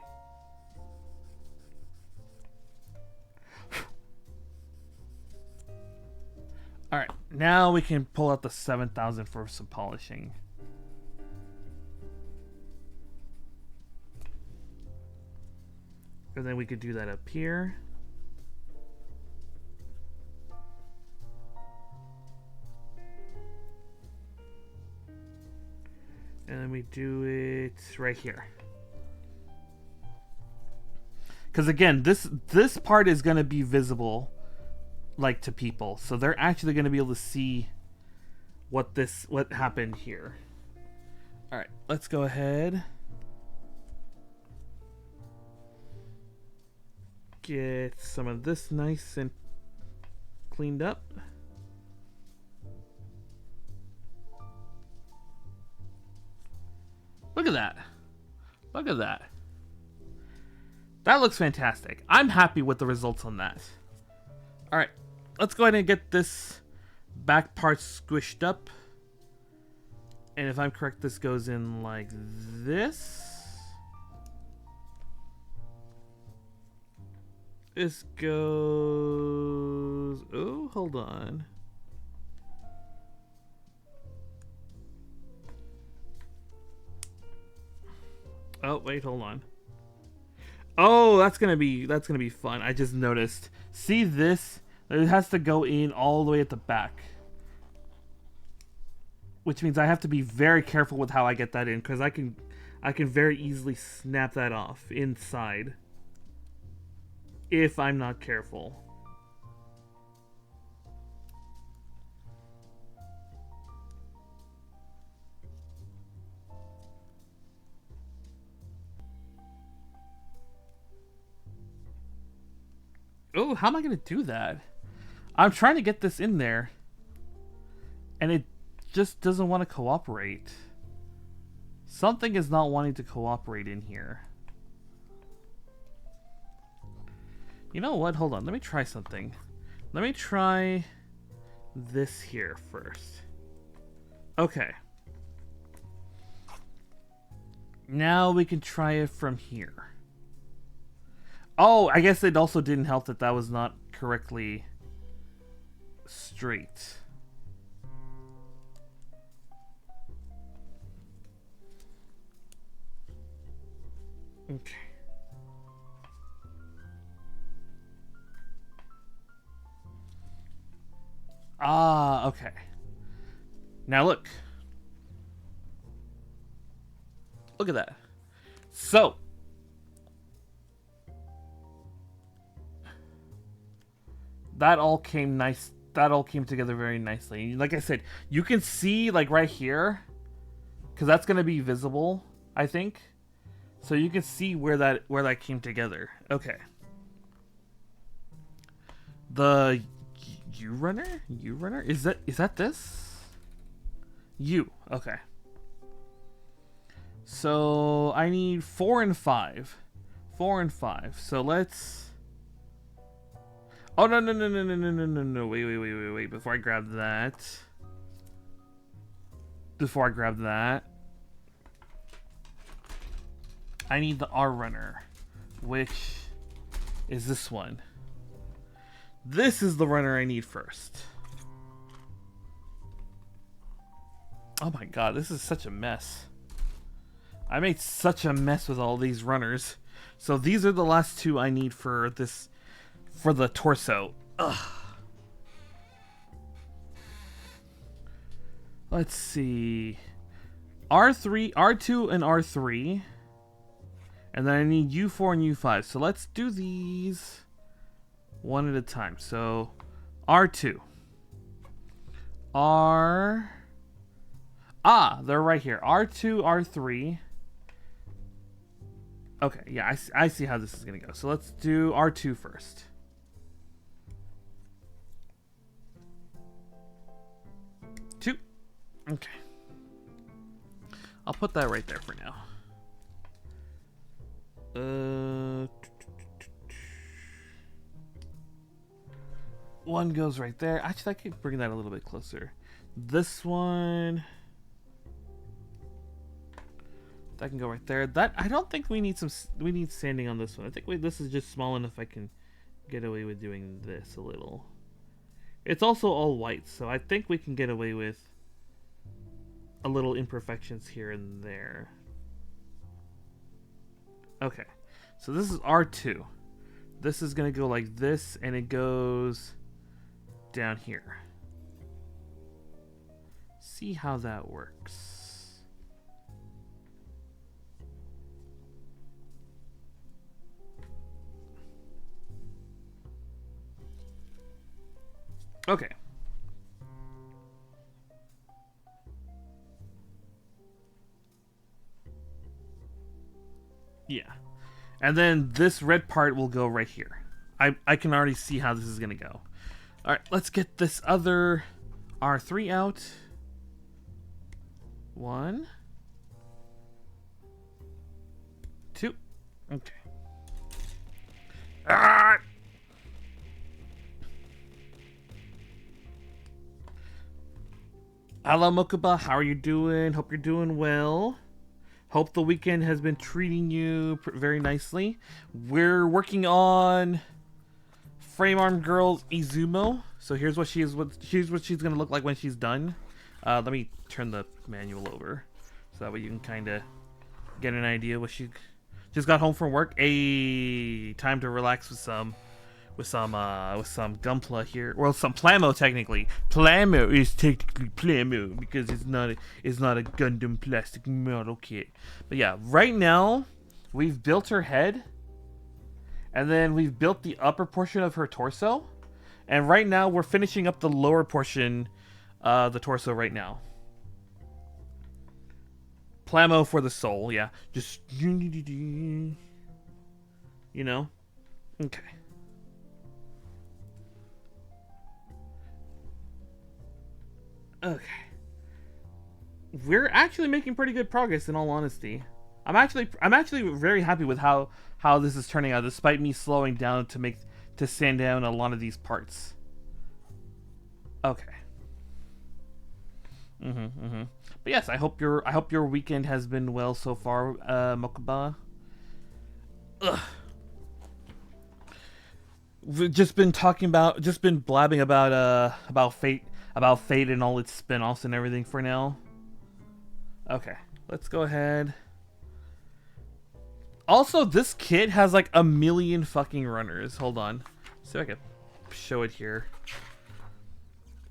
All right, now we can pull out the 7000 for some polishing. And then we could do that up here. And then we do it right here. Because again, this part is going to be visible, like, to people, so they're actually going to be able to see what happened here. All right, let's go ahead. Get some of this nice and cleaned up. Look at that. Look at that. That looks fantastic. I'm happy with the results on that. All right, let's go ahead and get this back part squished up. And if I'm correct, this goes in like this. This goes... Oh, hold on. Oh, wait, hold on. Oh, that's gonna be fun. I just noticed. See this? It has to go in all the way at the back. Which means I have to be very careful with how I get that in, because I can very easily snap that off inside if I'm not careful. Oh, how am I gonna do that? I'm trying to get this in there, and it just doesn't want to cooperate. Something is not wanting to cooperate in here. You know what? Hold on. Let me try something. Let me try this here first. Okay. Now we can try it from here. Oh, I guess it also didn't help that that was not correctly straight. Okay. Ah, okay. Now look. Look at that. So, that all came nice. That all came together very nicely. Like I said, you can see like right here, because that's gonna be visible, I think. So you can see where that came together. Okay. The U runner? Is that this? U. Okay. So I need 4 and 5. 4 and 5. So let's. Oh no! Wait! Before I grab that. I need the R runner, which is this one. This is the runner I need first. Oh my god, this is such a mess. I made such a mess with all these runners. So these are the last two I need for this, for the torso. Ugh. Let's see. R3, R2 and R3. And then I need U4 and U5. So let's do these one at a time. So R2. They're right here. R2, R3. Okay, yeah, I see how this is going to go. So let's do R2 first. Two. Okay. I'll put that right there for now. One goes right there. Actually, I could bring that a little bit closer. This one, that can go right there. That, I don't think we need sanding on this one. I think this is just small enough I can get away with doing this a little. It's also all white, so I think we can get away with a little imperfections here and there. Okay, so this is R2. This is gonna go like this, and it goes down here. See how that works. Okay. Yeah. And then this red part will go right here. I can already see how this is going to go. Alright, let's get this other R3 out. 1. 2. Okay. Ah! Hello, Mokuba. How are you doing? Hope you're doing well. Hope the weekend has been treating you very nicely. We're working on Frame Arm Girl's Izumo. So here's what she's gonna look like when she's done. Let me turn the manual over so that way you can kind of get an idea what she just got home from work. Time to relax with some Gunpla here. Well, some Plamo technically. Plamo is technically Plamo because it's not a Gundam plastic model kit. But yeah, right now we've built her head, and then we've built the upper portion of her torso, and right now we're finishing up the lower portion, the torso right now. Plamo for the soul, yeah. Just you know, okay. Okay. We're actually making pretty good progress, in all honesty. I'm actually very happy with how this is turning out, despite me slowing down to sand down a lot of these parts. Okay. But yes, I hope your weekend has been well so far, Mokuba. Ugh. We've just been blabbing about fate and all its spin-offs and everything for now. Okay, let's go ahead. Also, this kit has like a million fucking runners. Hold on, see if I can show it here.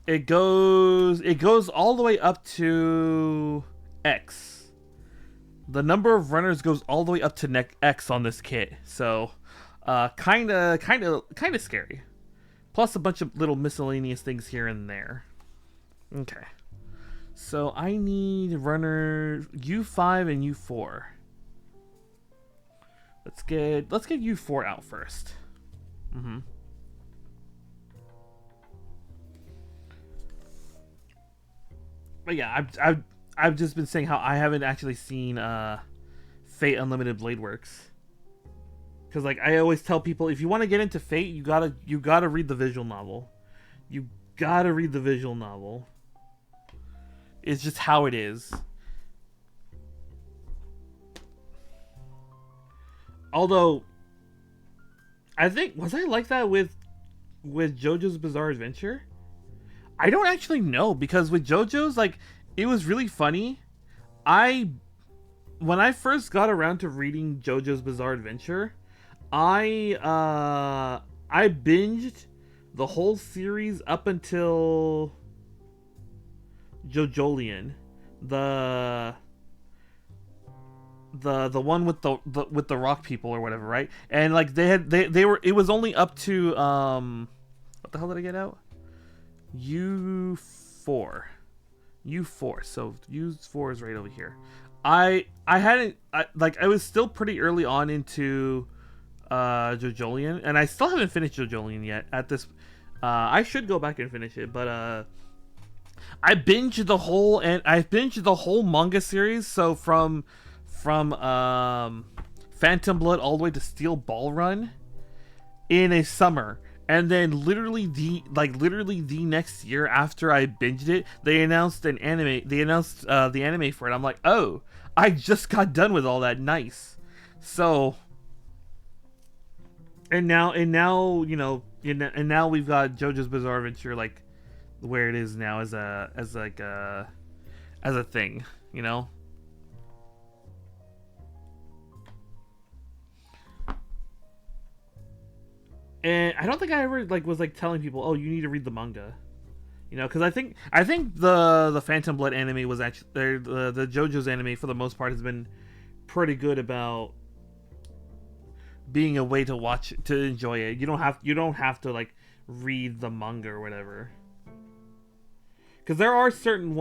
It goes all the way up to X. The number of runners goes all the way up to X on this kit. So, kind of scary. Plus a bunch of little miscellaneous things here and there. Okay. So I need runner U5 and U4. Let's get U4 out first. But yeah, I've just been saying how I haven't actually seen Fate Unlimited Blade Works. Cause like I always tell people, if you want to get into Fate, you gotta read the visual novel. You gotta read the visual novel. It's just how it is. Although, I think, was I like that with JoJo's Bizarre Adventure? I don't actually know, because with JoJo's, like, it was really funny. When I first got around to reading JoJo's Bizarre Adventure, I binged the whole series up until JoJolion, the one with the rock people or whatever, right? And like they were, it was only up to what the hell did I get out? U4. So U4 is right over here. I was still pretty early on into JoJolion, and I still haven't finished JoJolion yet at this. I should go back and finish it, but I binged the whole manga series, so from Phantom Blood all the way to Steel Ball Run in a summer. And then literally the next year after I binged it, they announced the anime for it. I'm like, "Oh, I just got done with all that. Nice." So and now you know, and now we've got JoJo's Bizarre Adventure like where it is now as a thing, you know. And I don't think I ever was telling people, "Oh, you need to read the manga," you know, because I think the Phantom Blood anime was actually the JoJo's anime for the most part has been pretty good about being a way to watch, to enjoy it. You don't have to like read the manga or whatever. Because there are certain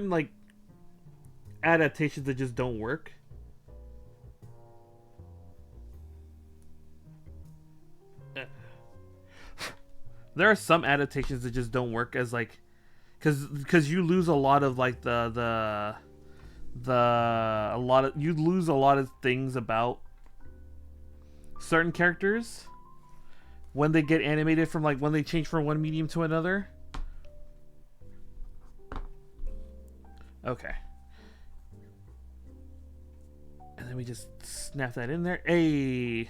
like adaptations that just don't work. There are some adaptations that just don't work as like, because you lose a lot of like you lose a lot of things about certain characters when they get animated from when they change from one medium to another. Okay. And then we just snap that in there. Hey.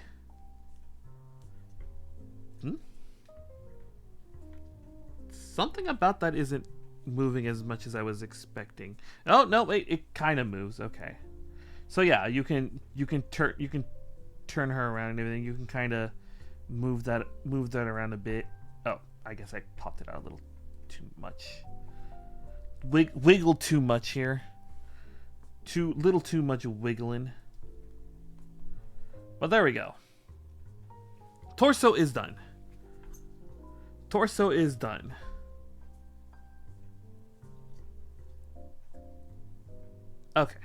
Something about that isn't moving as much as I was expecting. Oh no, wait, it kind of moves. Okay. So yeah, you can turn her around and everything. You can kind of move that around a bit. Oh, I guess I popped it out a little too much. Wiggle too much here. Too much wiggling. But there we go. Torso is done. Okay.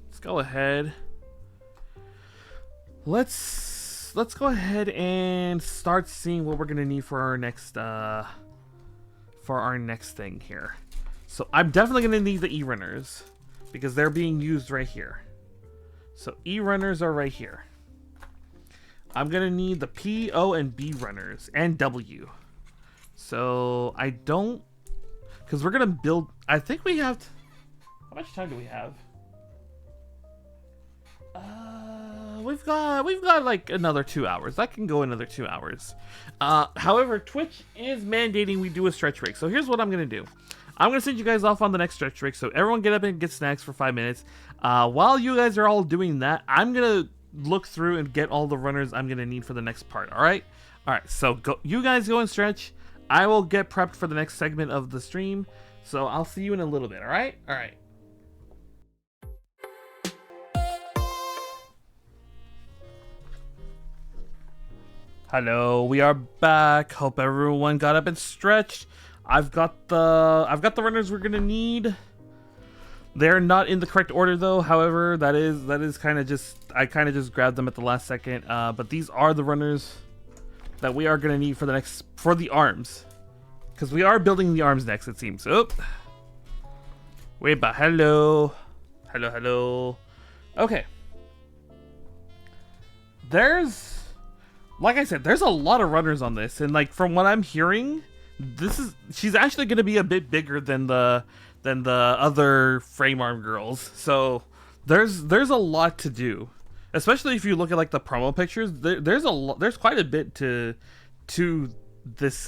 Let's go ahead. Let's go ahead and start seeing what we're gonna need for our next thing here. So I'm definitely going to need the E runners because they're being used right here. So E runners are right here. I'm going to need the P, O, and B runners and W. So I don't, because we're going to build, I think we have, how much time do we have? We've got like another 2 hours. That can go another 2 hours. However, Twitch is mandating we do a stretch break. So here's what I'm going to do. I'm going to send you guys off on the next stretch break. So everyone get up and get snacks for 5 minutes. While you guys are all doing that, I'm going to look through and get all the runners I'm going to need for the next part. All right? All right. So you guys go and stretch. I will get prepped for the next segment of the stream. So I'll see you in a little bit. All right? All right. Hello, we are back. Hope everyone got up and stretched. I've got the runners we're gonna need. They're not in the correct order though. However, that is kind of just, I kind of just grabbed them at the last second. But these are the runners that we are gonna need for the arms, because we are building the arms next. It seems. Oh, wait, but hello. Okay. Like I said, there's a lot of runners on this, and like from what I'm hearing, she's actually going to be a bit bigger than the other frame arm girls. So there's a lot to do, especially if you look at like the promo pictures. There's quite a bit to this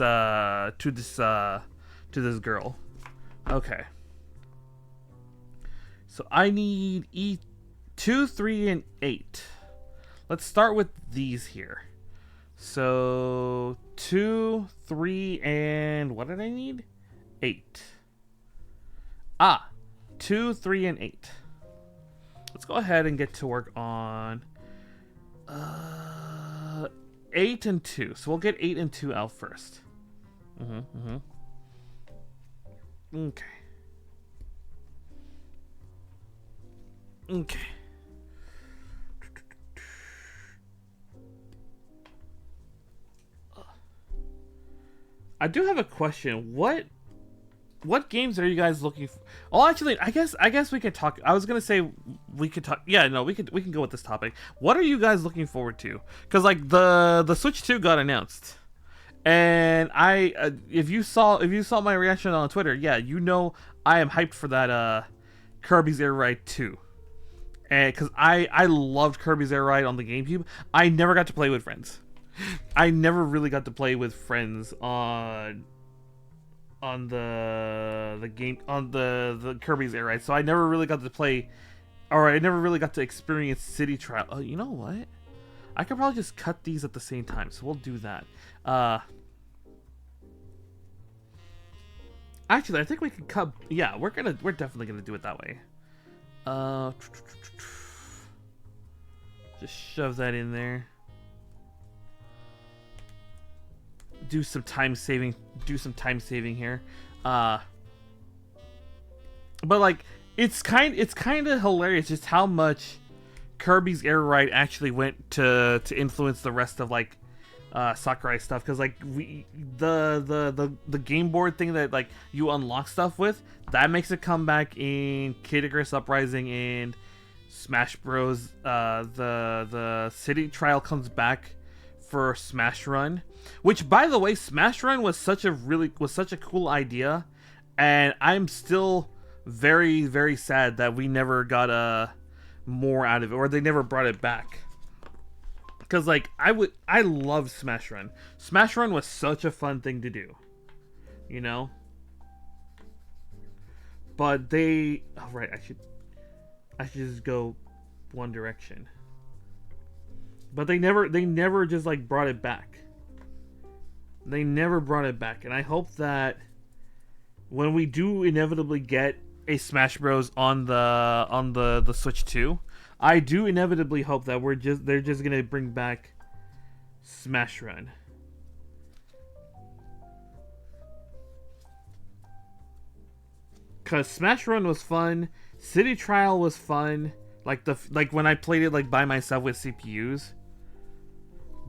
girl. Okay. So I need E2, 3, and 8. Let's start with these here. So 2, 3, and what did I need? 8. 2, 3, and 8. Let's go ahead and get to work on 8 and 2. So we'll get 8 and 2 out first. Okay. Okay. I do have a question. What games are you guys looking for? Oh, actually, I guess we could talk. I was gonna say we could talk. Yeah, no, we can go with this topic. What are you guys looking forward to? Because like the Switch 2 got announced, and if you saw my reaction on Twitter, yeah, you know I am hyped for that Kirby's Air Ride 2, and because I loved Kirby's Air Ride on the GameCube. I never got to play with friends. I never really got to play with friends on the game, on the Kirby's Air Ride, so I never really got to play, or I never really got to experience City Trial. Oh, you know what? I could probably just cut these at the same time, so we'll do that. Actually, I think we can cut. Yeah, we're definitely gonna do it that way. Just shove that in there. Do some time saving here. But like it's kind of hilarious just how much Kirby's Air Ride actually went to influence the rest of like Sakurai stuff, because like the game board thing that like you unlock stuff with, that makes a comeback in Kid Icarus Uprising and Smash Bros. The City Trial comes back for Smash Run, which by the way, Smash Run was such a cool idea, and I'm still very, very sad that we never got more out of it, or they never brought it back. Because like I love Smash Run. Smash Run was such a fun thing to do, you know. But they, oh right, I should just go one direction. But they never just like brought it back. They never brought it back, and I hope that when we do inevitably get a Smash Bros on the Switch 2, I do inevitably hope that they're just gonna bring back Smash Run. Cause Smash Run was fun, City Trial was fun. Like when I played it like by myself with CPUs.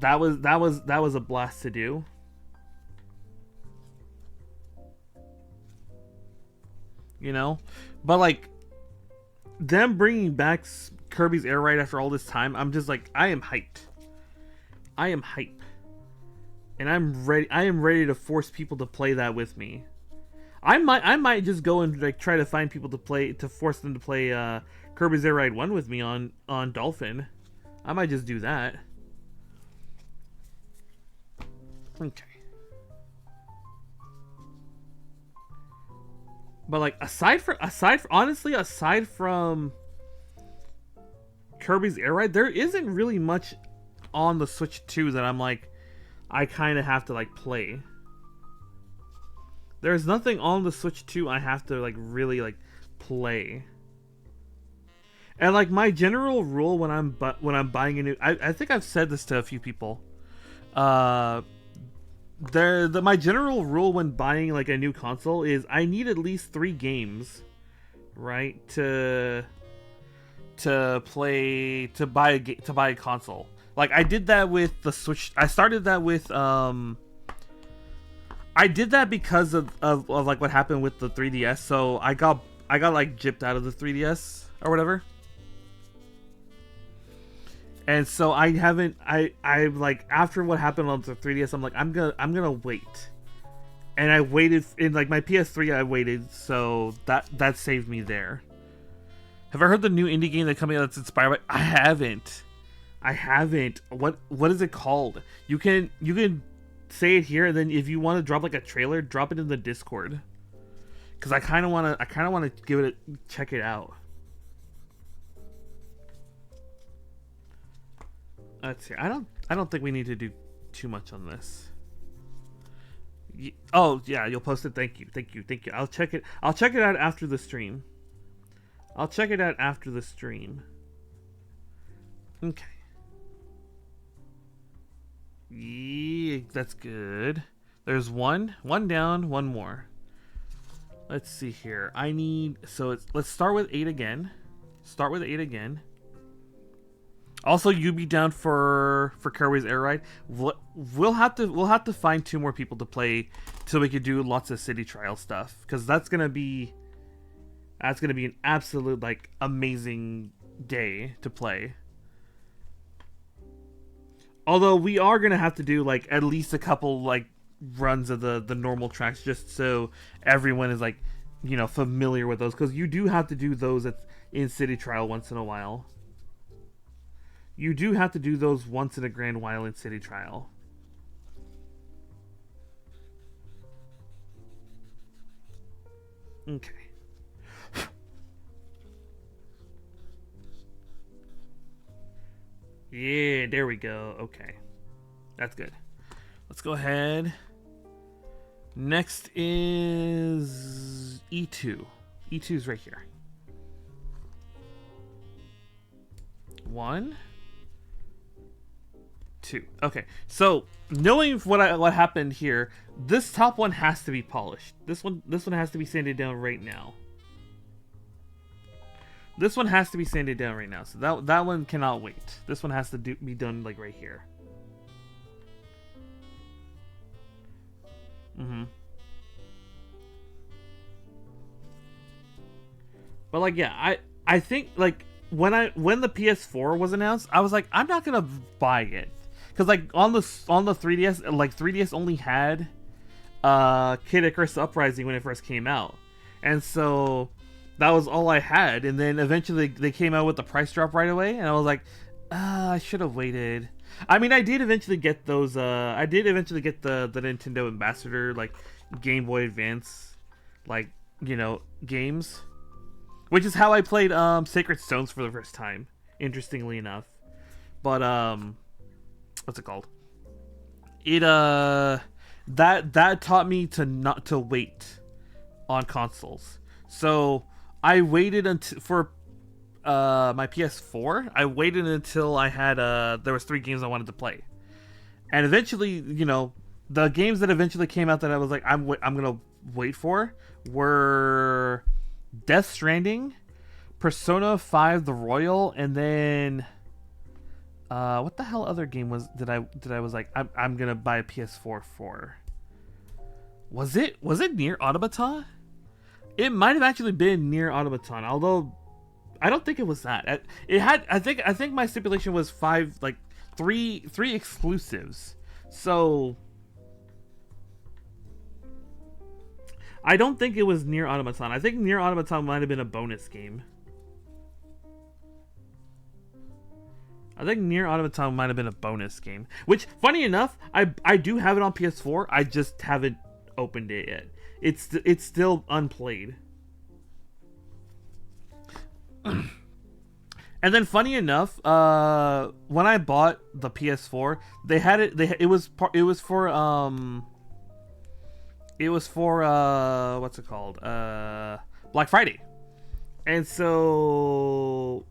That was a blast to do. you know. But like them bringing back Kirby's Air Ride after all this time, I'm just like, I am hyped. I am hype, and I'm ready. I am ready to force people to play that with me. I might just go and like try to find people to force them to play Kirby's Air Ride 1 with me on Dolphin. I might just do that. Okay. But like aside from Kirby's Air Ride, there isn't really much on the Switch 2 that I'm like, I kind of have to like play. There's nothing on the Switch 2 I have to like really like play. And like my general rule when I'm buying a new, I think I've said this to a few people. My general rule when buying like a new console is I need at least 3 games, right, to buy a console. Like I did that with the Switch. I started that with I did that because of like what happened with the 3DS. So I got like gypped out of the 3DS or whatever. And so I like after what happened on the 3DS, I'm like I'm gonna wait. And I waited in like my PS3 I waited, so that saved me there. Have I heard the new indie game that's coming out that's inspired by? I haven't. What is it called? You can say it here, and then if you want to drop like a trailer, drop it in the Discord. Cause I kind of want to give it check it out. Let's see. I don't think we need to do too much on this. Oh yeah, you'll post it. Thank you. I'll check it out after the stream. Okay. Yeah, that's good. There's one down, one more. Let's see here. Let's start with 8 again. Also, you be down for Kirby's Air Ride. We'll have to find 2 more people to play so we could do lots of city trial stuff, because that's gonna be an absolute like amazing day to play. Although we are gonna have to do like at least a couple like runs of the normal tracks just so everyone is like, you know, familiar with those, because you do have to do those in city trial once in a while. You do have to do those once in a grand while in city trial. Okay. Yeah, there we go. Okay. That's good. Let's go ahead. Next is E2. E2's right here. 1, 2. Okay. So, knowing what happened here, this top one has to be polished. This one has to be sanded down right now. This one has to be sanded down right now. So that one cannot wait. This one has to be done like right here. But like, yeah, I think like when the PS4 was announced, I was like, I'm not gonna buy it, because like on the 3DS, like 3DS only had Kid Icarus Uprising when it first came out, and so that was all I had. And then eventually they came out with the price drop right away, and I was like, I should have waited. I mean, I did eventually get those. I did eventually get the Nintendo Ambassador, like Game Boy Advance, like, you know, games, which is how I played Sacred Stones for the first time, interestingly enough. But what's it called? It that taught me to not to wait on consoles. So I waited until for my PS4. I waited until I had there was 3 games I wanted to play, and eventually, you know, the games that eventually came out that I was like, I'm gonna wait for were Death Stranding, Persona 5 The Royal, and then what the hell other game was I was like, I'm gonna buy a PS4 for? Was it Nier Automata? It might have actually been Near Automaton, although I don't think it was that. It had. I think my stipulation was three exclusives. So I don't think it was Near Automaton. I think Near Automaton might have been a bonus game. Which, funny enough, I do have it on PS4. I just haven't opened it yet. It's still unplayed. And then, funny enough, when I bought the PS4, they had it. It was for what's it called? Black Friday. And so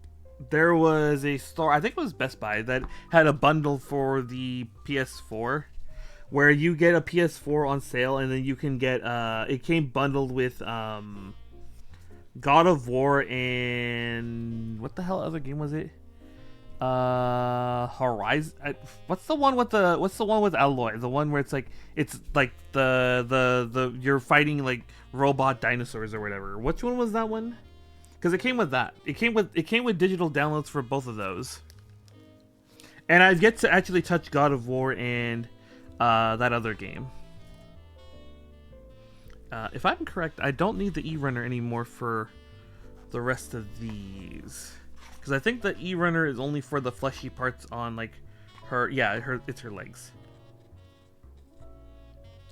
there was a store, I think it was Best Buy, that had a bundle for the PS4 where you get a PS4 on sale, and then you can get it came bundled with God of War and what the hell other game was it? Horizon. What's the one with Alloy? The one where it's like the you're fighting like robot dinosaurs or whatever. Which one was that one? Because it came with that. It came with digital downloads for both of those. And I've yet to actually touch God of War and that other game. If I'm correct, I don't need the E-Runner anymore for the rest of these. Because I think the E-Runner is only for the fleshy parts on, like, it's her legs.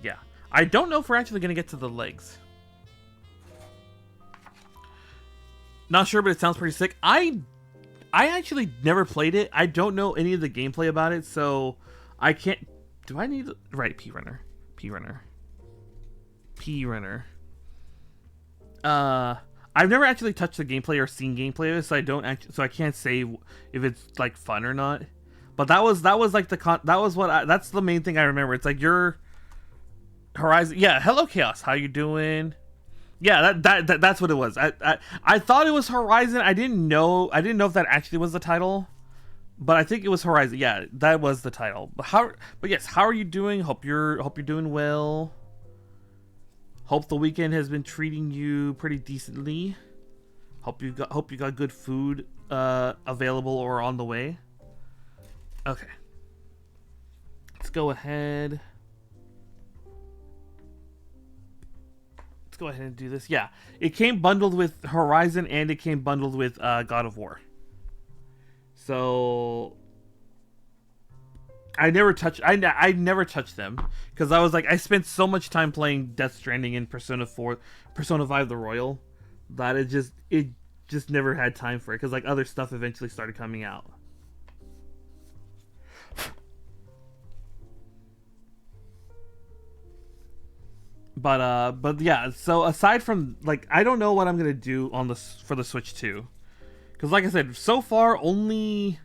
Yeah. I don't know if we're actually going to get to the legs. Not sure, but it sounds pretty sick. I actually never played it. I don't know any of the gameplay about it, so I can't... Do I need... Right, P-Runner. I've never actually touched the gameplay or seen gameplay of it, so I can't say if it's like fun or not. But that's the main thing I remember. It's like your Horizon. Yeah, hello Chaos. How you doing? Yeah, that's what it was. I thought it was Horizon. I didn't know if that actually was the title, but I think it was Horizon. Yeah, that was the title. But yes, how are you doing? Hope you're doing well. Hope the weekend has been treating you pretty decently. Hope you got good food available or on the way. Okay. Let's go ahead and do this. Yeah, it came bundled with Horizon and it came bundled with God of War. So I never touched them because I was like, I spent so much time playing Death Stranding and Persona 5 the Royal that it just never had time for it because like other stuff eventually started coming out. But yeah, so aside from like, I don't know what I'm gonna do for the Switch 2, because like I said, so far only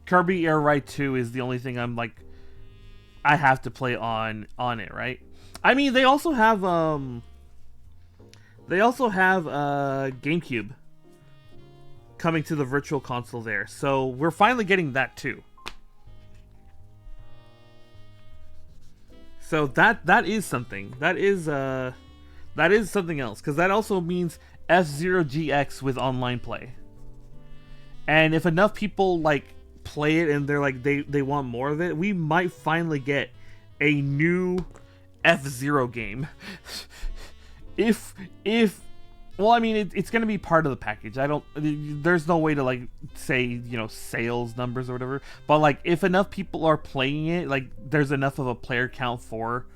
Kirby Air Ride 2 is the only thing I'm like I have to play on it, right? I mean, they also have GameCube coming to the Virtual Console there, so we're finally getting that too. So that is something. That is something else, because that also means F-Zero GX with online play. And if enough people like play it and they're like they want more of it, we might finally get a new F-Zero game. Well, I mean, it's going to be part of the package. There's no way to like say, sales numbers or whatever. But like, if enough people are playing it, like there's enough of a player count for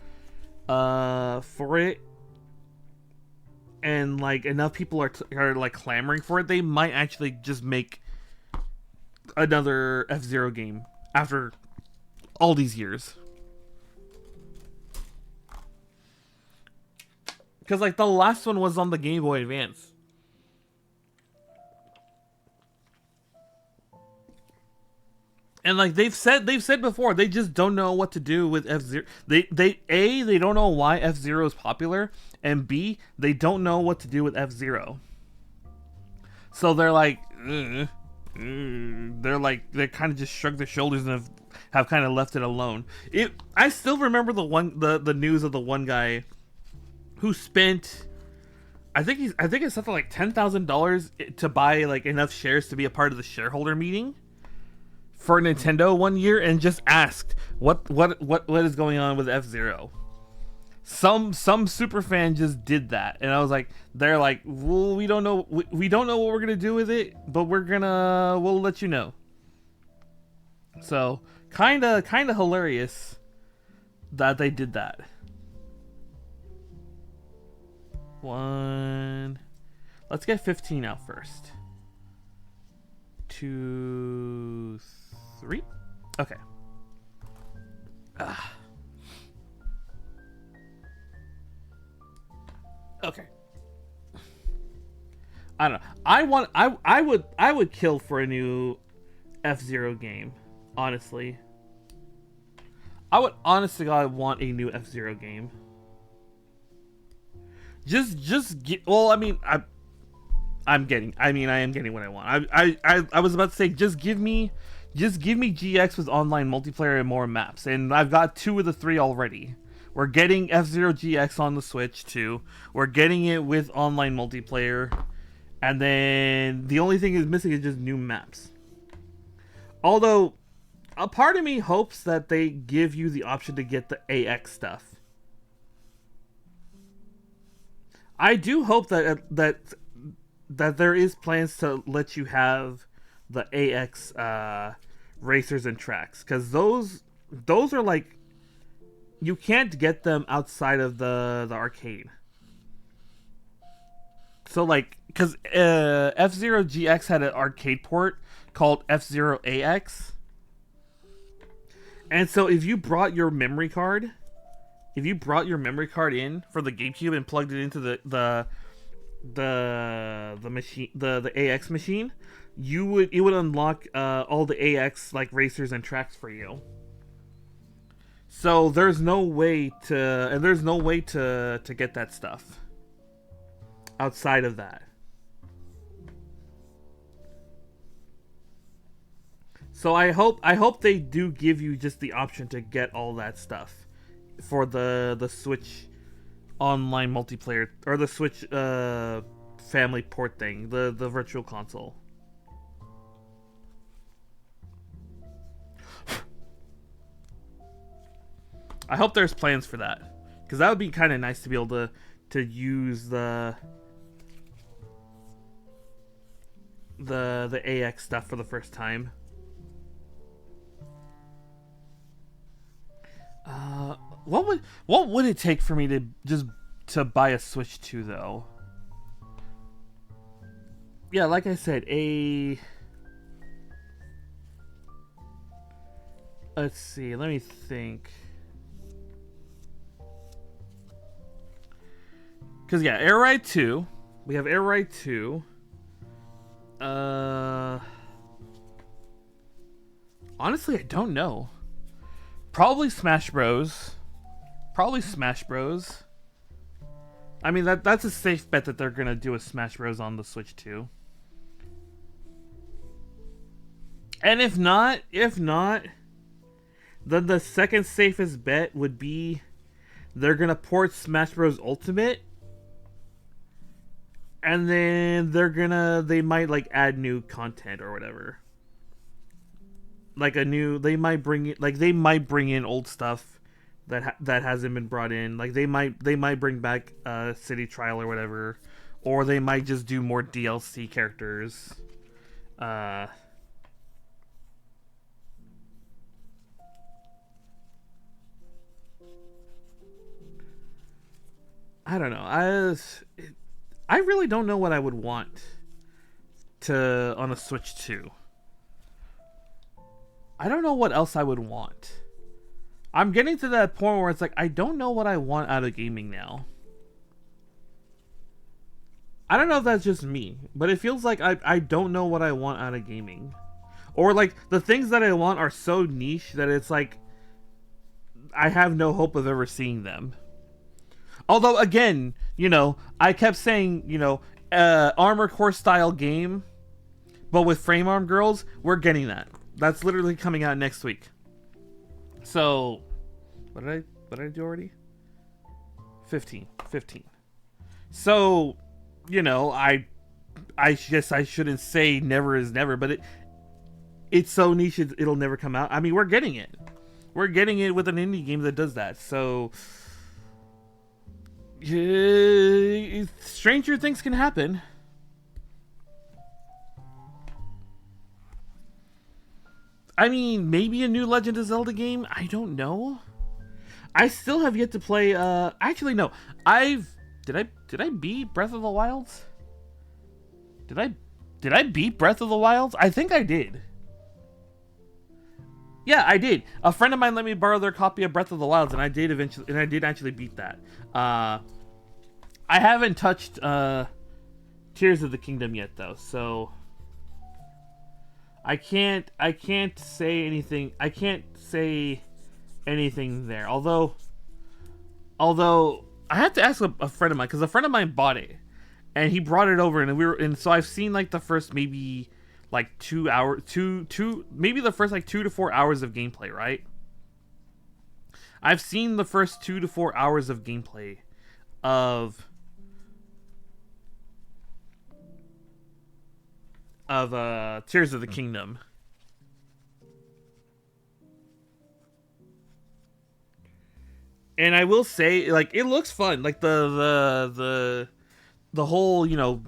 it, and like enough people are like clamoring for it, they might actually just make another F-Zero game after all these years. Because like the last one was on the Game Boy Advance. And like they've said before, they just don't know what to do with F-Zero. They don't know why F-Zero is popular, and B, they don't know what to do with F-Zero. So they're like, They kind of just shrug their shoulders and have kind of left it alone. I still remember the news of the one guy who spent, I think it's something like $10,000 to buy like enough shares to be a part of the shareholder meeting for Nintendo one year, and just asked what is going on with F-Zero. Some super fan just did that, and I was like, they're like, well, we don't know what we're gonna do with it, but we'll let you know. So kind of hilarious that they did that. Let's get 15 out first. 2, 3. Okay. Okay. I don't know. I would kill for a new F-Zero game, honestly. I would honestly God want a new F-Zero game. Just get, well, I am getting what I want. I was about to say just give me GX with online multiplayer and more maps, and I've got 2 of the 3 already. We're getting F-Zero GX on the Switch too. We're getting it with online multiplayer, and then the only thing is missing is just new maps. Although a part of me hopes that they give you the option to get the AX stuff. I do hope that there is plans to let you have the AX racers and tracks, because those are like, you can't get them outside of the arcade. So like, because F-Zero GX had an arcade port called F-Zero AX, and so if you brought your memory card in for the GameCube and plugged it into the machine, the AX machine, it would unlock all the AX like racers and tracks for you. So there's no way to get that stuff outside of that. So I hope they do give you just the option to get all that stuff for the Switch online multiplayer, or the Switch family port thing, the virtual console. I hope there's plans for that, because that would be kind of nice to be able to use the AX stuff for the first time. What would it take for me to buy a Switch 2 though? Yeah, like I said, let's see, let me think. Because yeah, Air Ride 2. We have Air Ride 2. Honestly, I don't know. Probably Smash Bros. I mean, that's a safe bet that they're gonna do a Smash Bros on the Switch 2. And if not, then the second safest bet would be they're gonna port Smash Bros Ultimate, and then they might like add new content or whatever. Like they might bring in old stuff that hasn't been brought in. Like they might bring back City Trial or whatever, or they might just do more DLC characters. I don't know. I really don't know what I would want on a Switch 2. I don't know what else I would want. I'm getting to that point where it's like, I don't know what I want out of gaming now. I don't know if that's just me, but it feels like I don't know what I want out of gaming. Or like, the things that I want are so niche that it's like, I have no hope of ever seeing them. Although, again, I kept saying, Armored Core style game, But with Frame Arm Girls, we're getting that. That's literally coming out next week. So, what did I do already? 15. So, you know, I guess I shouldn't say never is never, but it's so niche it'll never come out. I mean, we're getting it. We're getting it with an indie game that does that. So, stranger things can happen. I mean, maybe a new Legend of Zelda game. I don't know. I still have yet to play. Actually, no. Did I beat Breath of the Wilds? Did I beat Breath of the Wilds? I think I did. Yeah, I did. A friend of mine let me borrow their copy of Breath of the Wilds, and I did actually beat that. I haven't touched Tears of the Kingdom yet, though, so I can't say anything. I can't say anything there. Although I have to ask a friend of mine, because a friend of mine bought it, and he brought it over, and so I've seen like the first maybe like 2 hours, maybe the first like 2 to 4 hours of gameplay, right? I've seen the first 2 to 4 hours of gameplay of Tears of the Kingdom. And I will say, like, it looks fun. Like the whole, you know,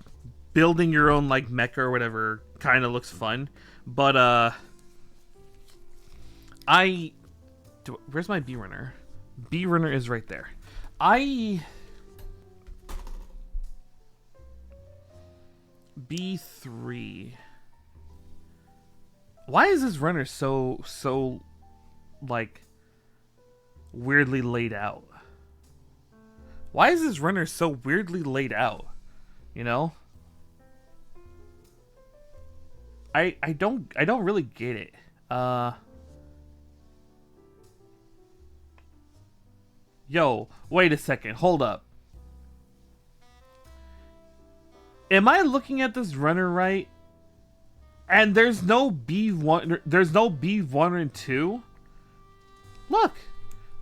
building your own like mecha or whatever kind of looks fun. But where's my B runner? B runner is right there. B3. Why is this runner so like weirdly laid out? Why is this runner so weirdly laid out? You know? I don't really get it. Yo, wait a second. Hold up. Am I looking at this runner right? And there's no B1, there's no B1 and 2? Look.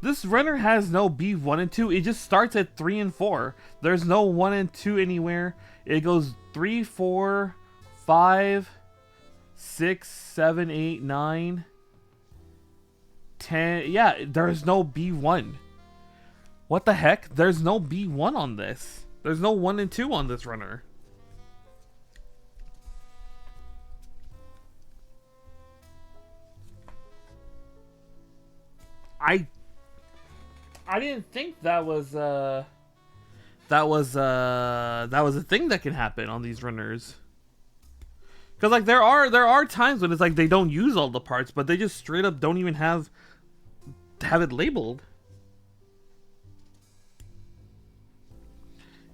This runner has no B1 and 2. It just starts at 3 and 4. There's no 1 and 2 anywhere. It goes 3, 4, 5, 6, 7, 8, 9, 10. Yeah, there's no B1. What the heck? There's no B1 on this. There's no 1 and 2 on this runner. I didn't think that was a thing that can happen on these runners. Cause like there are times when it's like they don't use all the parts, but they just straight up don't even have it labeled.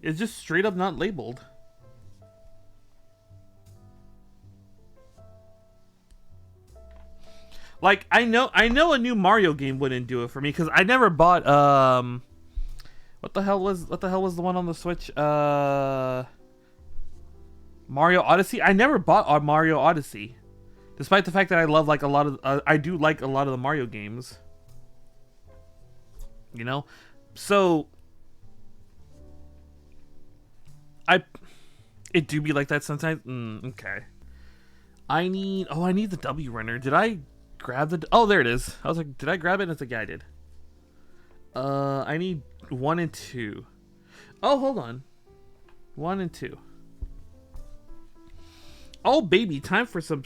It's just straight up not labeled. Like I know a new Mario game wouldn't do it for me, because I never bought what the hell was the one on the Switch? Mario Odyssey. I never bought Mario Odyssey, despite the fact that I love like a lot of I do like a lot of the Mario games. You know, so it do be like that sometimes. Okay. I need the W runner. Did I grab the... Oh, there it is. I was like, did I grab it? And it's like, yeah, I did. I need 1 and 2. Oh, hold on. 1 and 2. Oh, baby. Time for some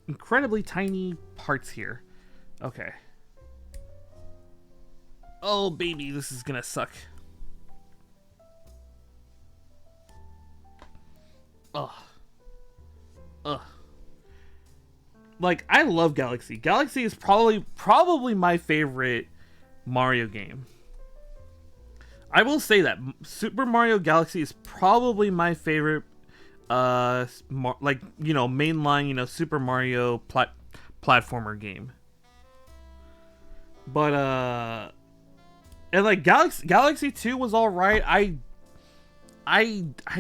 incredibly tiny parts here. Okay. Oh, baby. This is gonna suck. Ugh. Ugh. Like, I love Galaxy. Galaxy is probably my favorite Mario game. I will say that Super Mario Galaxy is probably my favorite like, you know, mainline, you know, Super Mario platformer game. But and like Galaxy 2 was all right. I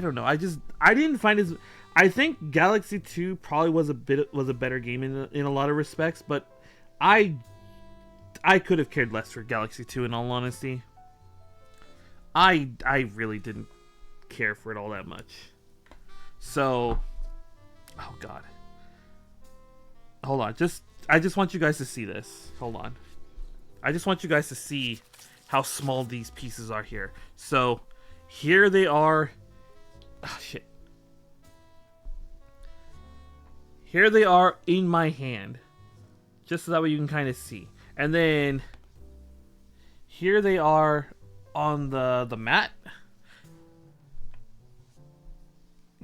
don't know. I didn't find I think Galaxy 2 probably was a better game in a lot of respects, but I could have cared less for Galaxy 2 in all honesty. I really didn't care for it all that much. So, oh god. Hold on, I just want you guys to see this. Hold on. I just want you guys to see how small these pieces are here. So, here they are. Oh, shit. Here they are in my hand. Just so that way you can kind of see. And then, here they are on the mat.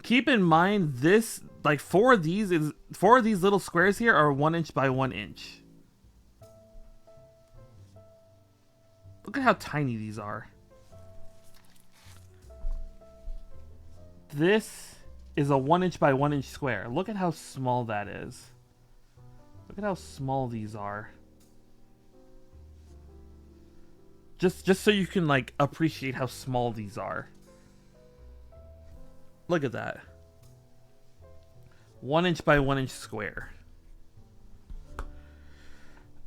Keep in mind this, like, four of these little squares here are 1 inch by 1 inch. Look at how tiny these are. This is a 1 inch by 1 inch square. Look at how small that is. Look at how small these are. Just so you can, like, appreciate how small these are. Look at that. 1 inch by 1 inch square.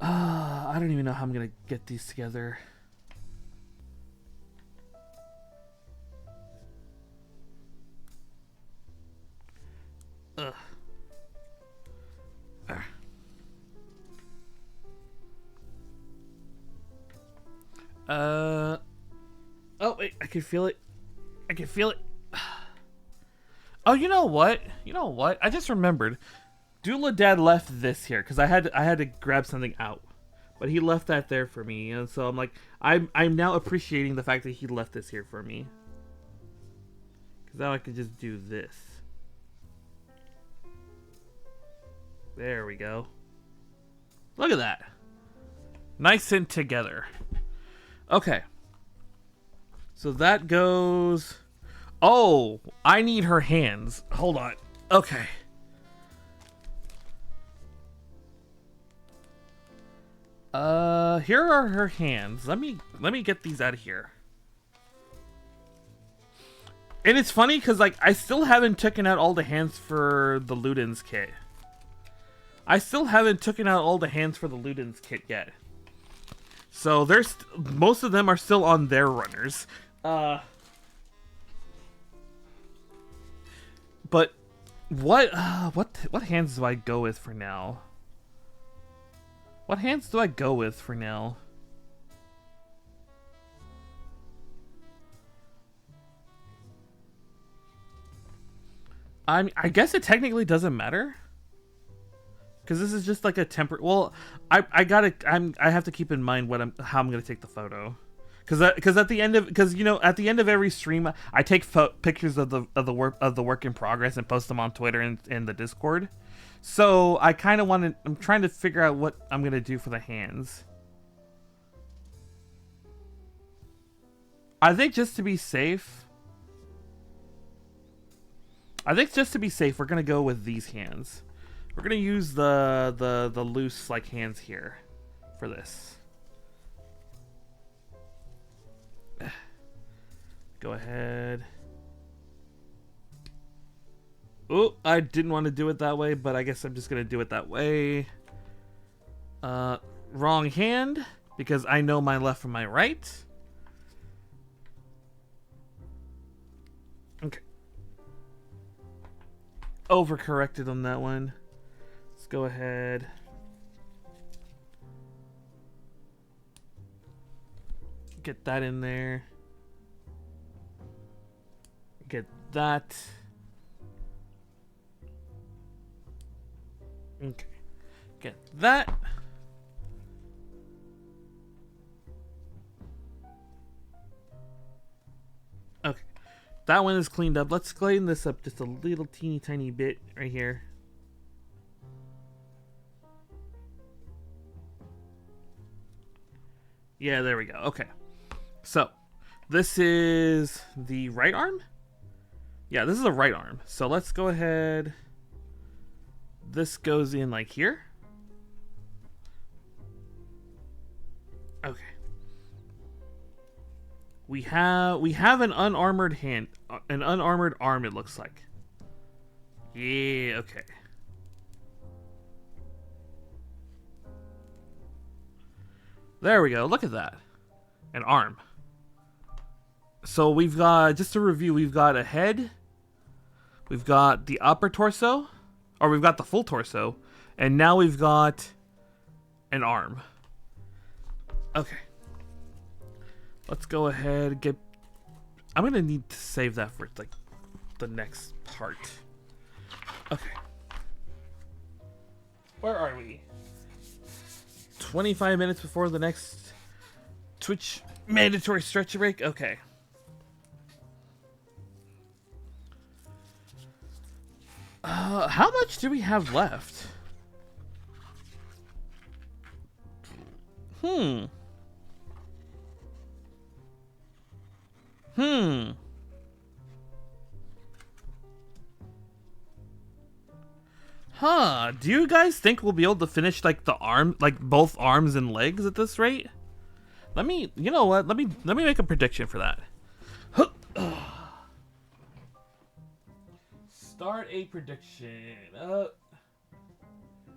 I don't even know how I'm gonna get these together. Ugh. Oh wait, I can feel it. I can feel it. Oh, you know what? You know what? I just remembered. Dula Dad left this here because I had to grab something out, but he left that there for me, and so I'm like, I'm now appreciating the fact that he left this here for me. Because now I could just do this. There we go. Look at that. Nice and together. Okay. So that goes... Oh, I need her hands. Hold on. Okay. Here are her hands. Let me get these out of here. And it's funny because, like, I still haven't taken out all the hands for the Ludens kit. I still haven't taken out all the hands for the Ludens kit yet. So there's most of them are still on their runners. But what hands do I go with for now? What hands do I go with for now? I guess it technically doesn't matter. Because this is just like a temper. Well, I have to keep in mind how I'm gonna take the photo. Because at the end of every stream I take pictures of the work in progress and post them on Twitter and the Discord. So I kind of I'm trying to figure out what I'm gonna do for the hands. I think just to be safe, we're gonna go with these hands. We're gonna use the loose like hands here for this. Go ahead. Oh, I didn't want to do it that way, but I guess I'm just gonna do it that way. Wrong hand, because I know my left from my right. Okay. Overcorrected on that one. Let's go ahead. Get that in there. Get that. Okay. Get that. Okay. That one is cleaned up. Let's clean this up just a little teeny tiny bit right here. Yeah, there we go. Okay. So, this is the right arm? Yeah, this is the right arm. So let's go ahead. This goes in like here. Okay. We have an unarmored hand, an unarmored arm, it looks like. Yeah, okay. There we go. Look at that. An arm. So we've got, just to review, we've got a head. We've got the upper torso. Or we've got the full torso. And now we've got an arm. Okay. Let's go ahead and get... I'm going to need to save that for, like, the next part. Okay. Where are we? 25 minutes before the next Twitch mandatory stretch break? Okay. How much do we have left? Huh, do you guys think we'll be able to finish like the arm, like both arms and legs at this rate? Let me, you know what? Let me make a prediction for that. Start a prediction.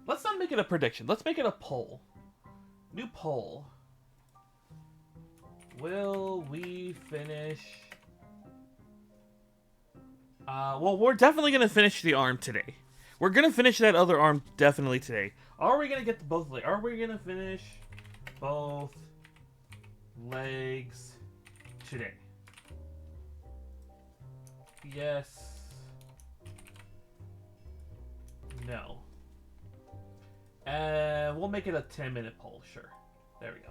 Let's not make it a prediction. Let's make it a poll. New poll. Will we finish? Well, we're definitely gonna finish the arm today. We're gonna finish that other arm definitely today. Are we gonna get the both legs? Are we gonna finish both legs today? Yes. No. We'll make it a 10-minute poll. Sure. There we go.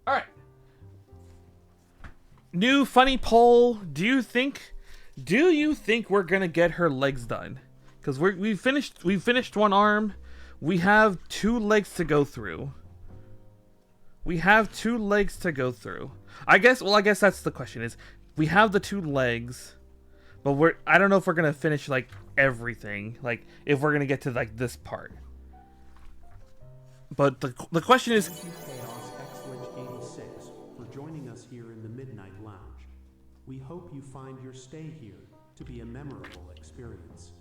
All right. New funny poll. Do you think we're gonna get her legs done? Because we've finished one arm. We have 2 legs to go through. I guess that's the question is, we have the 2 legs, but I don't know if we're gonna finish like everything, like if we're gonna get to like this part. But the question is, joining us here in the Midnight Lounge. We hope you find your stay here to be a memorable experience.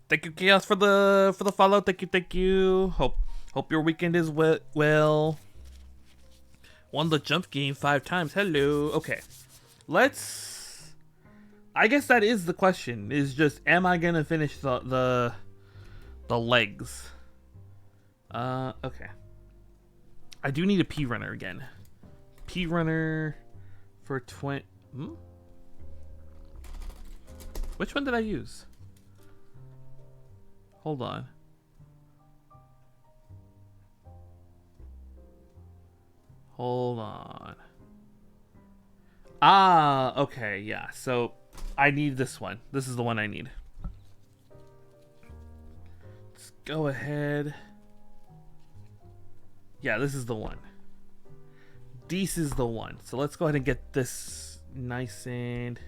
Thank you, Chaos, for the follow. Thank you. Hope your weekend is well. Won the jump game 5 times. Hello. Okay, I guess that is the question. Is just, am I gonna finish the legs? Okay. I do need a P runner again. P runner for 20. Which one did I use? Hold on. Ah, okay, yeah. So I need this one. This is the one I need. Let's go ahead. Yeah, this is the one. This is the one. So let's go ahead and get this nice and...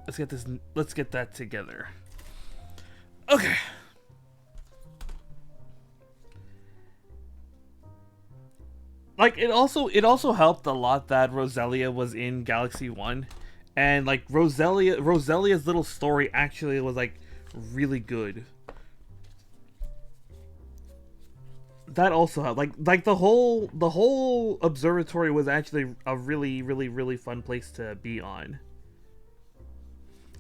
Let's get that together. Okay. Like, it also helped a lot that Roselia was in Galaxy 1. And like Roselia's little story actually was like really good. That also helped. Like the whole observatory was actually a really fun place to be on.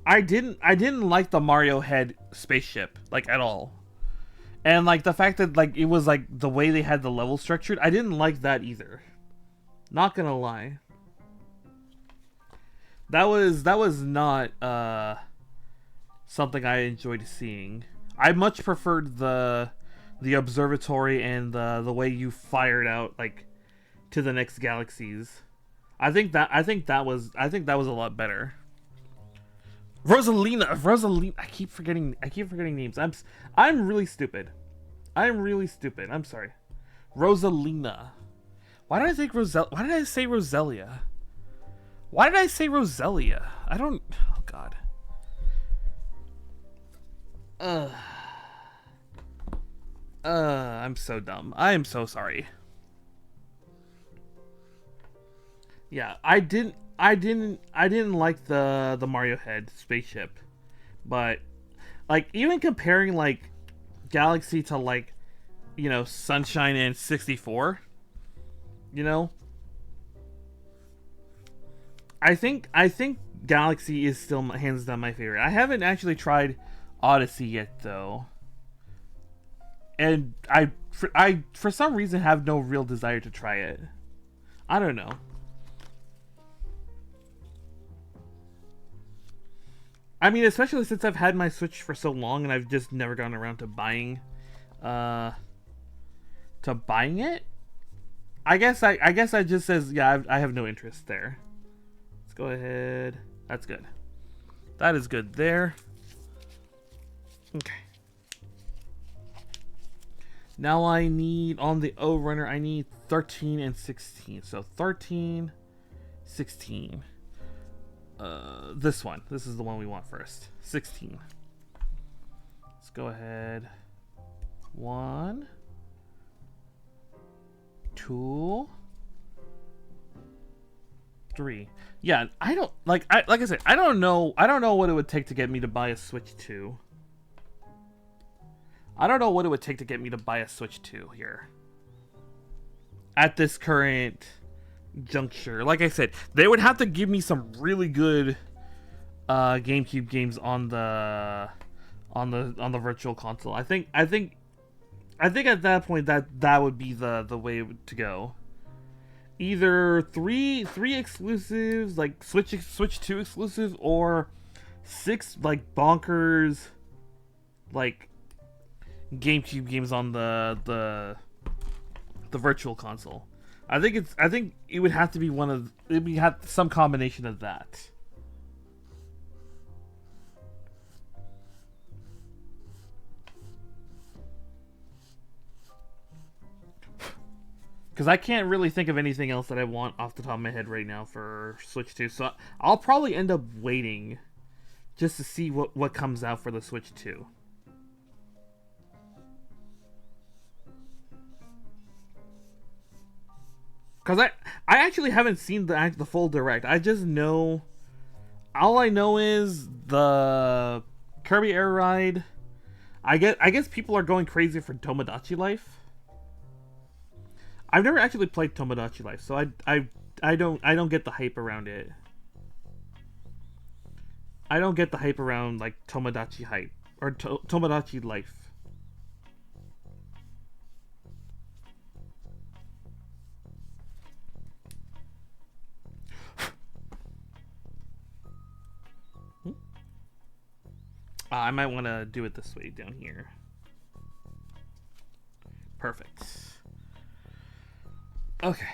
I didn't like the Mario head spaceship like at all. And like the fact that like it was like the way they had the level structured, I didn't like that either. Not gonna lie. That was not something I enjoyed seeing. I much preferred the observatory and the way you fired out like to the next galaxies. I think that was a lot better. Rosalina. I keep forgetting names. I'm really stupid. I'm sorry. Rosalina. Why did I say Roselia? Why did I say Roselia? I don't... Oh, God. I'm so dumb. I am so sorry. Yeah, I didn't like the Mario Head spaceship, but like even comparing like Galaxy to like Sunshine and 64, you know, I think Galaxy is still hands down my favorite. I haven't actually tried Odyssey yet though, and I for some reason have no real desire to try it. I don't know. I mean, especially since I've had my Switch for so long and I've just never gotten around uh, to buying it. I guess I just says yeah. I have no interest there. Let's go ahead. That's good. That is good there. Okay. Now I need on the O runner. I need 13 and 16. So 13, 16. This one. This is the one we want first. 16. Let's go ahead. 1, 2, 3. Yeah, I don't like I said, I don't know what it would take to get me to buy a Switch 2. I don't know what it would take to get me to buy a Switch 2 here. At this current juncture. Like I said, they would have to give me some really good GameCube games on the virtual console. I think at that point that would be the way to go. Either three exclusives, like Switch 2 exclusives, or 6 like bonkers like GameCube games on the virtual console. I think it would have to be some combination of that. Because I can't really think of anything else that I want off the top of my head right now for Switch 2. So I'll probably end up waiting just to see what comes out for the Switch 2. Because I actually haven't seen the full direct. I just know... All I know is the Kirby Air Ride. I guess people are going crazy for Tomodachi Life. I've never actually played Tomodachi Life, so I don't get the hype around it. I don't get the hype around like Tomodachi hype or Tomodachi Life. I might want to do it this way down here. Perfect. Okay.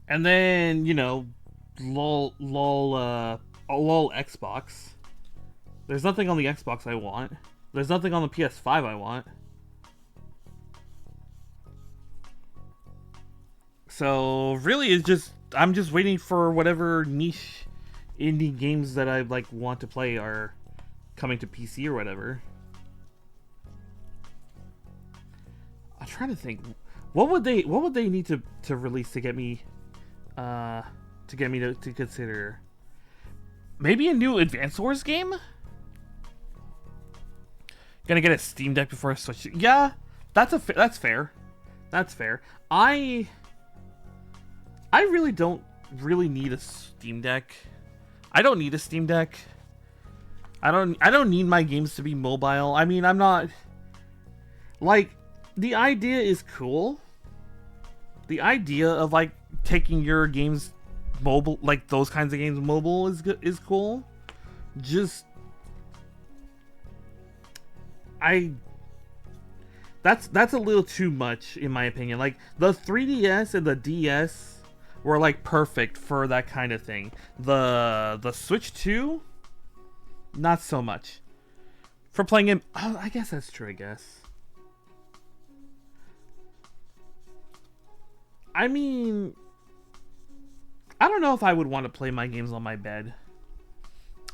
And then, lol Xbox. There's nothing on the Xbox I want. There's nothing on the PS5 I want. So really, I'm just waiting for whatever niche indie games that I want to play are coming to PC or whatever. I'm trying to think, what would they need to release to get me to consider maybe a new Advance Wars game. Gonna get a Steam Deck before I switch. Yeah, that's fair. That's fair. I really don't need a Steam Deck. I don't need a Steam Deck. I don't need my games to be mobile. I mean, I'm not like, the idea is cool. The idea of taking your games mobile, like those kinds of games mobile, is cool. Just that's a little too much in my opinion. Like the 3DS and the DS were perfect for that kind of thing. The Switch 2, not so much. For playing it, oh, I guess that's true, I guess. I mean, I don't know if I would want to play my games on my bed.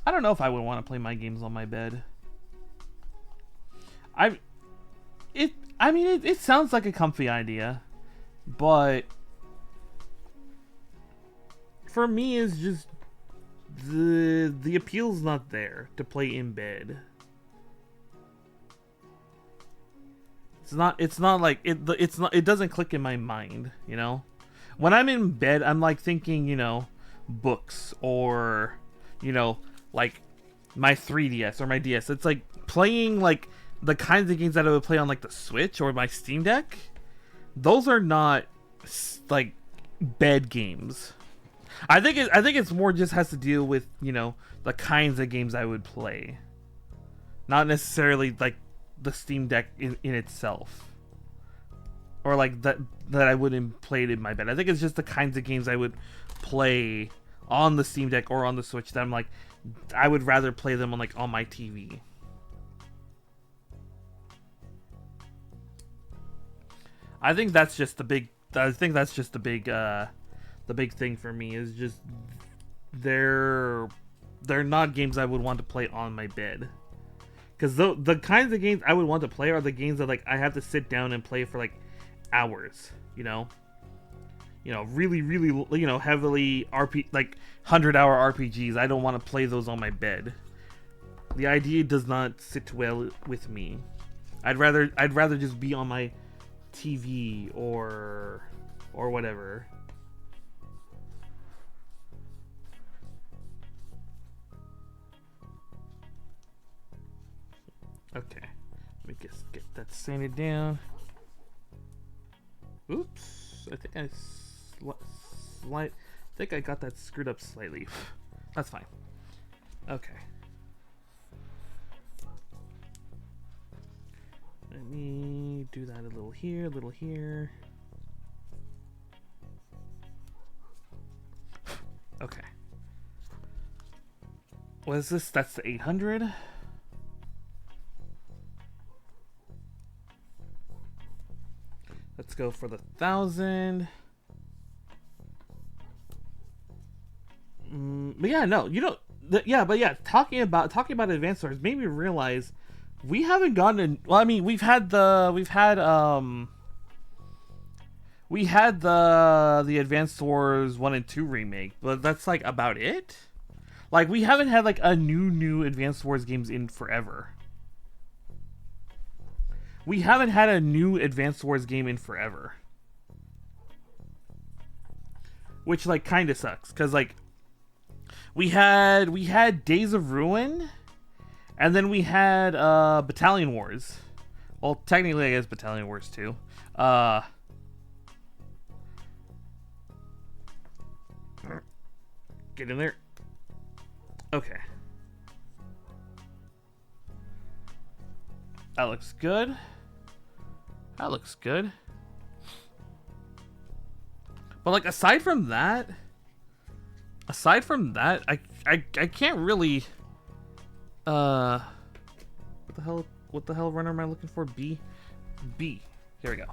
I don't know if I would want to play my games on my bed. I I mean, it sounds like a comfy idea, but for me, it's just the appeal's not there to play in bed. It's not like it doesn't click in my mind, you know? When I'm in bed, I'm like thinking, you know, books or, you know, like my 3DS or my DS. It's like playing like the kinds of games that I would play on like the Switch or my Steam Deck. Those are not like bed games. I think it's more just has to deal with, you know, the kinds of games I would play. Not necessarily like the Steam Deck in itself. Or like that I wouldn't play it in my bed. I think it's just the kinds of games I would play on the Steam Deck or on the Switch that I'm like, I would rather play them on like on my TV. I think that's just the big thing for me is just they're not games I would want to play on my bed. Because the kinds of games I would want to play are the games that like I have to sit down and play for like hours, you know, really, you know, heavily like 100-hour RPGs. I don't want to play those on my bed. The idea does not sit well with me. I'd rather just be on my TV or whatever. Okay, let me just get that sanded down. Oops, I think I think I got that screwed up slightly. That's fine. Okay. Let me do that a little here, a little here. Okay. What is this? That's the 800. Let's go for the 1,000. But yeah, no, you know, but yeah, talking about Advanced Wars made me realize we haven't gotten. Well, I mean, we had the Advanced Wars 1 and 2 remake, but that's like about it. Like we haven't had like a new Advanced Wars games in forever. We haven't had a new Advanced Wars game in forever. Which like kind of sucks cuz like we had Days of Ruin and then we had Battalion Wars. Well, technically I guess Battalion Wars 2. Get in there. Okay. That looks good. That looks good. But like aside from that, I can't really what the hell runner am I looking for? B. Here we go.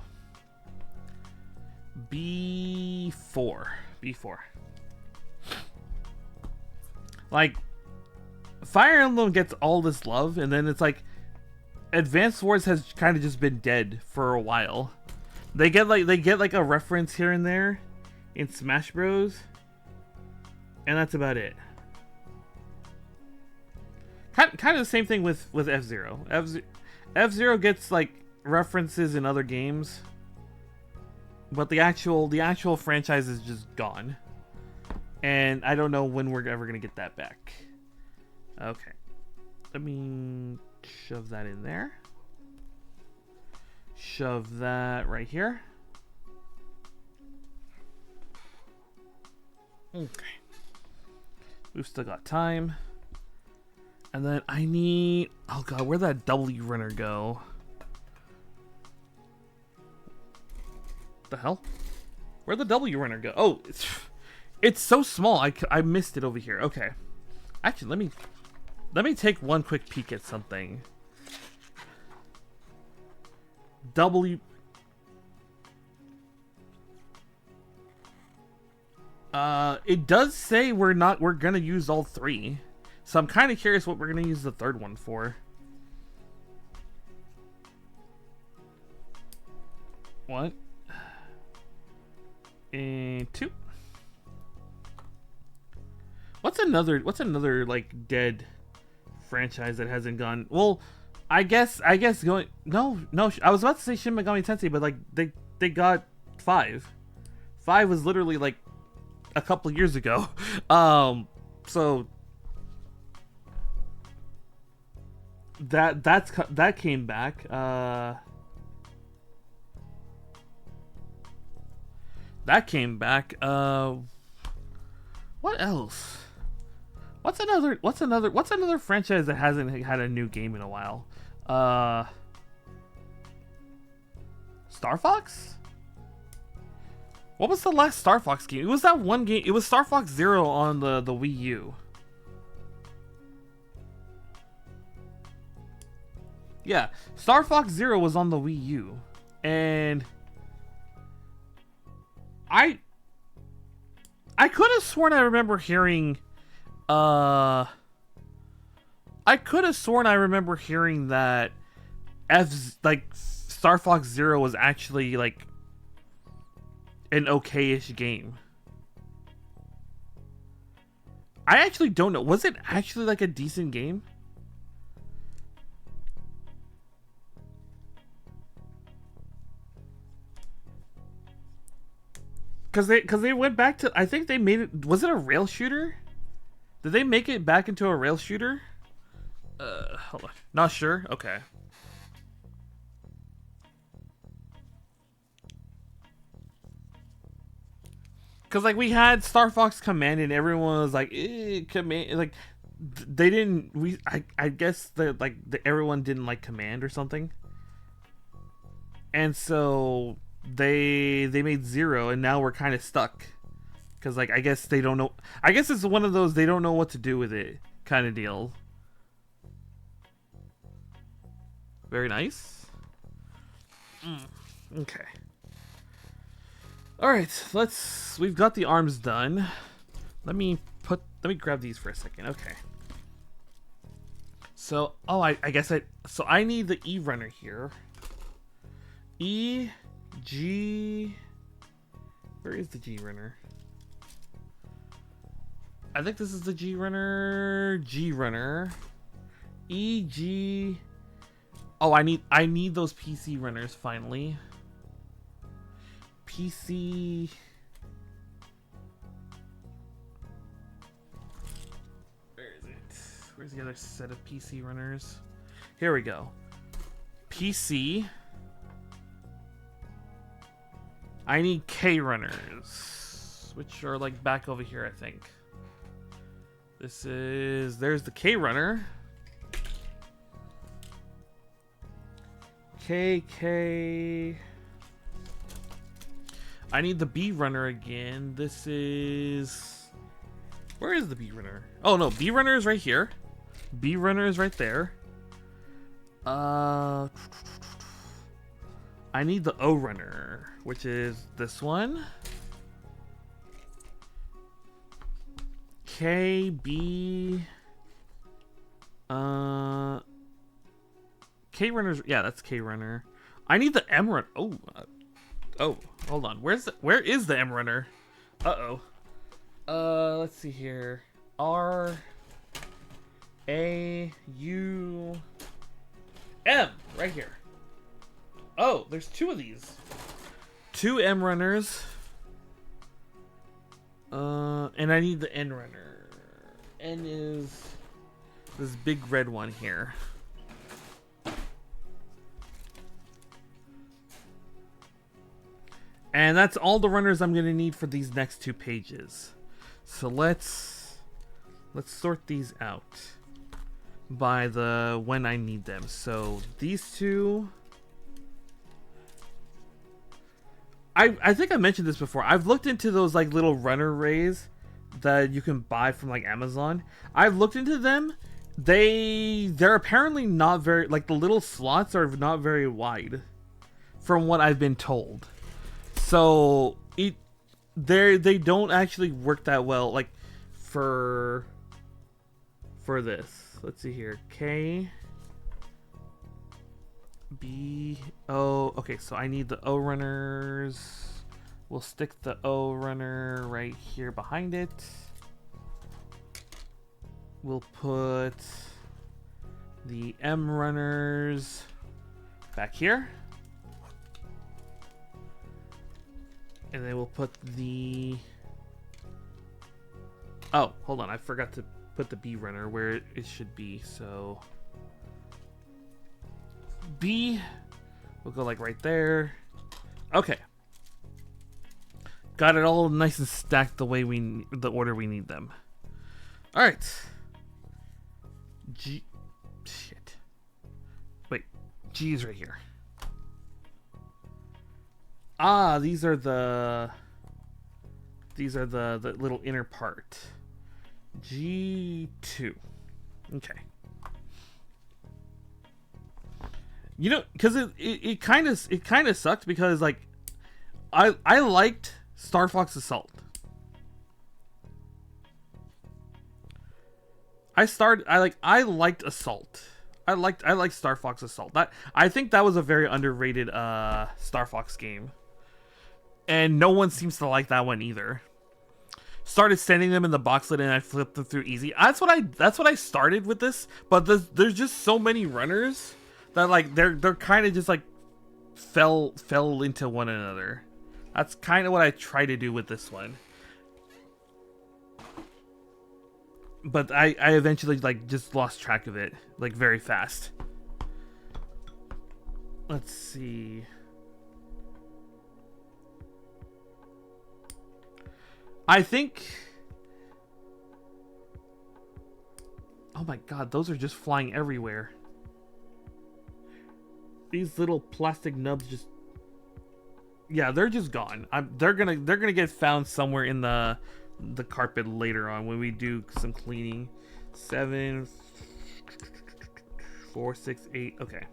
B4. Like Fire Emblem gets all this love and then it's like Advanced Wars has kind of just been dead for a while. They get like a reference here and there in Smash Bros. And that's about it. Kind of the same thing with F-Zero. F-Zero gets like references in other games, but the actual franchise is just gone. And I don't know when we're ever gonna get that back. Okay, let me shove that in there. Shove that right here. Okay. We've still got time. And then I need... Oh god, where'd that W runner go? The hell? Where'd the W runner go? Oh, it's so small. I missed it over here. Okay. Actually, let me take one quick peek at something. W. It does say we're gonna use all three. So I'm kind of curious what we're gonna use the third one for. 1 and 2. What's another like dead franchise that hasn't gone? Well, I guess going no. I was about to say Shin Megami Tensei, but like they got 5. 5 was literally like a couple years ago. So that came back. That came back. What else? What's another franchise that hasn't had a new game in a while? Star Fox? What was the last Star Fox game? It was that one game. It was Star Fox Zero on the Wii U. Yeah, Star Fox Zero was on the Wii U, and I could have sworn I remember hearing, I could have sworn I remember hearing that Star Fox Zero was actually like an okay-ish game. I actually don't know. Was it actually like a decent game? Cause they went back to, I think they made it, was it a rail shooter? Did they make it back into a rail shooter? Hold on. Not sure. Okay. Cause like we had Star Fox Command and everyone was like, Command, like they didn't. I guess everyone didn't like Command or something, and so they made Zero, and now we're kind of stuck. Cause like I guess they don't know. I guess it's one of those they don't know what to do with it kind of deal. Very nice. Okay. All right, we've got the arms done. Let me grab these for a second. Okay. So, I guess I need the E runner here. E, G, where is the G runner? I think this is the G runner, E, G. Oh, I need those PC runners finally. PC. Where is it? Where's the other set of PC runners? Here we go. PC. I need K runners, which are like back over here, I think. There's the K runner. K. I need the B runner again. Where is the B runner? Oh no, B runner is right here. B runner is right there. I need the O runner, which is this one. K, B. K runner's, yeah, that's K runner. I need the M runner. Oh, hold on. Where is the M runner? Let's see here. R A U M right here. Oh, there's 2 of these. 2 M runners. And I need the N runner. N is this big red one here. And that's all the runners I'm gonna need for these next 2 pages. So let's sort these out by the when I need them. So these 2. I think I mentioned this before. I've looked into those like little runner rays that you can buy from like Amazon. I've looked into them. They're apparently not very, like the little slots are not very wide from what I've been told. So they don't actually work that well, like for this. Let's see here. K B, O. Okay, so I need the O runners. We'll stick the O runner right here behind it. We'll put the M runners back here. And then we'll put the... Oh, hold on. I forgot to put the B runner where it should be. So B, we'll go like right there. Okay. Got it all nice and stacked the way the order we need them. All right. G, shit. Wait, G is right here. Ah, these are the little inner part. G2. Okay. You know, because it kind of sucked because like I liked Star Fox Assault. I liked Assault. I liked Star Fox Assault. I think that was a very underrated Star Fox game. And no one seems to like that one either. Started sending them in the box lid and I flipped them through easy. That's what I started with this, but there's just so many runners that like they're kind of just like fell into one another. That's kind of what I try to do with this one. But I eventually like just lost track of it like very fast. Let's see. I think... Oh my god, those are just flying everywhere. These little plastic nubs just... Yeah, they're just gone. They're gonna get found somewhere in the carpet later on when we do some cleaning. 7, 4, 6, 8. Okay.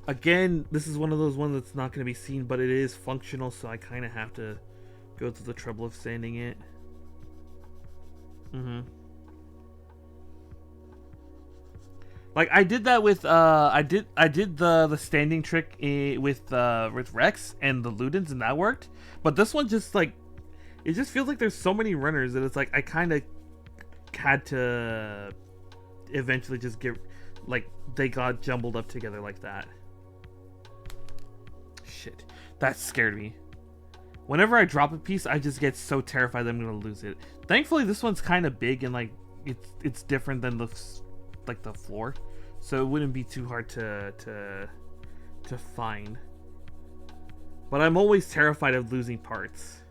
Again, this is one of those ones that's not gonna be seen, but it is functional, so I kind of have to go through the trouble of sanding it. Like I did that with I did the standing trick with Rex and the Ludens, and that worked. But this one just like it just feels like there's so many runners that it's like I kind of had to eventually just get like they got jumbled up together like that. Shit, that scared me. Whenever I drop a piece, I just get so terrified that I'm gonna lose it. Thankfully, this one's kind of big and like it's different than the floor, so it wouldn't be too hard to find. But I'm always terrified of losing parts.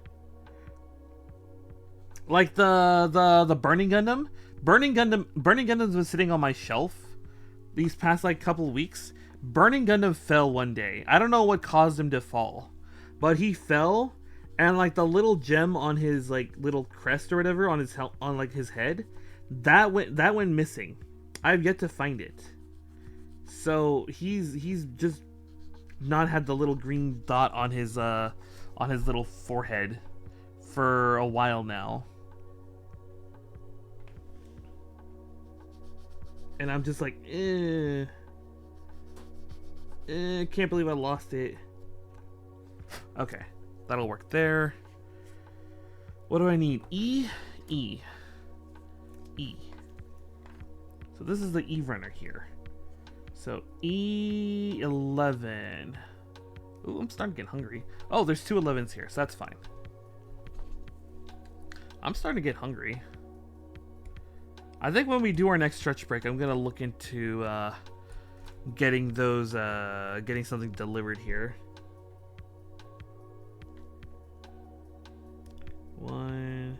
Like the Burning Gundam. Burning Gundam's been sitting on my shelf these past like couple weeks. Burning Gundam fell one day. I don't know what caused him to fall, but he fell. And like the little gem on his like little crest or whatever on his on like his head, that went missing. I've yet to find it. So he's just not had the little green dot on his little forehead for a while now. And I'm just like, can't believe I lost it. Okay. That'll work there. What do I need? E. So this is the E runner here. So E11. Ooh, I'm starting to get hungry. Oh, there's two 11s here, so that's fine. I'm starting to get hungry. I think when we do our next stretch break, I'm gonna look into getting those, getting something delivered here. 1,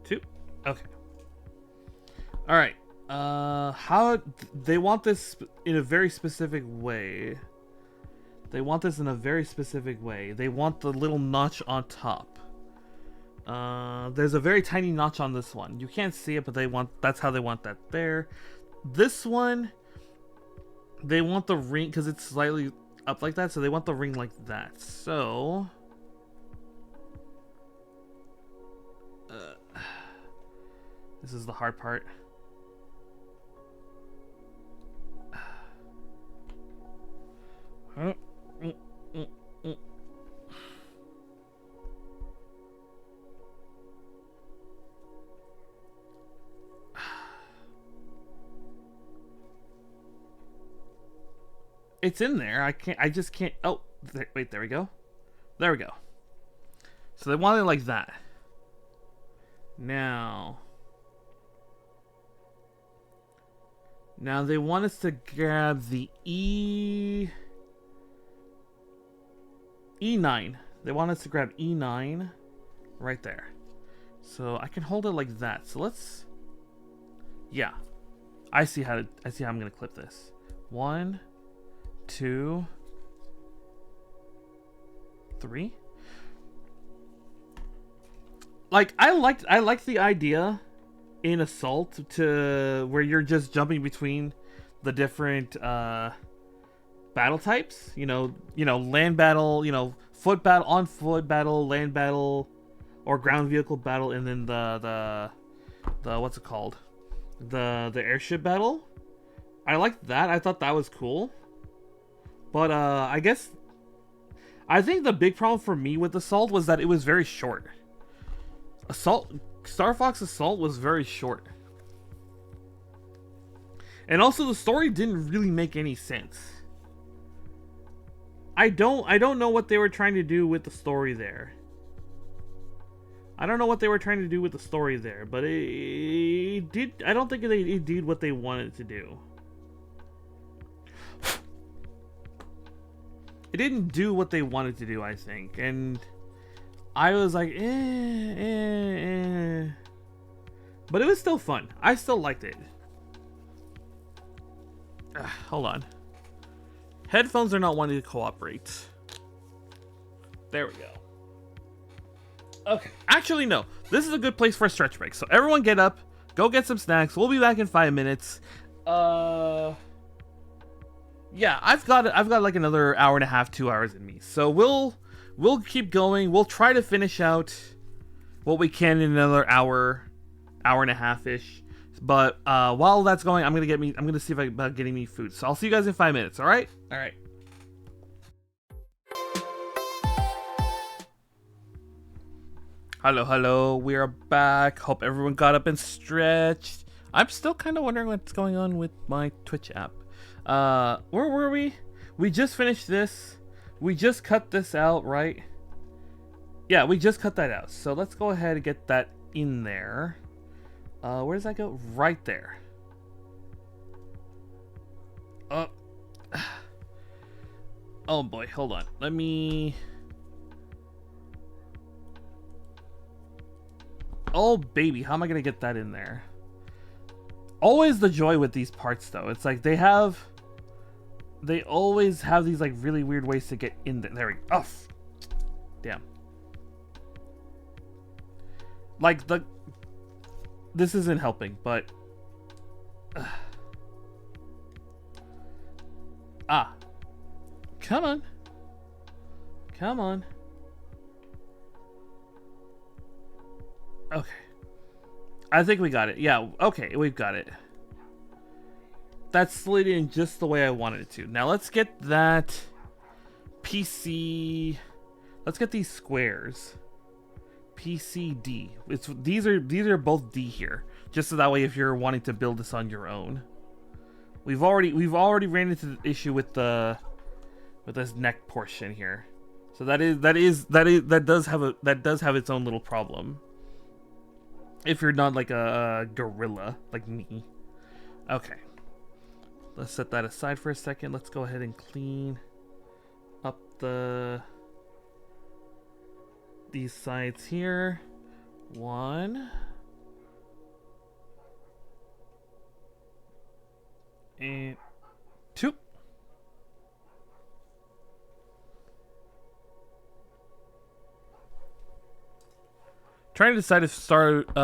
2. Okay. All right. How they want this in a very specific way. They want this in a very specific way. They want the little notch on top. There's a very tiny notch on this one. You can't see it, but that's how they want that there. This one, they want the ring because it's slightly up like that, so they want the ring like that. So this is the hard part. It's in there. I just can't. Oh, wait. There we go. There we go. So they want it like that. Now they want us to grab the E9. They want us to grab E9 right there. So I can hold it like that. So let's. Yeah, I see how I'm gonna clip this. 1, 2, 3. Like I liked the idea in Assault to where you're just jumping between the different battle types. You know, land battle. You know, foot battle, on foot battle, land battle, or ground vehicle battle, and then the what's it called? The airship battle. I liked that. I thought that was cool. But I think the big problem for me with Assault was that it was very short. Star Fox Assault was very short. And also the story didn't really make any sense. I don't know what they were trying to do with the story there. But it did. I don't think it did what they wanted to do. It didn't do what they wanted to do, I think, and I was like, but it was still fun. I still liked it. Hold on. Headphones are not wanting to cooperate. There we go. Okay. Actually, no. This is a good place for a stretch break. So everyone get up, go get some snacks. We'll be back in 5 minutes. Yeah, I've got like another hour and a half, 2 hours in me. So we'll keep going. We'll try to finish out what we can in another hour and a half ish. But while that's going, I'm gonna see about getting me food. So I'll see you guys in 5 minutes. All right. Hello. We are back. Hope everyone got up and stretched. I'm still kind of wondering what's going on with my Twitch app. Where were we? We just finished this. We just cut this out, right? Yeah, we just cut that out. So let's go ahead and get that in there. Where does that go? Right there. Oh boy, hold on. Let me... Oh baby, how am I gonna get that in there? Always the joy with these parts though. It's like they always have these like really weird ways to get in there. There we go. Oh, damn. Like this isn't helping, but come on. Okay. I think we got it. Yeah, okay, we've got it. That slid in just the way I wanted it to. Now let's get that PC. Let's get these squares. PCD. These are both D here. Just so that way if you're wanting to build this on your own. We've already ran into the issue with this neck portion here. So that does have its own little problem. If you're not like a gorilla like me. Okay. Let's set that aside for a second. Let's go ahead and clean up these sides here. 1 and 2. Trying to decide if to start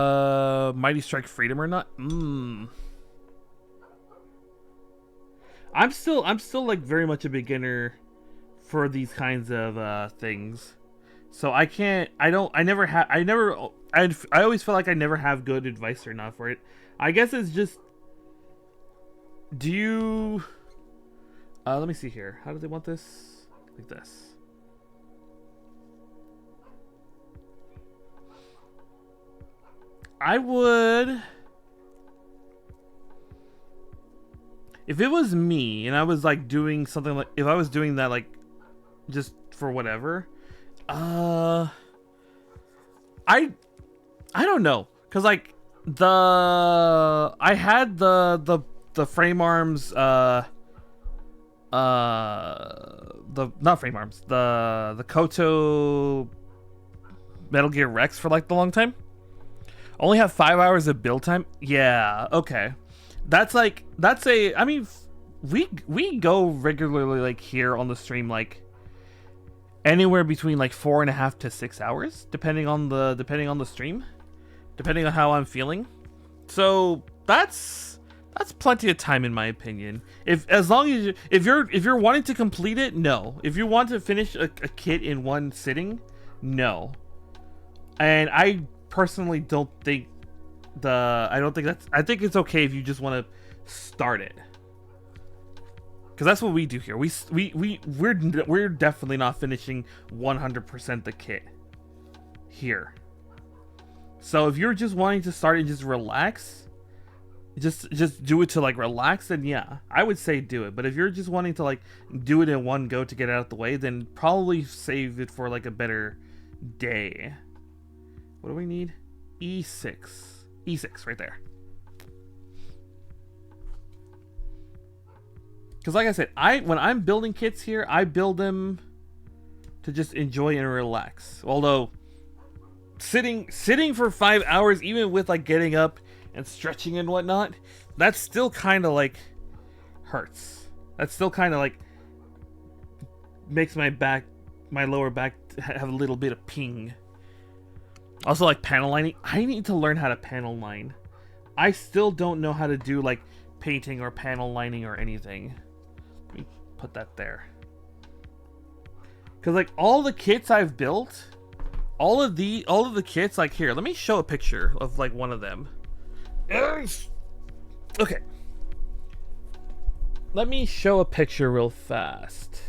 Mighty Strike Freedom or not. I'm still like very much a beginner for these kinds of things. So I always feel like I never have good advice or not for it. I guess it's just, do you let me see here. How do they want this? Like this. I would if it was me and I was like doing something like, if I was doing that like just for whatever, I don't know, cause like I had the frame arms, the not frame arms, the Koto Metal Gear Rex for like the long time. Only have 5 hours of build time. Yeah, okay. That's a. I mean, we go regularly like here on the stream like anywhere between like 4.5 to 6 hours, depending on the stream, depending on how I'm feeling. So that's plenty of time in my opinion. As long as if you're wanting to complete it, no. If you want to finish a kit in one sitting, no. And I personally don't think I think it's okay if you just want to start it, because that's what we do here. We're definitely not finishing 100% the kit here. So if you're just wanting to start and just relax, just do it to like relax, then yeah, I would say do it. But if you're just wanting to like do it in one go to get it out of the way, then probably save it for like a better day. What do we need? E6 right there. Because like I said, when I'm building kits here, I build them to just enjoy and relax. Although sitting for 5 hours, even with like getting up and stretching and whatnot, that's still kind of like hurts. That's still kind of like makes my lower back have a little bit of ping. Also, like panel lining, I need to learn how to panel line. I still don't know how to do like painting or panel lining or anything. Let me put that there. Cause like all the kits I've built, all of the kits, like here, let me show a picture of like one of them. Okay. Let me show a picture real fast.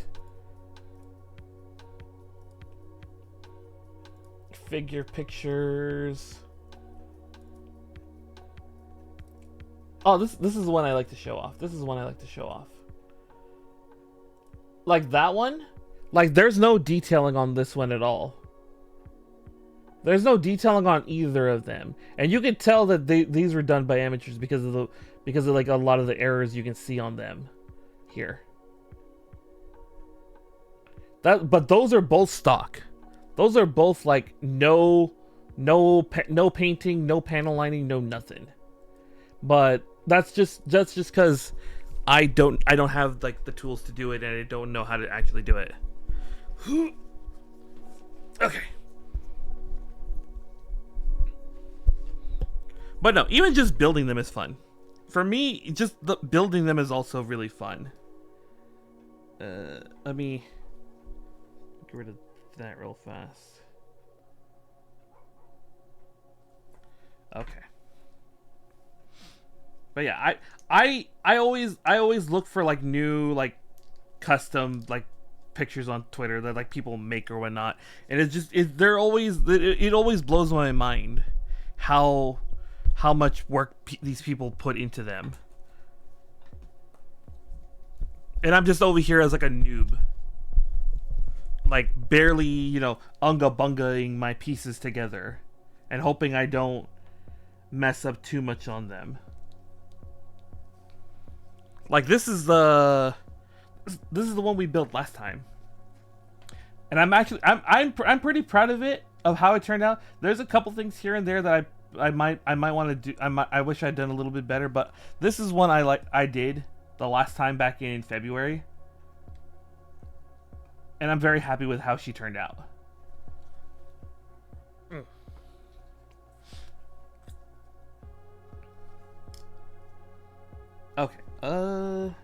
Figure pictures. Oh, this is the one I like to show off. This is the one I like to show off. Like that one? Like there's no detailing on this one at all. There's no detailing on either of them. And you can tell that these were done by amateurs because of like a lot of the errors you can see on them here. But those are both stock. Those are both like no painting, no panel lining, no nothing. But that's just because I don't have like the tools to do it, and I don't know how to actually do it. Okay. But no, even just building them is fun. For me, just building them is also really fun. Let me get rid of that real fast. Okay. But yeah, I always look for like new like custom like pictures on Twitter that like people make or whatnot, and it always blows my mind how much work these people put into them, and I'm just over here as like a noob, like barely, unga bungaing my pieces together and hoping I don't mess up too much on them. Like this is the one we built last time, and I'm pretty proud of it, of how it turned out. There's a couple things here and there that I might want to do. I wish I'd done a little bit better, but this is one I did the last time back in February, and I'm very happy with how she turned out. Okay. Let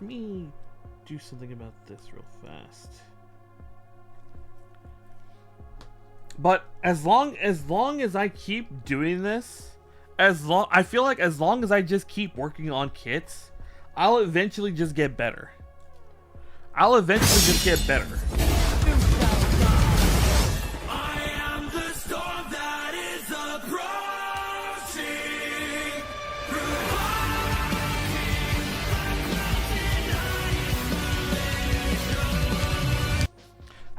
me do something about this real fast. But as long as I keep doing this, I feel like as long as I just keep working on kits, I'll eventually just get better.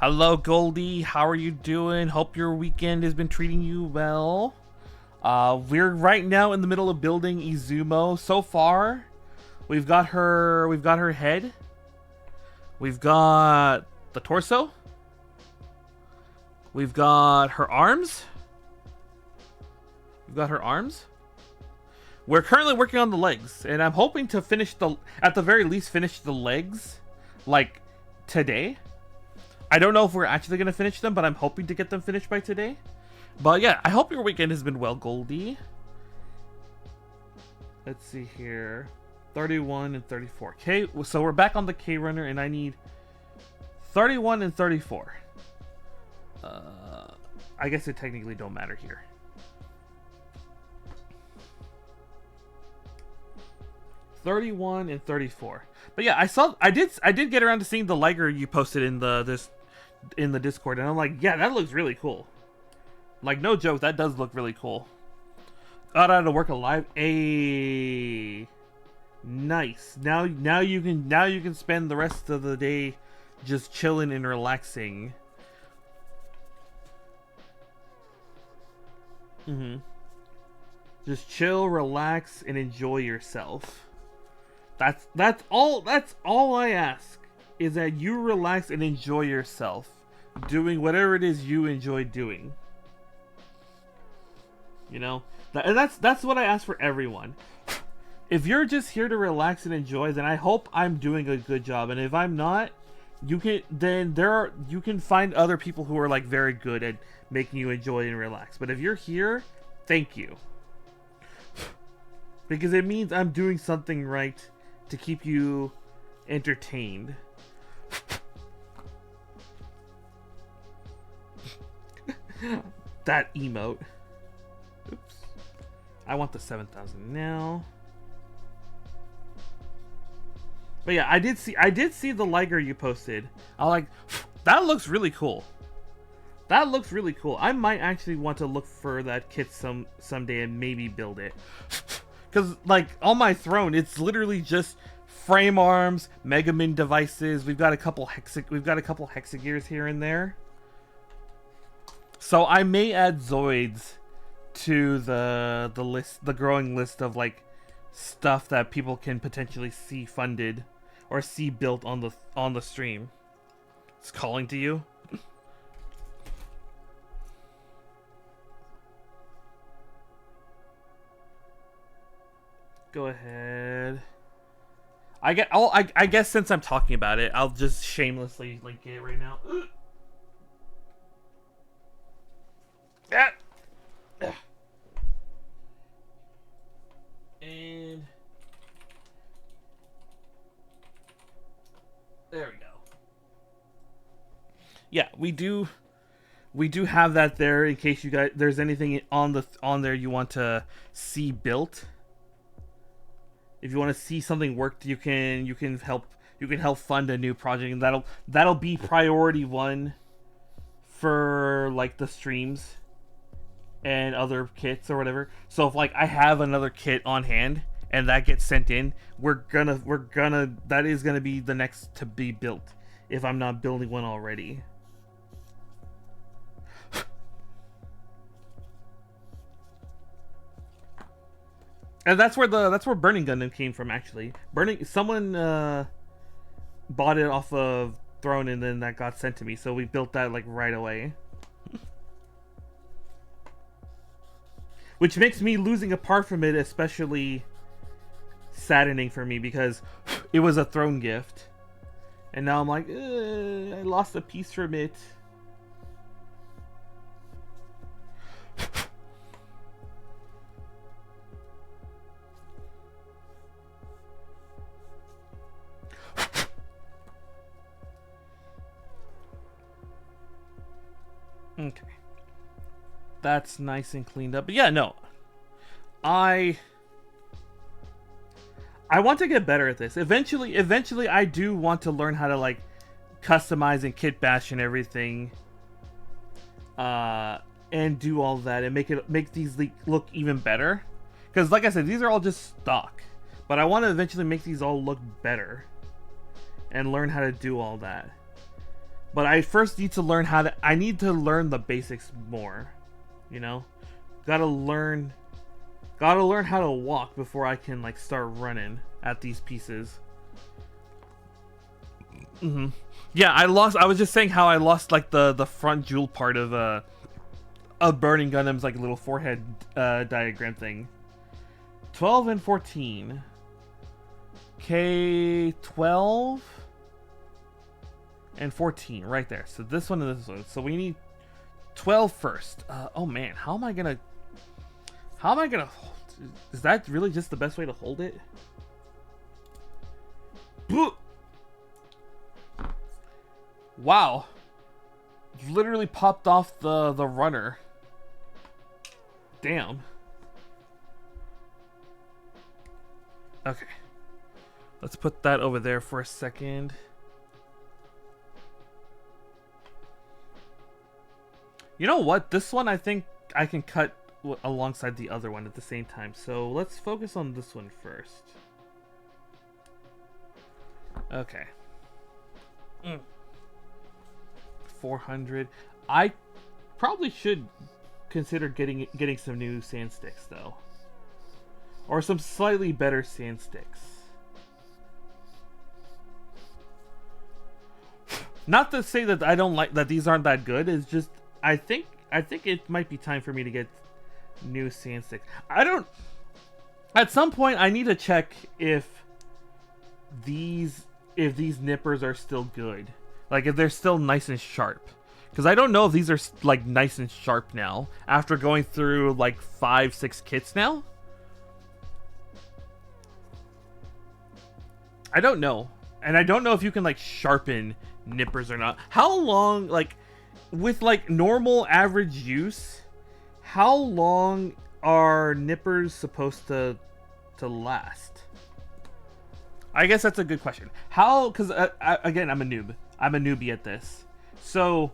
Hello, Goldie. How are you doing? Hope your weekend has been treating you well. We're right now in the middle of building Izumo. So far, we've got her head. We've got the torso. We've got her arms. We're currently working on the legs, and I'm hoping to finish at the very least finish the legs, like, today. I don't know if we're actually going to finish them, but I'm hoping to get them finished by today. But yeah, I hope your weekend has been well, Goldie. Let's see here. 31 and 34. Okay, so we're back on the K runner, and I need 31 and 34. I guess it technically don't matter here. $31 and $34. But yeah, I did get around to seeing the Liger you posted in the Discord, and I'm like, yeah, that looks really cool. Like, no joke, that does look really cool. Got out of work alive. Nice. Now you can spend the rest of the day just chilling and relaxing. Just chill, relax, and enjoy yourself. That's all I ask, is that you relax and enjoy yourself, doing whatever it is you enjoy doing. You know, and that's what I ask for everyone. If you're just here to relax and enjoy, then I hope I'm doing a good job. And if I'm not, you can find other people who are like very good at making you enjoy and relax. But if you're here, thank you. Because it means I'm doing something right to keep you entertained. That emote. Oops. I want the 7,000 now. But yeah, I did see the Liger you posted. I like, that looks really cool. That looks really cool. I might actually want to look for that kit someday and maybe build it. Because, like, on my throne, it's literally just frame arms, Mega Man devices. We've got a couple hexagears here and there. So I may add Zoids to the list, the growing list of like stuff that people can potentially see funded or see built on the stream. It's calling to you. Go ahead. I guess since I'm talking about it, I'll just shamelessly link it right now. Yeah. And there we go. Yeah, we do have that there in case you guys there's anything on there you want to see built. If you want to see something worked, you can help fund a new project, and that'll be priority one for like the streams and other kits or whatever. So if like I have another kit on hand and that gets sent in, that is gonna be the next to be built if I'm not building one already. And that's where Burning Gundam came from, actually. Someone bought it off of Throne, and then that got sent to me, so we built that like right away. Which makes me losing a part from it especially saddening for me, because it was a Throne gift, and now I'm like, I lost a piece from it. Okay. That's nice and cleaned up. But yeah, no. I want to get better at this. Eventually I do want to learn how to like customize and kit bash and everything. And do all that and make these look even better. Because like I said, these are all just stock. But I want to eventually make these all look better and learn how to do all that. But I first need to learn how to... I need to learn the basics more. You know? Gotta learn how to walk before I can, like, start running at these pieces. Yeah, I was just saying how I lost, like, the front jewel part of Burning Gundam's, like, little forehead diagram thing. 12 and 14. Okay, 12 and 14 right there. So this one and this one. So we need 12 first. Oh man, how am I gonna is that really just the best way to hold it? Wow, literally popped off the runner. Damn. Okay, let's put that over there for a second. You know what? This one I think I can cut alongside the other one at the same time. So let's focus on this one first. Okay. 400. I probably should consider getting some new sand sticks though. Or some slightly better sand sticks. Not to say that I don't like that these aren't that good. It's just I think it might be time for me to get new sand sticks. At some point I need to check if these nippers are still good. Like if they're still nice and sharp. Because I don't know if these are like nice and sharp now after going through like 5-6 kits now. I don't know. And I don't know if you can like sharpen nippers or not. How long, like with like normal average use, how long are nippers supposed to last? I guess that's a good question. How, because again, I'm a noob. I'm a newbie at this. So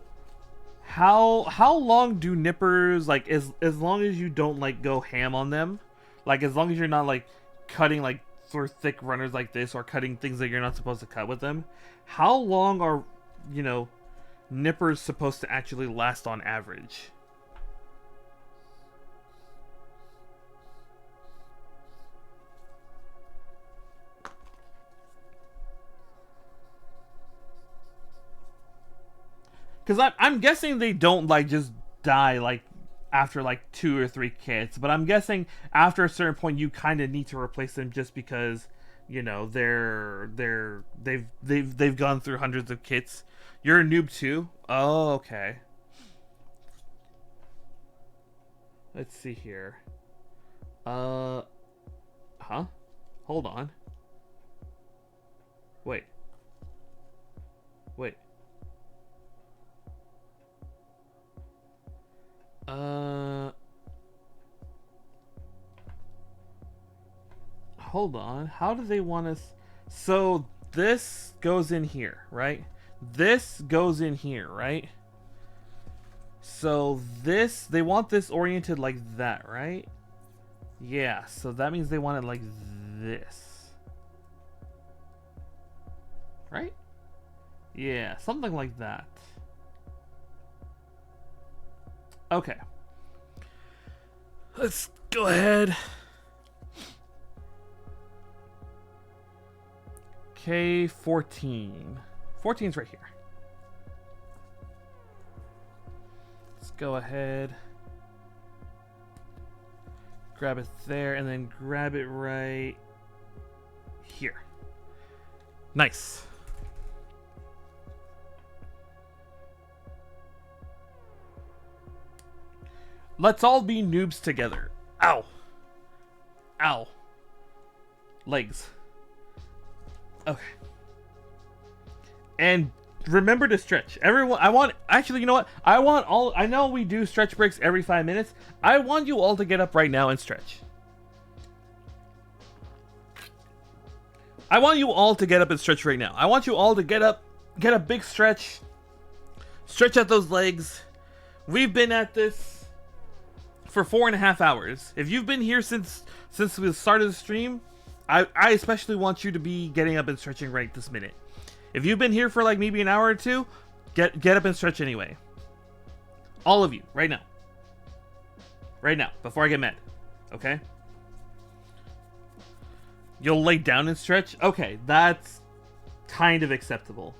how long do nippers, like as long as you don't like go ham on them, like as long as you're not like cutting like through thick runners like this or cutting things that you're not supposed to cut with them, how long are, you know, nippers supposed to actually last on average? Because I'm guessing they don't like just die like after like 2 or 3 kits, but I'm guessing after a certain point you kind of need to replace them just because, you know, they've gone through hundreds of kits. You're a noob too? Oh, okay. Let's see here. Huh? Hold on. Wait. Hold on. How do they want us? So this goes in here, right? This goes in here, right? So this, they want this oriented like that, right? Yeah, so that means they want it like this. Right? Yeah, something like that. Okay. Let's go ahead. Okay, 14. 14's right here. Let's go ahead. Grab it there, and then grab it right here. Nice. Let's all be noobs together. Ow. Ow. Legs. Okay. And remember to stretch. Everyone, actually, you know what? I know we do stretch breaks every 5 minutes. I want you all to get up right now and stretch. I want you all to get up and stretch right now. I want you all to get up, get a big stretch. Stretch out those legs. We've been at this for 4.5 hours. If you've been here since we started the stream, I especially want you to be getting up and stretching right this minute. If you've been here for like maybe an hour or two, Get up and stretch anyway. All of you, right now. Right now, before I get mad. Okay? You'll lay down and stretch? Okay, that's kind of acceptable.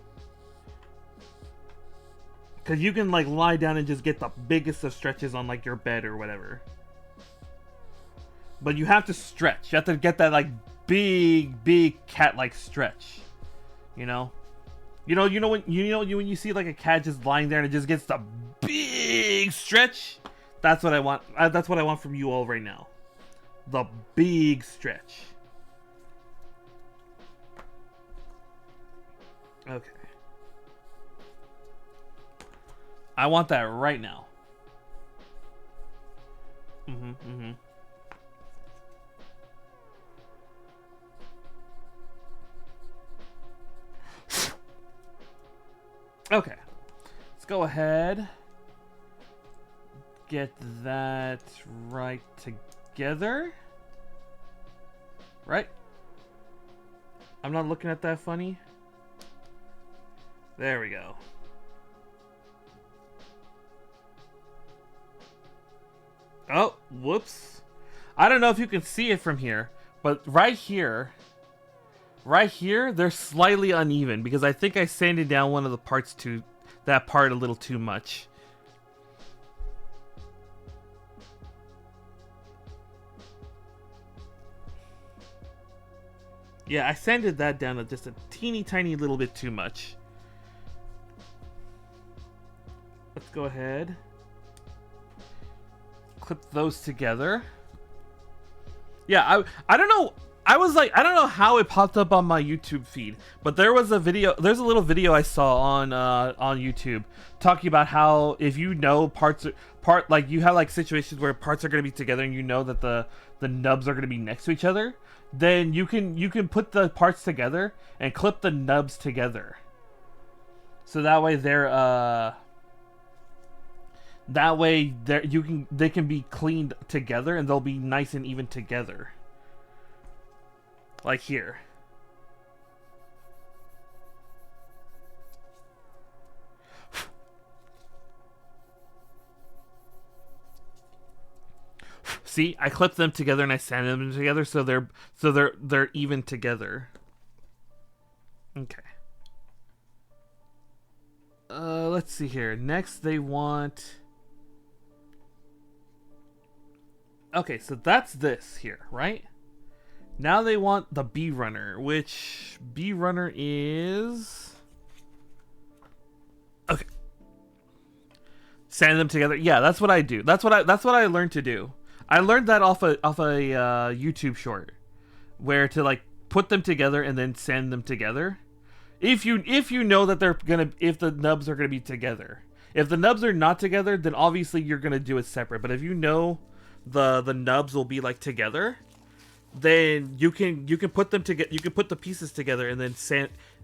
Because you can, like, lie down and just get the biggest of stretches on, like, your bed or whatever. But you have to stretch. You have to get that, like, big cat-like stretch. You know? You know when you see, like, a cat just lying there and it just gets the big stretch? That's what I want. That's what I want from you all right now. The big stretch. Okay. I want that right now. Okay. Let's go ahead. Get that right together. Right? I'm not looking at that funny. There we go. Oh, whoops. I don't know if you can see it from here, but right here, they're slightly uneven because I think I sanded down one of the parts that part a little too much. Yeah, I sanded that down just a teeny tiny little bit too much. Let's go ahead. Clip those together. Yeah, I don't know. I was like, I don't know how it popped up on my YouTube feed, but there's a little video I saw on YouTube talking about how if you know like you have like situations where parts are going to be together and you know that the nubs are going to be next to each other, then you can put the parts together and clip the nubs together. So that way they can be cleaned together and they'll be nice and even together. Like here. See, I clipped them together and I sanded them together so they're even together. Okay. Let's see here. Next they want. Okay, so that's this here, right? Now they want the B runner, which B runner is. Okay. Sand them together. Yeah, that's what I do. That's what I learned to do. I learned that off a YouTube short, where to like put them together and then sand them together. If you know that if the nubs are gonna be together. If the nubs are not together, then obviously you're gonna do it separate. But if you know the nubs will be like together, then you can put them together. You can put the pieces together and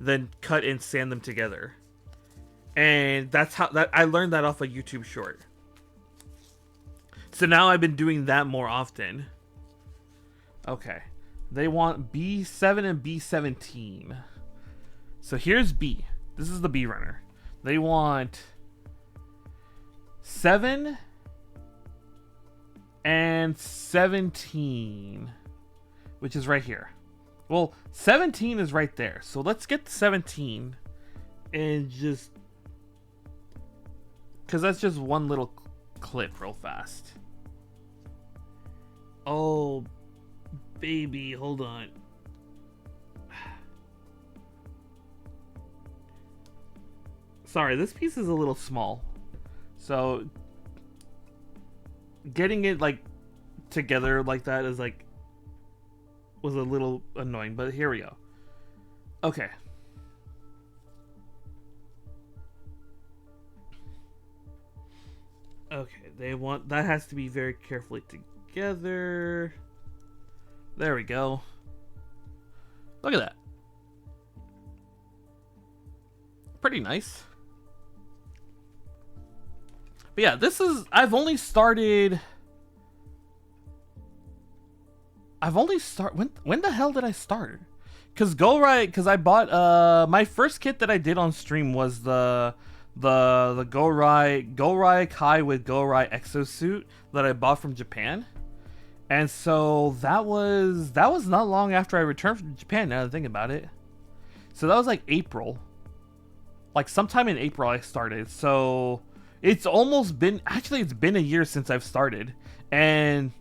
then cut and sand them together. And that's how I learned that off a YouTube short. So now I've been doing that more often. Okay. They want B7 and B17. So here's B. This is the B runner. They want 7 and 17, which is right here. Well, 17 is right there. So let's get 17 and just, because that's just one little clip real fast. Oh, baby, hold on. Sorry, this piece is a little small. So getting it like together like that is like was a little annoying, but here we go. Okay. Okay, they want that has to be very carefully together. There we go. Look at that. Pretty nice. But yeah, I've only started when the hell did I start? Because I bought my first kit that I did on stream was the the Gorai Kai with Gorai exosuit that I bought from Japan. And so that was not long after I returned from Japan, now that I think about it. So that was like April. Like sometime in April I started. So it's almost been, actually it's been a year since I've started. And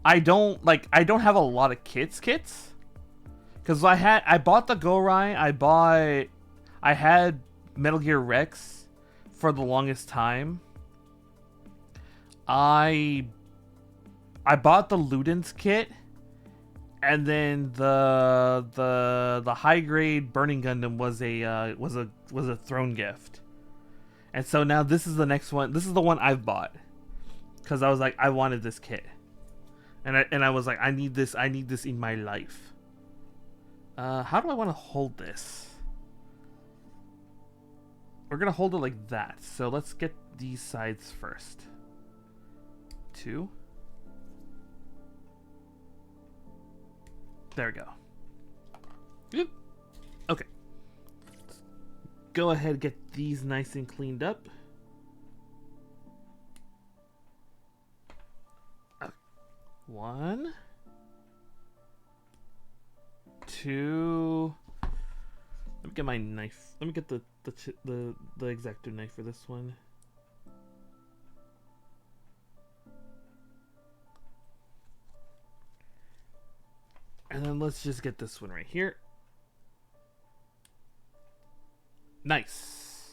I don't have a lot of kits. Cause I bought the Gorai, I had Metal Gear Rex for the longest time. I bought the Ludens kit, and then the high grade Burning Gundam was a throne gift, and so now this is the next one. This is the one I've bought because I was like, I wanted this kit, and I was like, I need this in my life. How do I want to hold this? We're gonna hold it like that. So let's get these sides first. 2. There we go. Yep. Okay. Go ahead, get these nice and cleaned up. 1, 2. Let me get my knife. Let me get the X-Acto knife for this one. And then let's just get this one right here. Nice.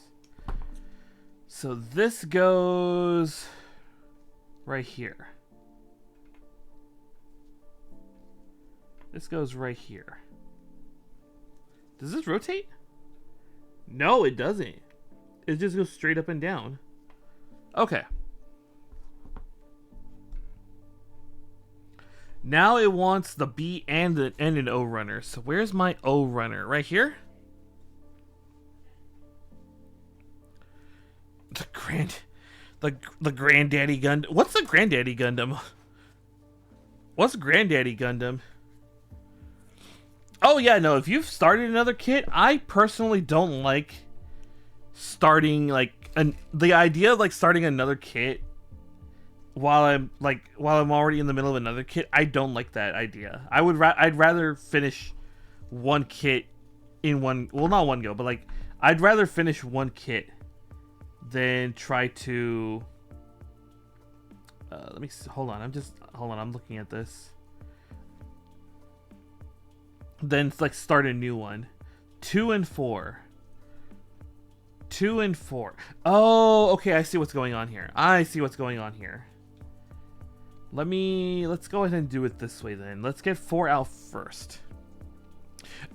So this goes right here. This goes right here. Does this rotate? No, it doesn't. It just goes straight up and down. Okay. Now it wants the B and an O runner. So where's my O runner? Right here? The Granddaddy Gundam. What's the Granddaddy Gundam? What's Granddaddy Gundam? Oh yeah, no, if you've started another kit, I personally don't like starting like the idea of like starting another kit while I'm already in the middle of another kit. I don't like that idea. I'd rather finish one kit in one, well, not one go, but like I'd rather finish one kit than try to let me hold on. I'm looking at this. Then like start a new one. 2 and 4. 2 and 4. Oh, okay, I see what's going on here. Let's go ahead and do it this way then. Let's get 4 out first.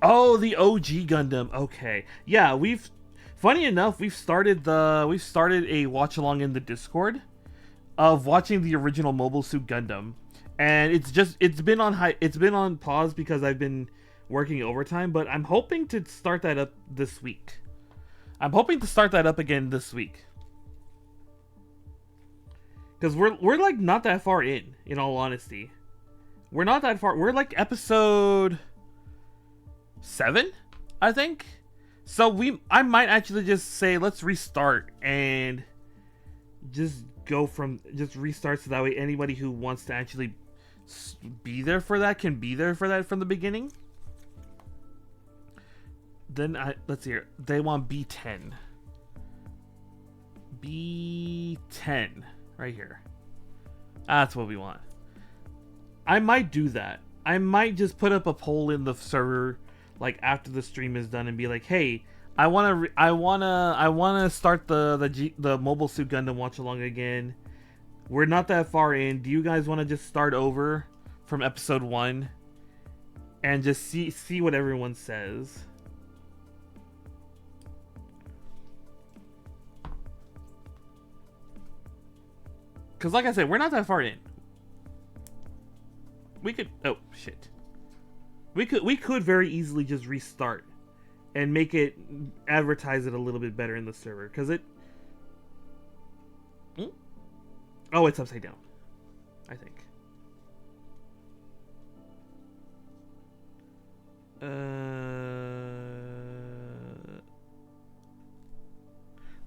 Oh, the OG Gundam. Okay. Yeah, funny enough, we've started a watch along in the Discord of watching the original Mobile Suit Gundam. And it's been on pause because I've been working overtime, but I'm hoping to start that up this week. I'm hoping to start that up again this week. Because we're like not that far in all honesty. We're not that far. We're like episode 7, I think. So I might actually just say let's restart and just restart so that way anybody who wants to actually be there for that can be there for that from the beginning. Then let's see here. They want B10. B10 right here. That's what we want. I might do that. I might just put up a poll in the server like after the stream is done and be like, "Hey, I want to start the Mobile Suit Gundam watch along again. We're not that far in. Do you guys want to just start over from episode 1 and just see what everyone says?" Because like I said, we're not that far in. We could... Oh, shit. We could very easily just restart and make it... advertise it a little bit better in the server. Because it... Oh, it's upside down. I think.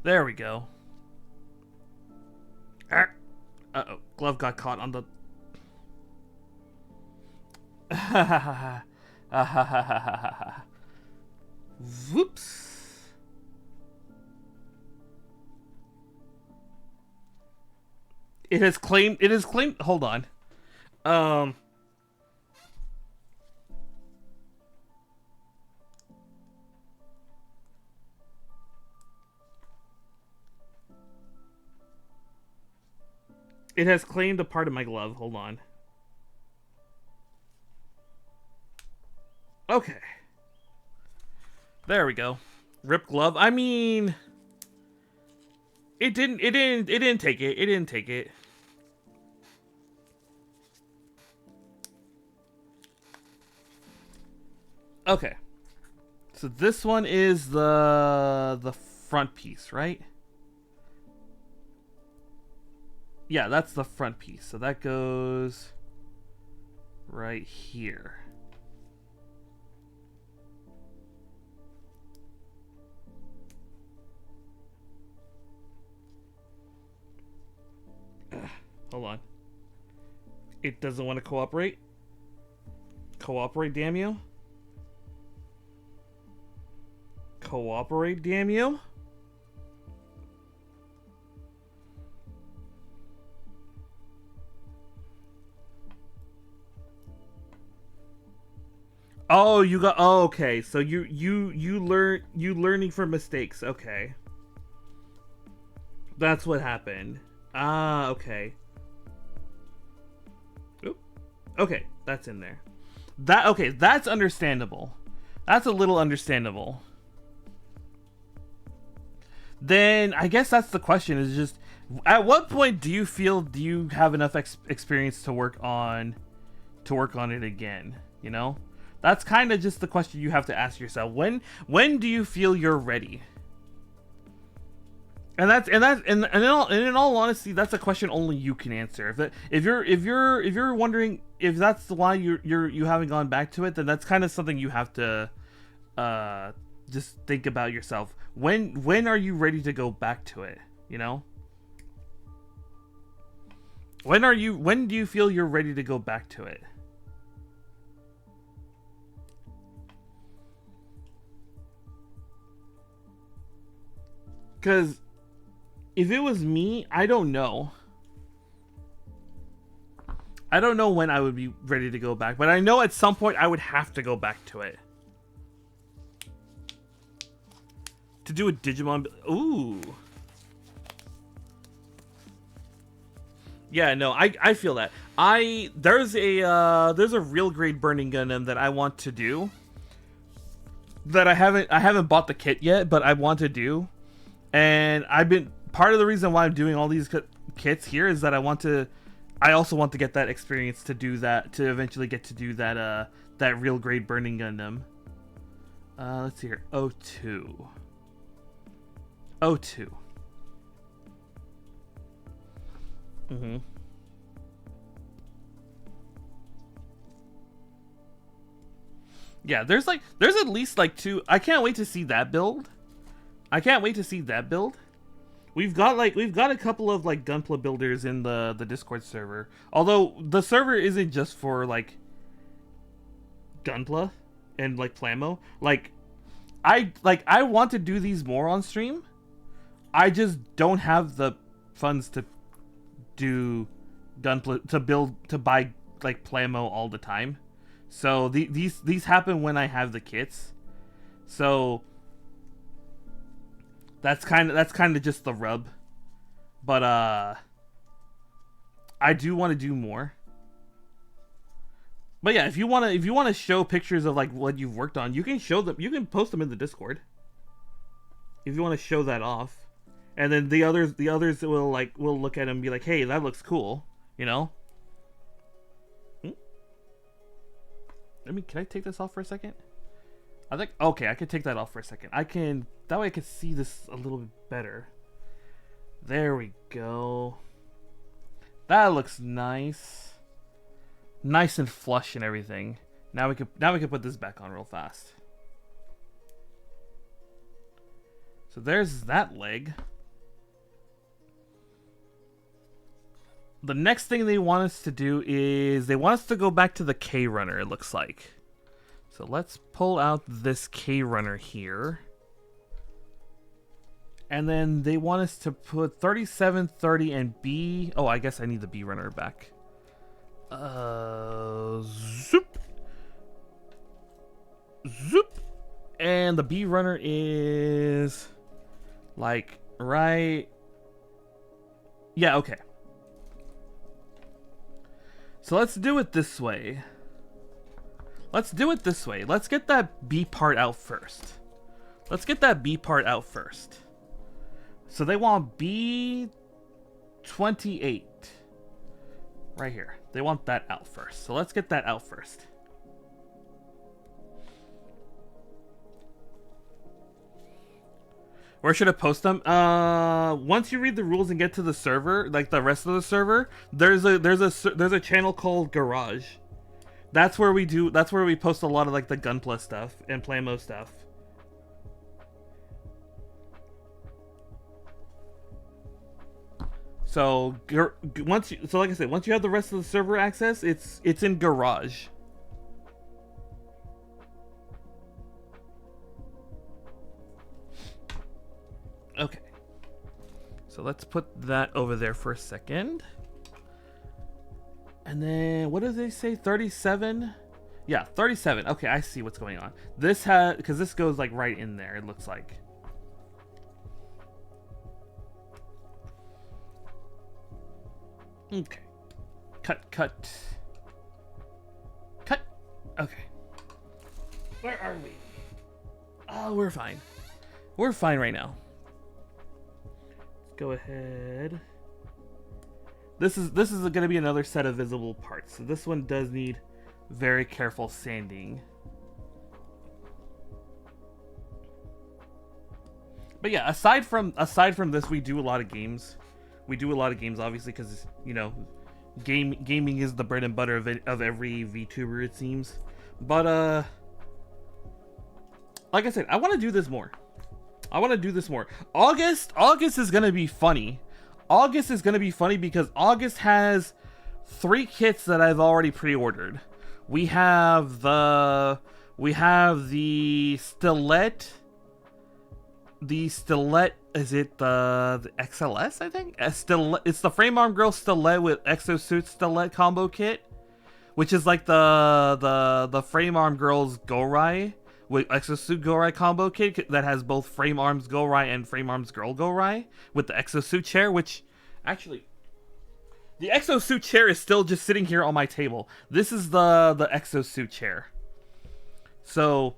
There we go. Uh-oh. Glove got caught on the... Whoops. It has claimed... Hold on. It has claimed a part of my glove. Hold on. Okay. There we go. Rip glove. I mean, it didn't take it. It didn't take it. Okay. So this one is the front piece, right? Yeah, that's the front piece. So that goes right here. Hold on. It doesn't want to cooperate. Cooperate, damn you. Cooperate, damn you. Oh, you got... Oh, okay. So you learning from mistakes. Okay. That's what happened. Ah, okay. Oop. Okay, that's in there. Okay, that's understandable. That's a little understandable. Then I guess that's the question, is just at what point do you have enough experience to work on it again, you know? That's kind of just the question you have to ask yourself. When do you feel you're ready? And in all honesty, that's a question only you can answer. If you're wondering if that's why you haven't gone back to it, then that's kind of something you have to just think about yourself. When are you ready to go back to it? You know? When do you feel you're ready to go back to it? Because if it was me, I don't know. I don't know when I would be ready to go back, but I know at some point I would have to go back to it. To do a Digimon... Ooh. Yeah, no, I feel that. There's a real grade burning Gundam that I want to do. That I haven't bought the kit yet, but I want to do. And part of the reason why I'm doing all these kits here is that I also want to get that experience to do that, to eventually get to do that real grade burning Gundam. Let's see here. O2. Mm-hmm. Yeah, there's at least like 2. I can't wait to see that build. We've got a couple of like Gunpla builders in the Discord server. Although the server isn't just for like Gunpla and like Plamo. I want to do these more on stream. I just don't have the funds to do Gunpla to buy like Plamo all the time. So these happen when I have the kits. So that's kind of just the rub. But I do want to do more. But yeah, if you want to show pictures of like what you've worked on, you can show them. You can post them in the Discord. If you want to show that off. And then the others will look at it and be like, "Hey, that looks cool," you know. Can I take this off for a second? I think okay, I can take that off for a second. That way I can see this a little bit better. There we go. That looks nice, nice and flush and everything. Now we can put this back on real fast. So there's that leg. the next thing they want us to do is they want us to go back to the K runner, it looks like. So let's pull out this K runner here. And then they want us to put 37, 30, and B. Oh, I guess I need the B runner back. Zoop. Zoop. And the B runner is like right. Yeah, okay. So let's do it this way. Let's do it this way. Let's get that B part out first. Let's get that B part out first. So they want B28. Right here. They want that out first. So let's get that out first. Where should I post them? Once you read the rules and get to the server, like the rest of the server, there's a channel called Garage. That's where we post a lot of like the Gunpla stuff and Plamo stuff. So like I said, once you have the rest of the server access, it's in Garage. Okay. So let's put that over there for a second. And then what did they say? 37? Yeah, 37. Okay, I see what's going on. This has, because this goes like right in there, it looks like. Okay. Cut. Okay. Where are we? Oh, we're fine. We're fine right now. Let's go ahead. This is going to be another set of visible parts. So this one does need very careful sanding. But yeah, aside from this, we do a lot of games. We do a lot of games, obviously, because, you know, gaming is the bread and butter of every VTuber, it seems. But, like I said, I want to do this more. August is going to be funny. August is going to be funny because August has 3 kits that I've already pre-ordered. We have the Stilet. The Stilet, is it the XLS, I think? It's the Frame Arm Girl Stilet with Exosuit Stilet combo kit, which is like the Frame Arm Girls Go-Rai with Exosuit Go-Rai combo kit that has both Frame Arms Go-Rai and Frame Arms Girl Go-Rai with the Exosuit chair, which actually the Exosuit chair is still just sitting here on my table. This is the Exosuit chair. So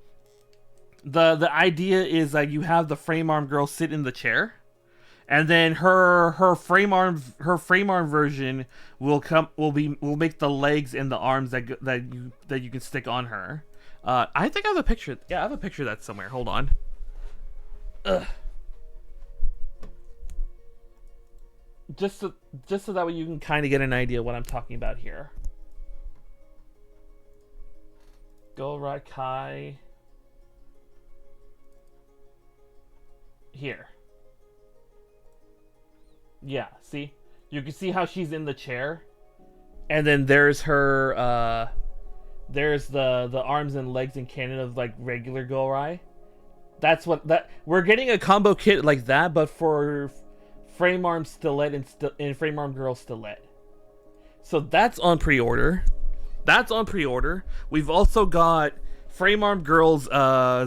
the idea is that you have the Frame Arm Girl sit in the chair, and then her frame arm version will make the legs and the arms that you can stick on her. I think I have a picture. Yeah, I have a picture of that somewhere. Hold on. Ugh. Just so that way you can kind of get an idea of what I'm talking about here. Go-Rai Kai. Here. Yeah, see? You can see how she's in the chair. And then there's her, there's the arms and legs and cannon of, like, regular Go-Rai. We're getting a combo kit like that, but for Frame Arm Stilet and Frame Arm Girl Stilet. So that's on pre-order. We've also got Frame Arm Girl's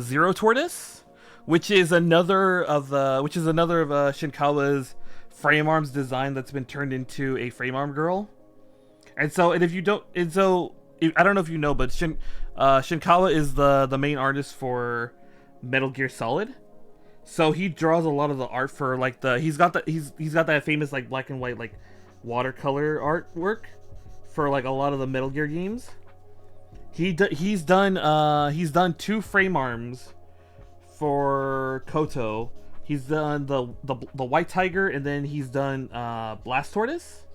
Zero Tortoise, which is another of Shinkawa's Frame Arms design that's been turned into a Frame Arm Girl. I don't know if you know, but Shinkawa is the main artist for Metal Gear Solid. So he draws a lot of the art for like he's got that famous like black and white like watercolor artwork for like a lot of the Metal Gear games. He's done 2 frame arms for Koto. He's done the White Tiger, and then he's done Blast Tortoise.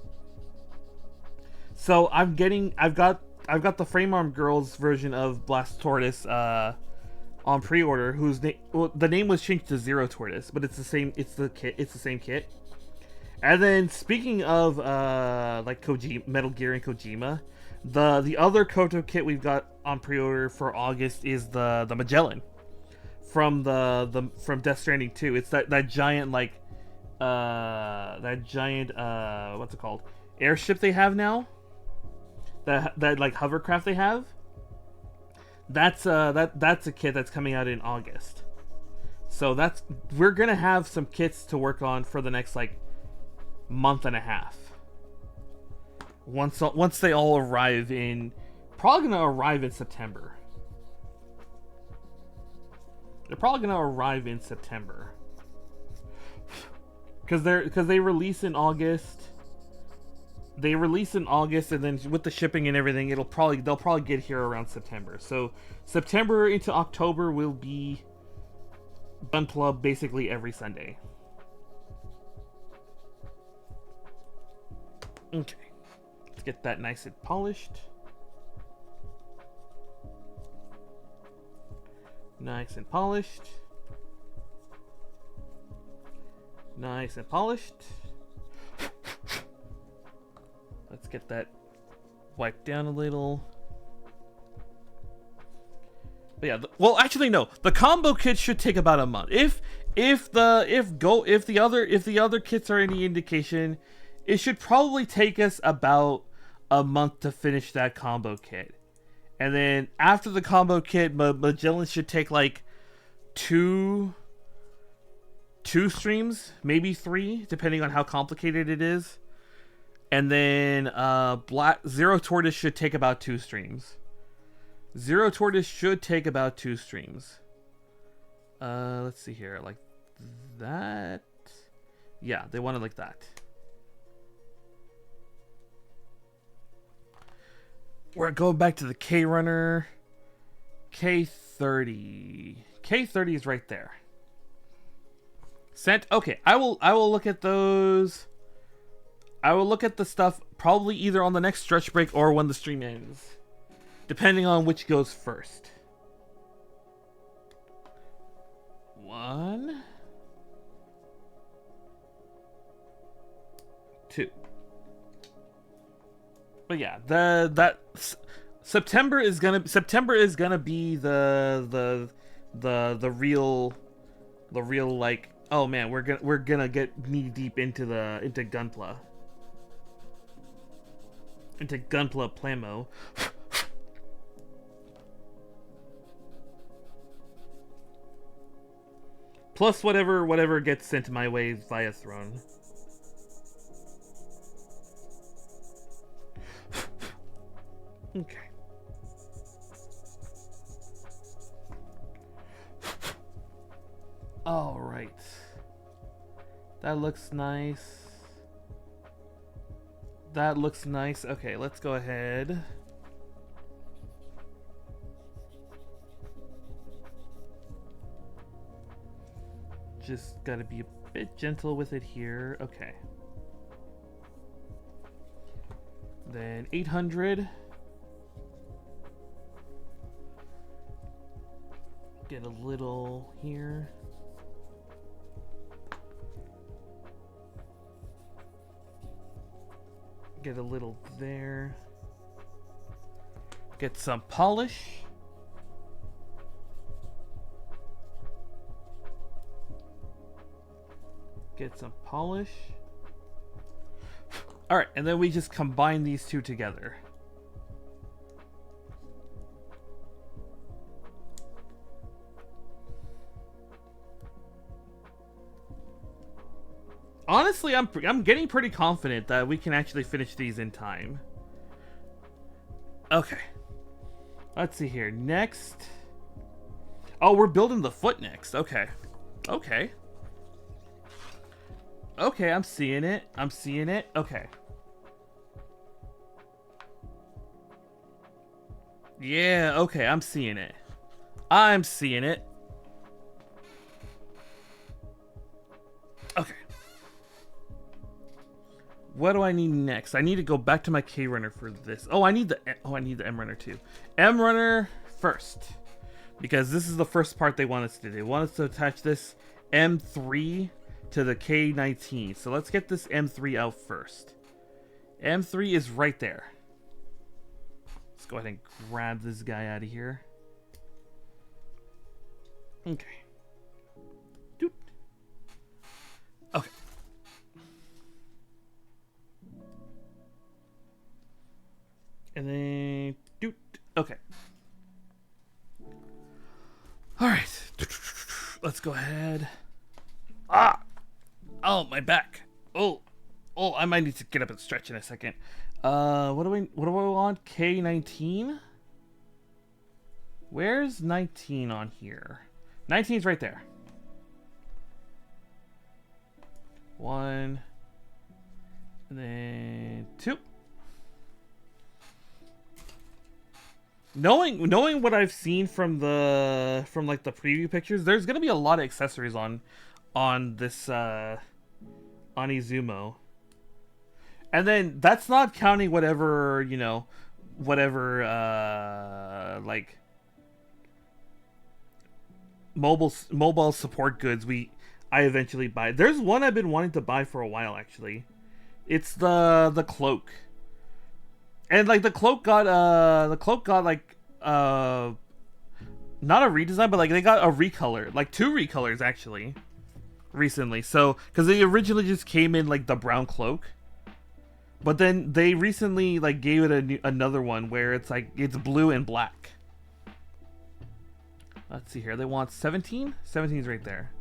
So I've got the Frame Arm Girls version of Blast Tortoise on pre-order, the name was changed to Zero Tortoise, but it's the same kit. And then speaking of like Metal Gear and Kojima, the other Koto kit we've got on pre-order for August is the Magellan from from Death Stranding 2. It's that giant like what's it called? Airship they have now. That like hovercraft they have. That's a kit that's coming out in August. So we're gonna have some kits to work on for the next like month and a half. Once they all arrive probably gonna arrive in September. They're probably gonna arrive in September. Because they release in August. They release in August, and then with the shipping and everything, they'll probably get here around September. So September into October will be Gunpla basically every Sunday. Okay, let's get that nice and polished. Nice and polished. Nice and polished. Let's get that wiped down a little. But yeah, well, actually no. The combo kit should take about a month. If the other kits are any indication, it should probably take us about a month to finish that combo kit. And then after the combo kit, Magellan should take like two streams, maybe 3, depending on how complicated it is. And then Zero Tortoise should take about 2 streams. Zero Tortoise should take about 2 streams. Let's see here, like that. Yeah, they want it like that. We're going back to the K Runner. K30. K30 is right there. Sent. Okay, I will look at those. I will look at the stuff probably either on the next stretch break or when the stream ends, depending on which goes first. 1, 2. But yeah, September is gonna be the real like, oh man, we're gonna get knee deep into Gunpla. Into Gunpla Plamo. Plus whatever gets sent my way via Throne. Okay. All right. That looks nice. That looks nice. Okay, let's go ahead. Just gotta be a bit gentle with it here. Okay. Then 800. Get a little here. Get a little there. Get some polish. Get some polish. Alright, and then we just combine these two together. Honestly, I'm getting pretty confident that we can actually finish these in time. Okay. Let's see here. Next. Oh, we're building the foot next. Okay. Okay. Okay, I'm seeing it. I'm seeing it. Okay. Yeah, okay, I'm seeing it. I'm seeing it. Okay. What do I need next? I need to go back to my K runner for this. I need the M runner too. M runner first, because this is the first part they want us to do. They want us to attach this M3 to the K19. So let's get this M3 out first. M3 is right there. Let's go ahead and grab this guy out of here. Okay. Doot. Okay. And then doot. Okay. All right. Let's go ahead. Ah! Oh, my back. Oh, I might need to get up and stretch in a second. What do I want? K19? Where's 19 on here? 19's right there. 1, and then 2. Knowing what I've seen from like the preview pictures, there's gonna be a lot of accessories on this on Izumo. And then that's not counting whatever, you know, whatever like mobile support goods I eventually buy. There's one I've been wanting to buy for a while actually. It's the cloak. And like the cloak got like not a redesign, but like they got a recolor, like 2 recolors actually recently. So because they originally just came in like the brown cloak, but then they recently like gave it another one where it's like it's blue and black. Let's see here. They want 17. 17's right there.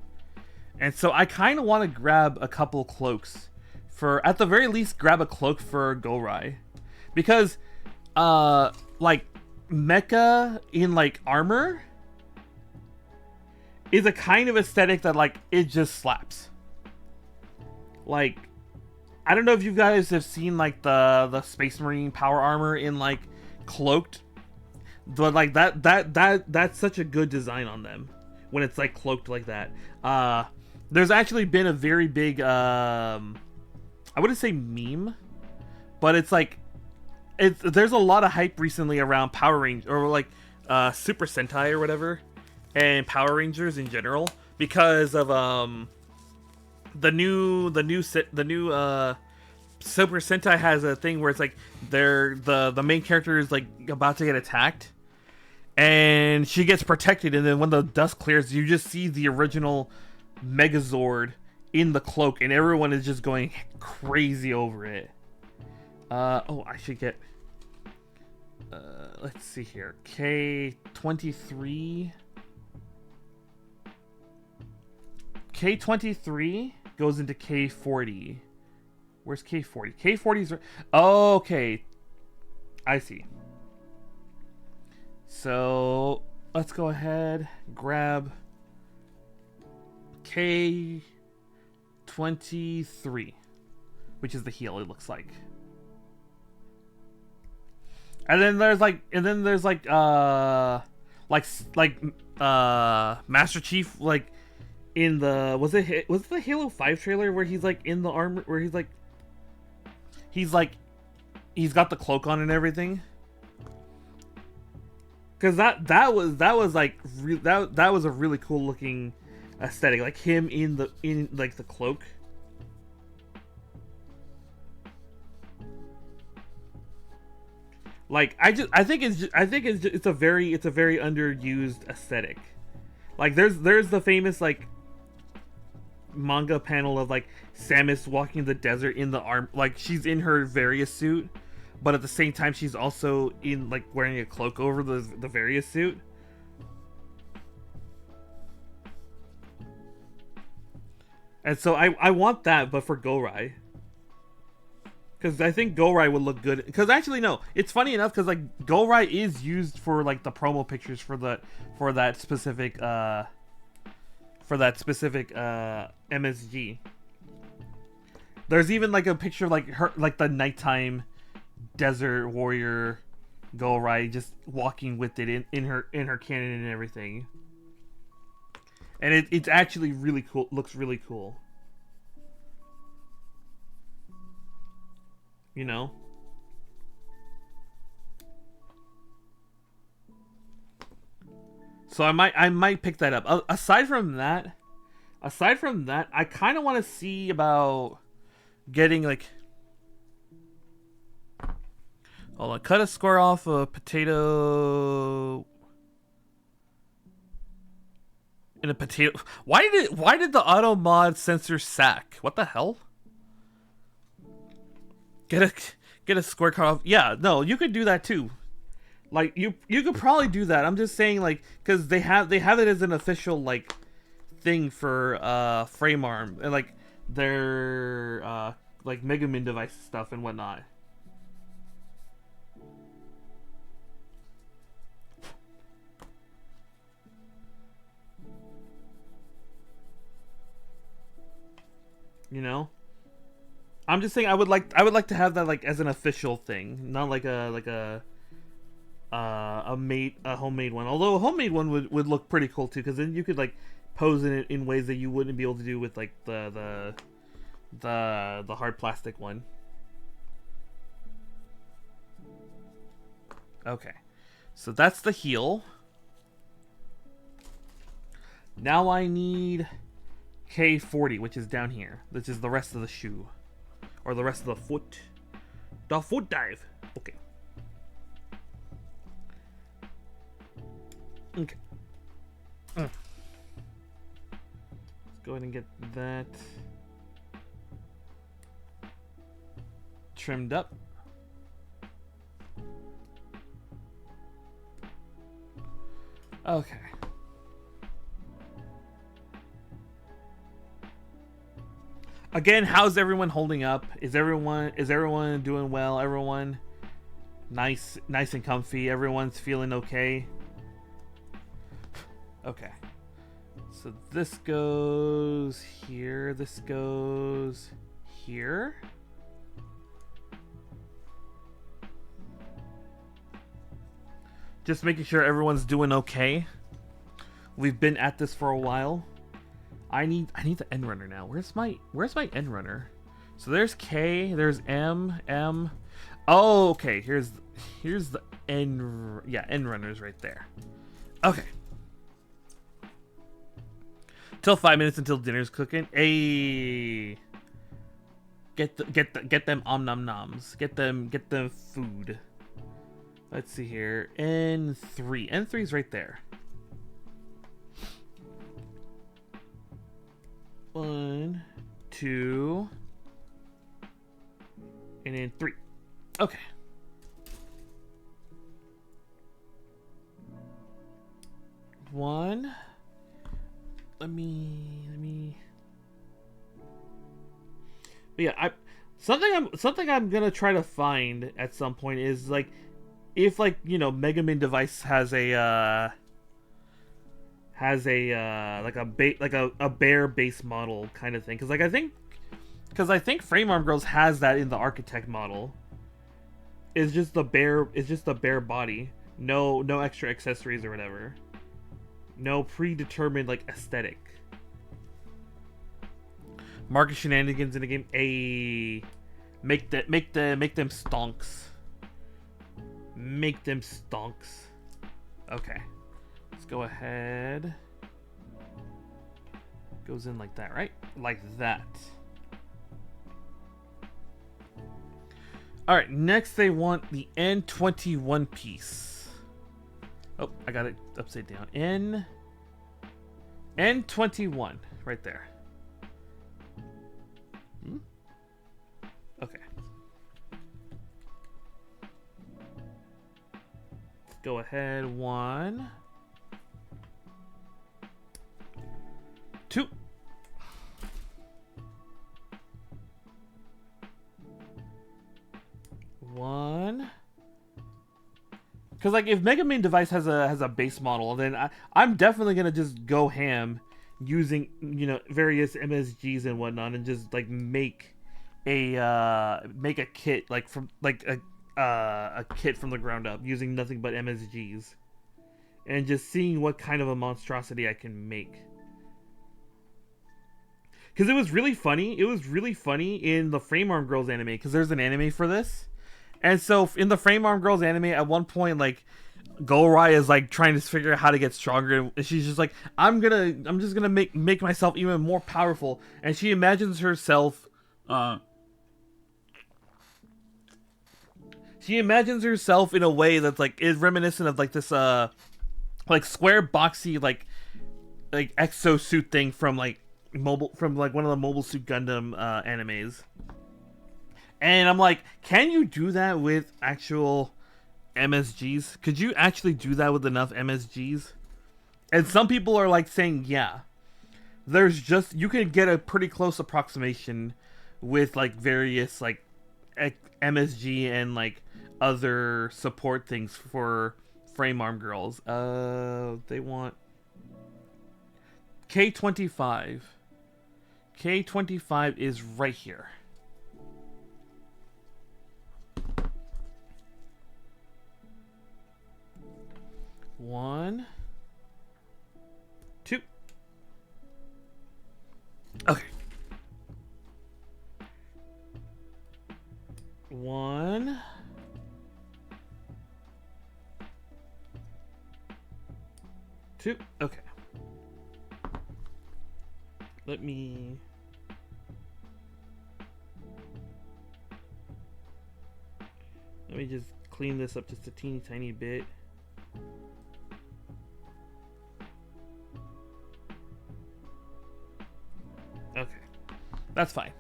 And so I kind of want to grab a couple cloaks for, at the very least, grab a cloak for Gorai. Because, like, mecha in, like, armor is a kind of aesthetic that, like, it just slaps. Like, I don't know if you guys have seen, like, the Space Marine power armor in, like, cloaked. But, like, that's such a good design on them when it's, like, cloaked like that. There's actually been a very big, I wouldn't say meme, but it's, like, there's a lot of hype recently around Power Rangers, or like Super Sentai or whatever, and Power Rangers in general, because of the new Super Sentai has a thing where it's like the main character is like about to get attacked, and she gets protected, and then when the dust clears, you just see the original Megazord in the cloak, and everyone is just going crazy over it. Oh, I should get, let's see here, K23. K23 goes into K40. Where's K40? K40's, oh, okay, I see. So, let's go ahead, grab K23, which is the heel, it looks like. And then there's Master Chief, like in the, was it the Halo 5 trailer where he's like in the armor, where he's got the cloak on and everything. Because that was a really cool looking aesthetic, like him in like the cloak. Like I think it's a very underused aesthetic. Like there's the famous like manga panel of like Samus walking the desert in the arm, like she's in her Various suit, but at the same time she's also in like wearing a cloak over the Various suit. And so I want that, but for Gorai. Because I think Gorai would look good. Because actually, no, it's funny enough because like Gorai is used for like the promo pictures for that specific MSG. There's even like a picture of like her, like the nighttime desert warrior Gorai just walking with it in her cannon and everything. And it's actually really cool. Looks really cool. You know? So I might pick that up. Aside from that, Aside from that, I kind of want to see about getting like. Hold on, cut a square off a potato. In a potato. Why did the auto mod censor sack? What the hell? Get a square cut off. Yeah, no, you could do that too. Like you could probably do that. I'm just saying like because they have it as an official like thing for FrameArm and like their like Mega Man device stuff and whatnot. You know, I'm just saying I would like to have that like as an official thing, not like a homemade one. Although a homemade one would look pretty cool too, because then you could like pose it in ways that you wouldn't be able to do with like the hard plastic one. Okay, so that's the heel. Now I need K40, which is down here. Which is the rest of the shoe. Or the rest of the foot. The foot dive. Okay. Okay. Let's go ahead and get that trimmed up. Okay. Again, how's everyone holding up? Is everyone doing well? Everyone nice and comfy? Everyone's feeling okay? Okay. So this goes here, this goes here. Just making sure everyone's doing okay. We've been at this for a while. I need the end runner now. Where's my end runner? So there's K, there's M. Oh, okay. Here's the end runners right there. Okay. Till 5 minutes until dinner's cooking. Hey. Get them nom noms. Get them food. Let's see here. N3. N3's right there. 1, 2, and then 3. Okay. One. Let me. But yeah, something I'm gonna try to find at some point is like, if like Mega Man device has a like a bare base model kind of thing, because I think FrameArm Girls has that in the architect model. It's just the bare body, no extra accessories or whatever, no predetermined like aesthetic. Market shenanigans in the game. Make them stonks. Make them stonks. Okay. Let's go ahead. Goes in like that, right? Like that. Alright, next they want the N21 piece. Oh, I got it upside down. N21, right there. Okay. Let's go ahead. 1, 2. One. Because like if Mega Man device has a base model, then I'm definitely gonna just go ham using various MSGs and whatnot, and just like make a kit like from like a kit from the ground up using nothing but MSGs, and just seeing what kind of a monstrosity I can make. Because it was really funny. It was really funny in the FrameArm Girls anime, because there's an anime for this. And so in the FrameArm Girls anime, at one point, like, Golrai is like trying to figure out how to get stronger, and she's just like, I'm just gonna make myself even more powerful, and she imagines herself, she imagines herself in a way that's like is reminiscent of like this like square boxy like exosuit thing from like one of the Mobile Suit Gundam animes. And I'm like, can you do that with actual MSGs? Could you actually do that with enough MSGs? And some people are like saying, yeah. You can get a pretty close approximation with like various like MSG and like other support things for frame arm girls. They want K25. K25 is right here. One, two. Okay. One. Two. Okay. Let me just clean this up just a teeny tiny bit. Okay. That's fine.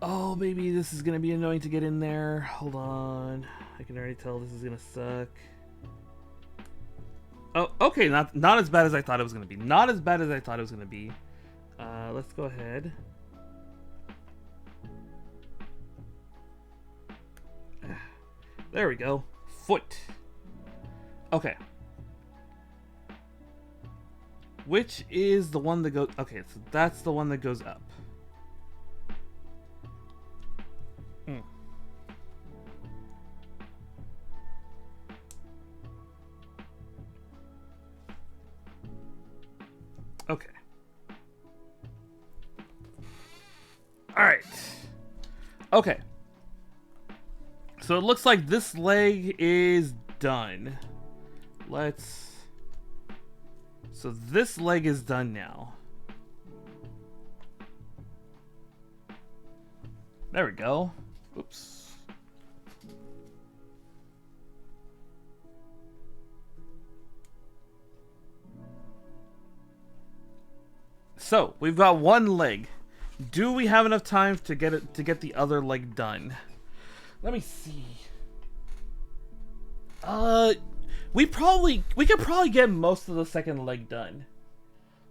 Oh, maybe this is gonna be annoying to get in there. Hold on. I can already tell this is gonna suck. Oh, okay, not as bad as I thought it was gonna be. Not as bad as I thought it was gonna be. Let's go ahead. There we go. Foot. Okay. Which is the one that goes... Okay, so that's the one that goes up. Okay. Alright. Okay. So it looks like this leg is done. So this leg is done now. There we go. Oops. So we've got one leg. Do we have enough time to get the other leg done? Let me see. We could probably get most of the second leg done.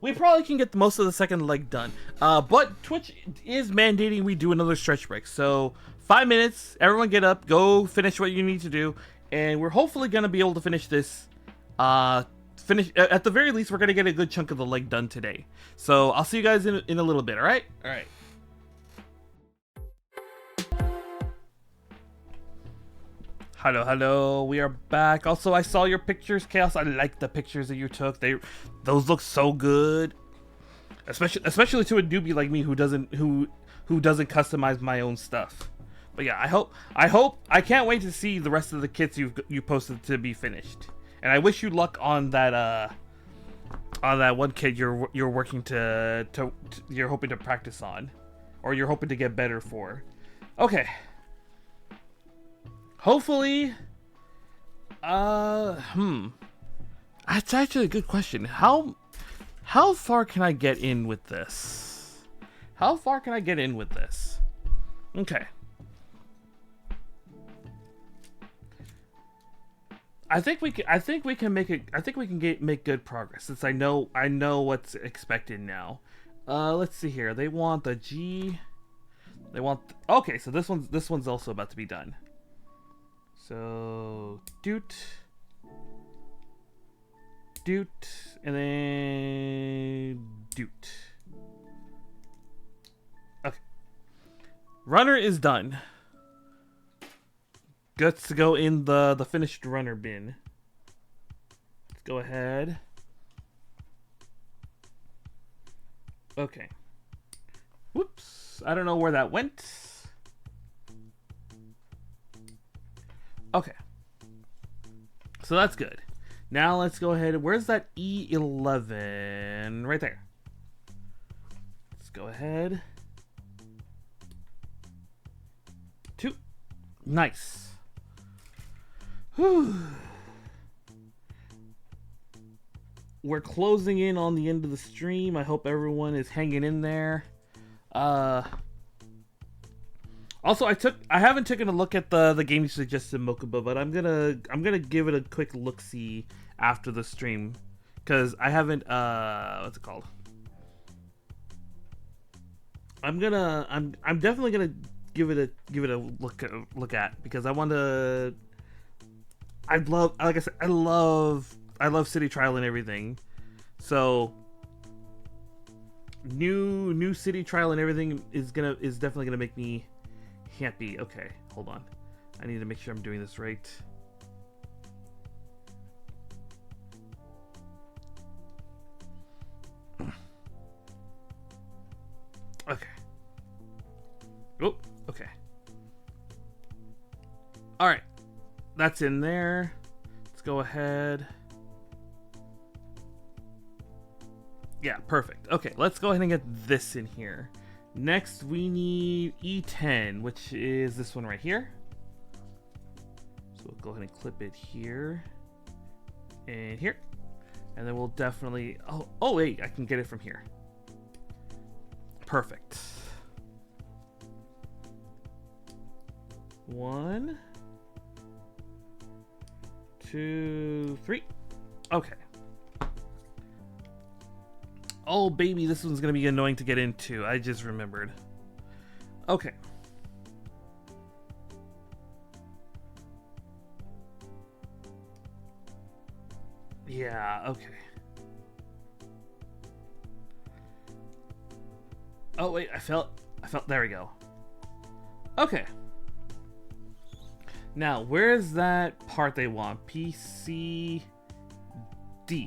We probably can get most of the second leg done. But Twitch is mandating we do another stretch break. So 5 minutes. Everyone get up. Go finish what you need to do. And we're hopefully gonna be able to finish this. At the very least, we're gonna get a good chunk of the leg done today. So I'll see you guys in a little bit. All right. All right. Hello, we are back. Also, I saw your pictures, Chaos. I like the pictures that you took. Those look so good. Especially to a newbie like me who doesn't customize my own stuff. But yeah, I can't wait to see the rest of the kits you posted to be finished. And I wish you luck on that one kit you're working you're hoping to practice on, or you're hoping to get better for. Okay. Hopefully, that's actually a good question. How far can I get in with this? How far can I get in with this? Okay. I think we can make it. I think we can make good progress since I know what's expected now. Let's see here. They want the G. They want. Okay, so this one's also about to be done. So, doot, and then doot. Okay. Runner is done. Guts to go in the finished runner bin. Let's go ahead. Okay. Whoops. I don't know where that went. Okay. So that's good. Now let's go ahead. Where's that E11? Right there. Let's go ahead. 2. Nice. Whew. We're closing in on the end of the stream. I hope everyone is hanging in there. Also, I haven't taken a look at the game you suggested, Mokuba, but I'm gonna give it a quick look-see after the stream, because I haven't what's it called? I'm definitely gonna give it a look at, because I want to. Like I said, I love City Trial and everything, so new City Trial and everything is definitely gonna make me happy. Okay, hold on. I need to make sure I'm doing this right. Okay. Oh, okay. All right. That's in there. Let's go ahead. Yeah, perfect. Okay, let's go ahead and get this in here. Next, we need E10, which is this one right here. So we'll go ahead and clip it here and here. And then we'll definitely... Oh wait, I can get it from here. Perfect. 1, 2, 3. Okay. Oh, baby, this one's gonna be annoying to get into. I just remembered. Okay. Yeah, okay. Oh, wait, I felt, there we go. Okay. Now, where's that part they want? PCD,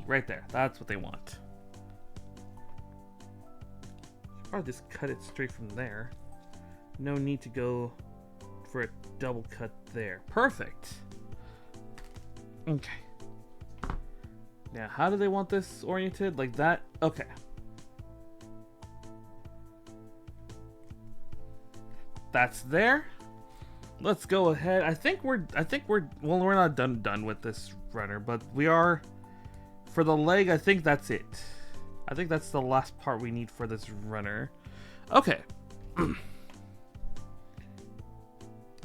right there. That's what they want. Probably just cut it straight from there. No need to go for a double cut there. Perfect. Okay. Now, how do they want this oriented? Like that? Okay. That's there. Let's go ahead. I think we're well, we're not done with this runner, but we are for the leg. I think that's it. I think that's the last part we need for this runner. Okay.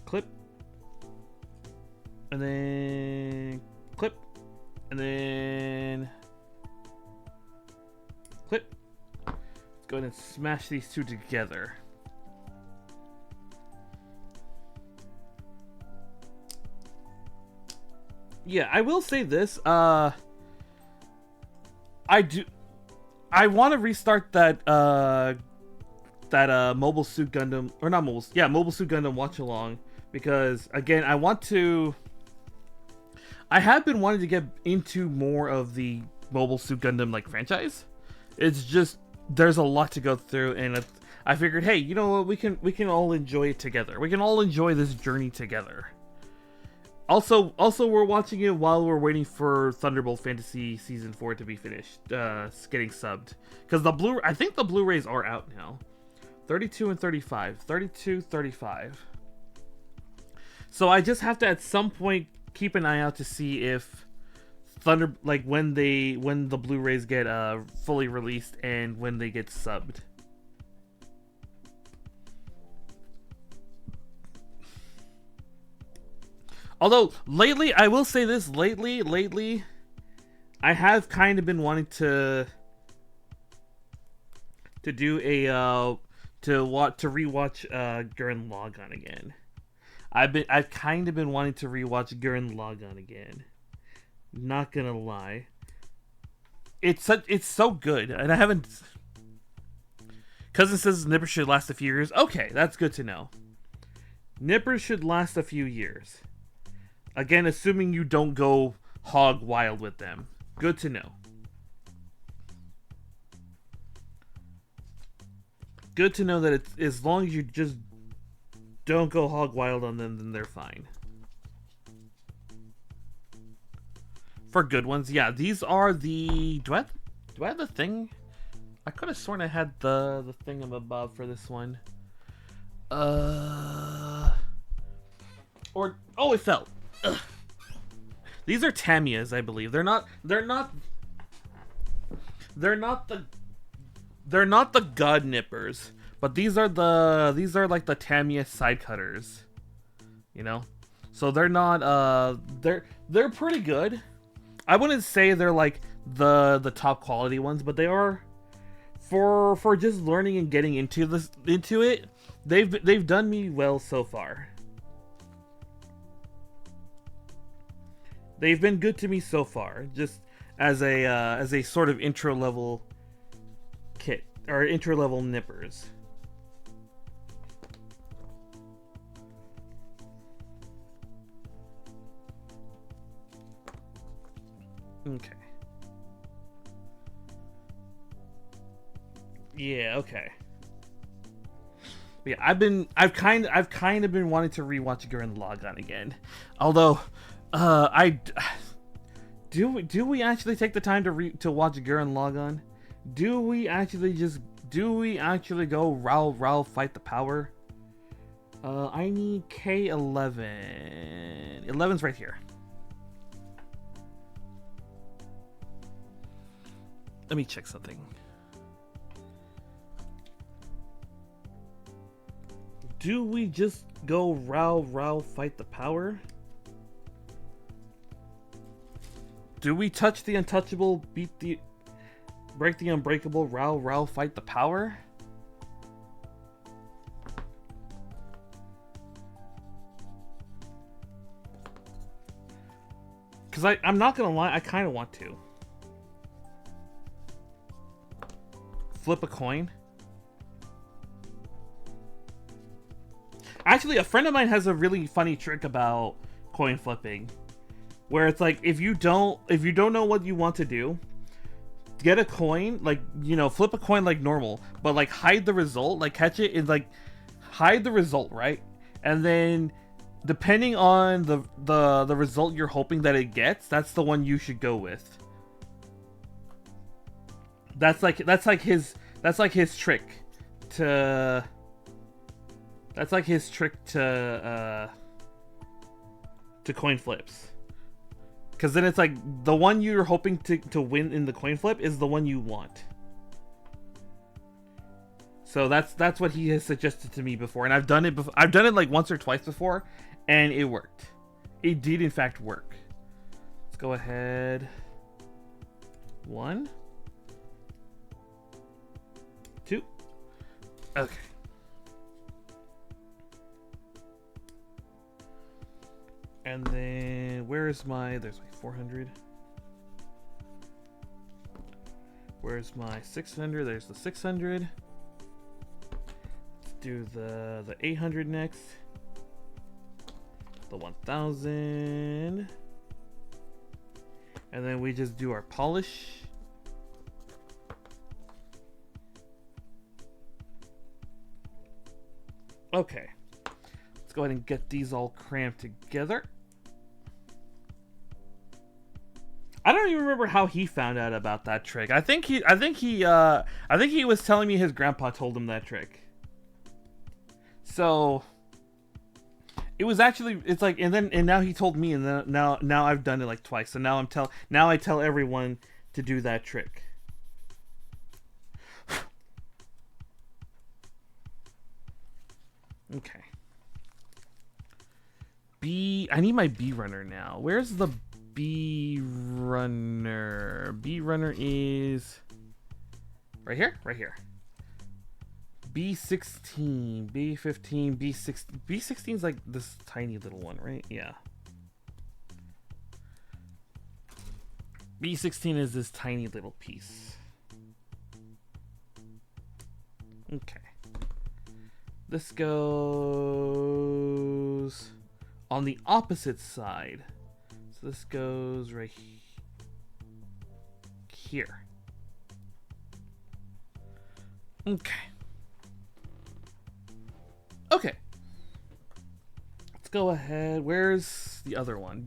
Clip. And then clip. And then clip. Let's go ahead and smash these two together. Yeah, I will say this. I want to restart that Mobile Suit Gundam, or not Mobile, yeah, Mobile Suit Gundam watch along, because again, I have been wanting to get into more of the Mobile Suit Gundam like franchise. It's just there's a lot to go through, and I figured, hey, you know what, we can all enjoy it together. We can all enjoy this journey together. Also, we're watching it while we're waiting for Thunderbolt Fantasy Season 4 to be finished, getting subbed. Because I think the Blu-rays are out now. 32 and 35. 32, 35. So I just have to, at some point, keep an eye out to see if when the Blu-rays get fully released and when they get subbed. Although, lately, I will say this, lately, I have kind of been wanting to do a, to rewatch, Gurren Lagann again. I've kind of been wanting to rewatch Gurren Lagann again. Not gonna lie. It's so good, and I haven't... Cousin says Nipper should last a few years. Okay, that's good to know. Nipper should last a few years. Again, assuming you don't go hog wild with them. Good to know. Good to know that it's, as long as you just don't go hog wild on them, then they're fine. For good ones, yeah. These are the... Do I have the thing? I could have sworn I had the thingamabob for this one. Or... Oh, it fell. Ugh. These are Tamiya's, I believe. They're not the God Nippers, but these are like the Tamiya side cutters. You know? So they're not they're pretty good. I wouldn't say they're like the top quality ones, but they are for just learning and getting into it. They've done me well so far. They've been good to me so far, just as a sort of intro level kit or intro level nippers. Okay. Yeah, okay. But yeah, I've kind of been wanting to rewatch Gurren Lagann again. Although do we actually take the time to watch Gurren Lagann? Do we actually go Ral fight the power? I need K11. 11's right here. Let me check something. Do we just go Ral fight the power? Do we touch the untouchable, break the unbreakable, Ral fight the power? Because I'm not gonna lie, I kind of want to. Flip a coin. Actually, a friend of mine has a really funny trick about coin flipping, where it's like if you don't know what you want to do, get a coin, like, you know, flip a coin like normal, but like hide the result, like catch it and like hide the result, right? And then depending on the result you're hoping that it gets, that's the one you should go with. That's like his trick to coin flips. Because then it's like the one you're hoping to win in the coin flip is the one you want. So that's what he has suggested to me before, and I've done it before. I've done it like once or twice before, and it worked. It did in fact work. Let's go ahead. 1, 2. Okay. And then there's my 400. Where's my 600? There's the 600. Let's do the 800 next. The 1000. And then we just do our polish. Okay. Let's go ahead and get these all crammed together. I don't even remember how he found out about that trick. I think he was telling me his grandpa told him that trick. So it was actually, it's like, and now he told me, and then now I've done it like twice. So now I tell everyone to do that trick. Okay. I need my B runner now. Where's the B runner? B runner is right here? Right here. B16, B15, B16. B16 is like this tiny little one, right? Yeah. B16 is this tiny little piece. Okay. This goes on the opposite side. So this goes right here. Okay. Okay. Let's go ahead. Where's the other one?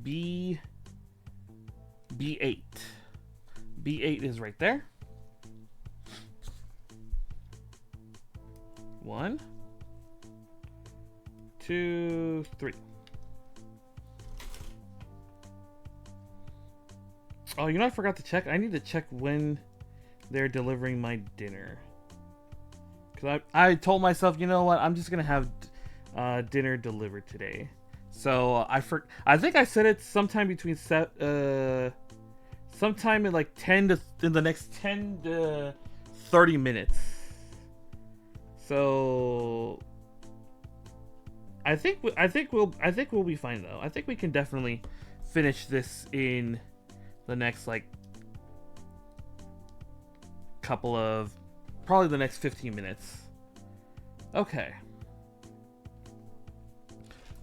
B8. B8 is right there. 1, 2, 3. Oh, you know, I forgot to check. I need to check when they're delivering my dinner. Because I told myself, you know what, I'm just going to have dinner delivered today. So I think I said it sometime between sometime in like in the next 10 to 30 minutes. So I think we'll be fine though. I think we can definitely finish this in the next like probably the next 15 minutes. Okay.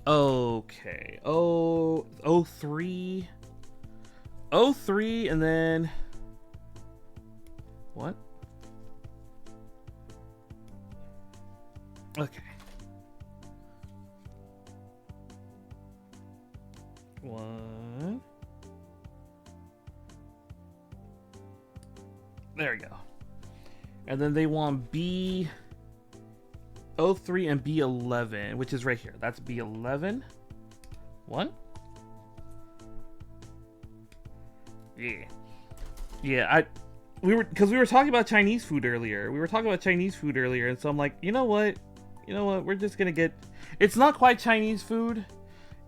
Okay. 03. 03 and then what? Okay. 1. There we go. And then they want B03 and B11, which is right here. That's B11. 1. Yeah. We were talking about Chinese food earlier. And so I'm like, you know what? We're just gonna get. It's not quite Chinese food,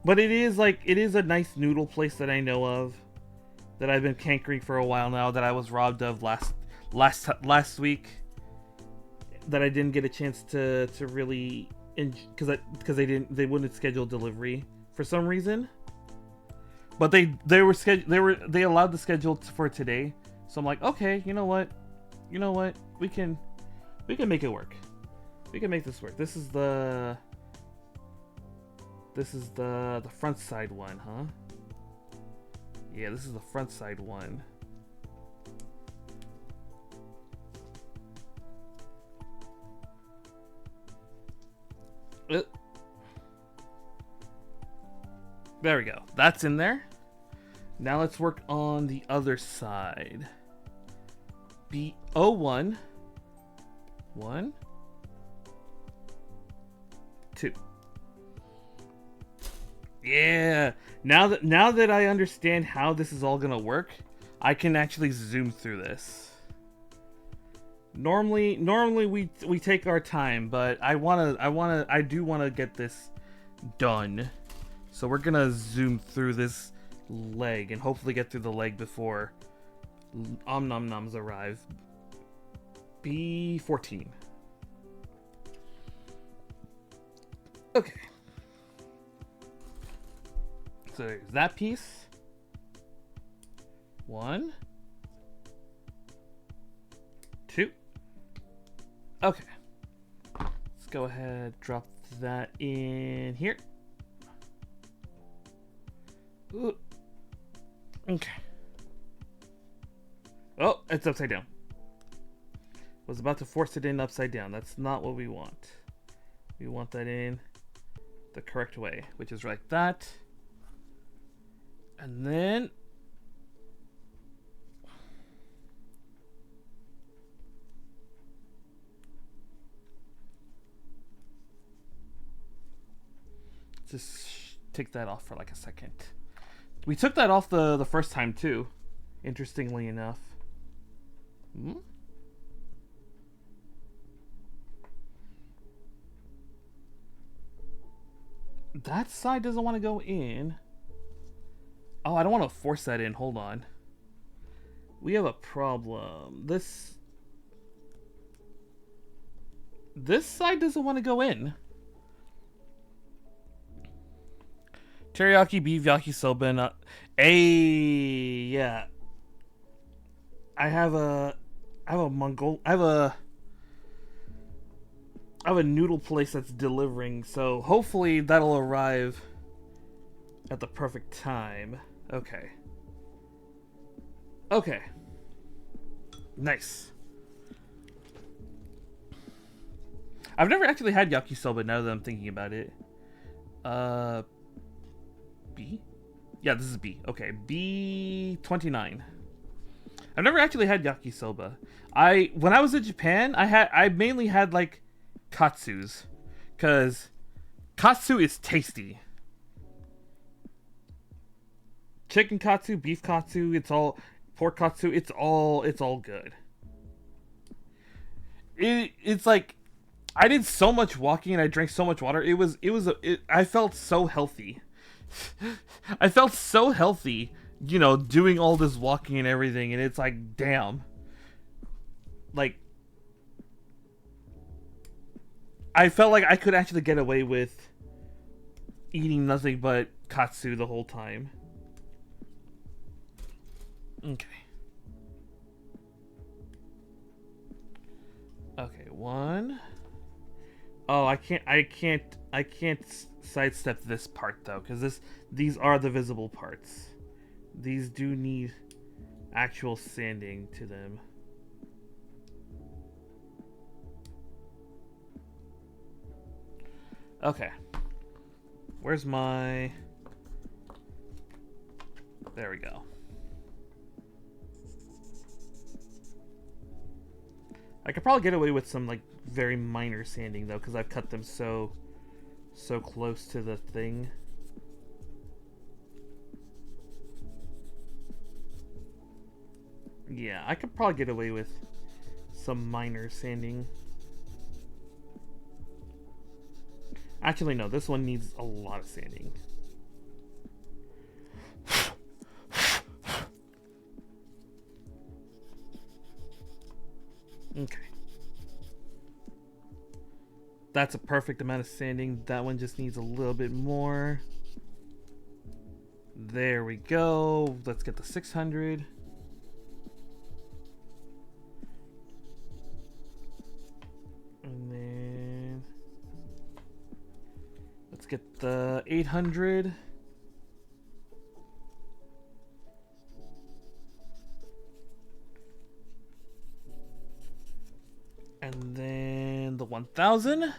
but it is a nice noodle place that I know of, that I've been cankering for a while now. That I was robbed of last week. That I didn't get a chance to really, because they wouldn't schedule delivery for some reason. But they allowed the schedule for today. So I'm like, okay, you know what, we can make it work. We can make this work. This is the front side one, huh? Yeah, this is the front side one. There we go. That's in there. Now let's work on the other side. B01. 1, 2. Yeah. Now that I understand how this is all gonna work, I can actually zoom through this. Normally we take our time, but I do wanna get this done. So we're gonna zoom through this leg and hopefully get through the leg before Om Nom Noms arrive. B14. Okay. So there's that piece. 1, 2. Okay. Let's go ahead, drop that in here. Ooh. Okay. Oh, it's upside down. Was about to force it in upside down. That's not what we want. We want that in the correct way, which is like that. And then just take that off for like a second. We took that off the first time too, interestingly enough. That side doesn't want to go in. Oh, I don't want to force that in. Hold on. We have a problem. This side doesn't want to go in. Teriyaki beef yakisoba. Yeah. I have a noodle place that's delivering, so hopefully that'll arrive at the perfect time. Okay. Okay. Nice. I've never actually had yakisoba now that I'm thinking about it. B? Yeah, this is B. Okay, B29. I've never actually had yakisoba. When I was in Japan, I mainly had like katsus, cause katsu is tasty. Chicken katsu, beef katsu, it's all pork katsu. It's all good. It's like I did so much walking and I drank so much water. I felt so healthy. I felt so healthy, doing all this walking and everything, and it's like, damn. Like, I felt like I could actually get away with eating nothing but katsu the whole time. Okay. Okay, one. Oh, I can't sidestep this part though, because these are the visible parts. These do need actual sanding to them. Okay. Where's my... There we go. I could probably get away with some like very minor sanding though, because I've cut them so close to the thing. Yeah, I could probably get away with some minor sanding. Actually, no, this one needs a lot of sanding. Okay. That's a perfect amount of sanding. That one just needs a little bit more. There we go. Let's get the 600. And then let's get the 800. And then the 1000.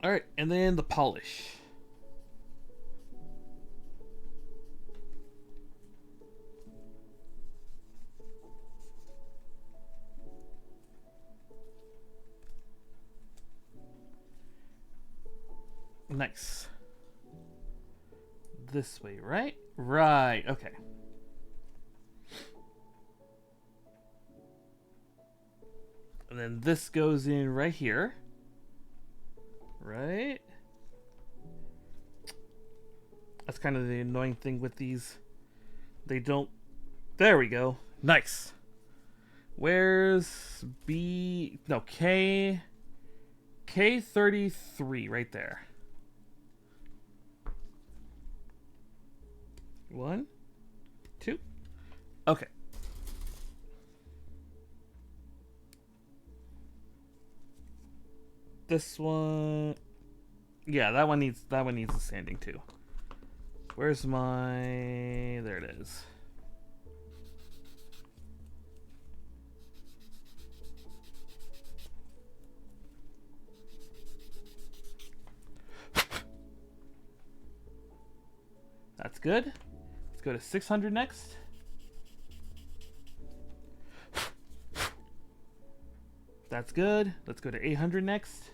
All right, and then the polish. Nice. This way, right? Right, okay. And then this goes in right here. Right? That's kind of the annoying thing with these. They don't... There we go. Nice. Where's B... No, K... K33 right there. 1, 2. Okay. This one... Yeah, that one needs the sanding too. Where's my... There it is. That's good. Let's go to 600 next. That's good. Let's go to 800 next.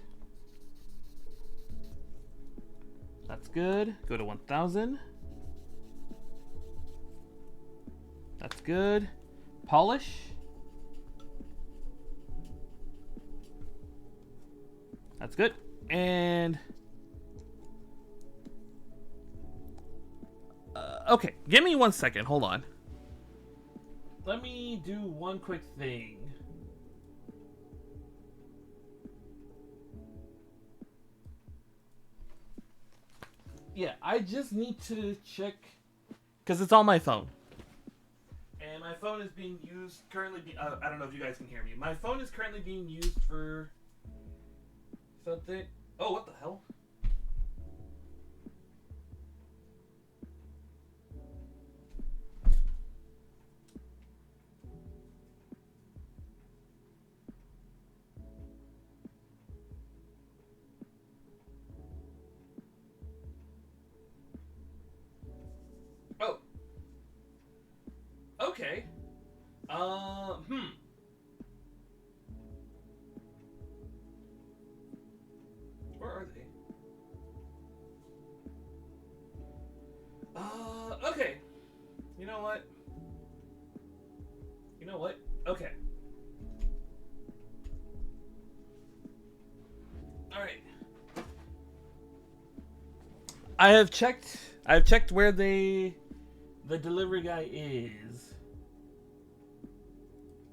That's good. Go to 1000. That's good. Polish. That's good. And... okay, give me 1 second. Hold on. Let me do one quick thing. Yeah, I just need to check, because it's on my phone. And my phone is being used currently. I don't know if you guys can hear me. My phone is currently being used for something. Oh, what the hell? Okay. Where are they? Okay. You know what? Okay. Alright. I've checked where the delivery guy is.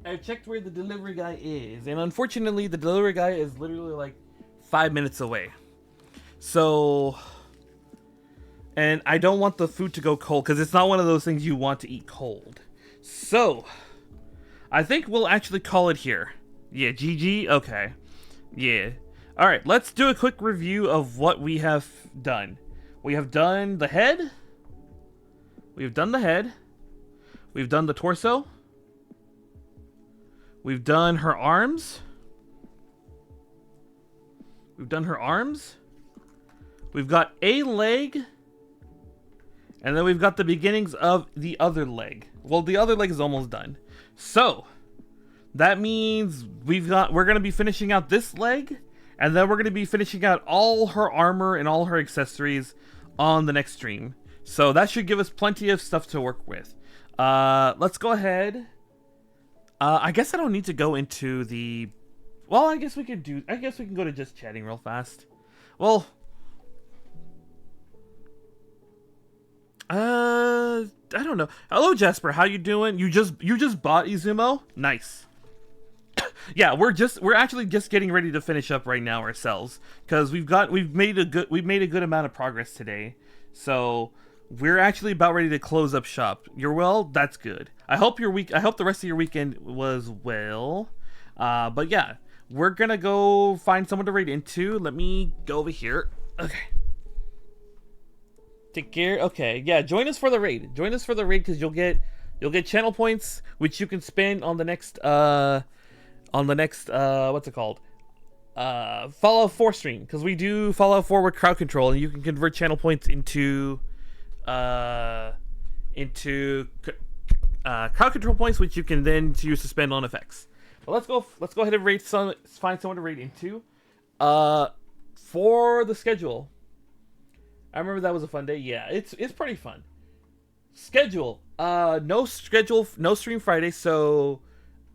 I've checked where the delivery guy is, and unfortunately the delivery guy is literally like 5 minutes away. So, and I don't want the food to go cold because it's not one of those things you want to eat cold. So, I think we'll actually call it here. Yeah, GG? Okay. Yeah. Alright, let's do a quick review of what we have done. We have done the head. We've done the head. We've done the torso. We've done her arms. We've done her arms. We've got a leg. And then we've got the beginnings of the other leg. Well, the other leg is almost done. So, that means we're going to be finishing out this leg. And then we're going to be finishing out all her armor and all her accessories on the next stream. So that should give us plenty of stuff to work with. Let's go ahead. I guess I don't need to go into the... Well, I guess we can go to just chatting real fast. Well... I don't know. Hello, Jasper. How you doing? You just bought Izumo? Nice. Yeah, we're actually just getting ready to finish up right now ourselves because we've made a good amount of progress today. So we're actually about ready to close up shop. You're well? That's good. I hope the rest of your weekend was well. But yeah, we're gonna go find someone to raid into. Let me go over here. Okay. Take care. Okay, yeah. Join us for the raid. Because you'll get channel points, which you can spend on the next what's it called? Fallout 4 stream. Because we do Fallout 4 with crowd control, and you can convert channel points into crowd control points, which you can then use to spend on effects. But let's go ahead and find someone to raid into. For the schedule. I remember that was a fun day. Yeah, it's pretty fun. Schedule. No stream Friday, so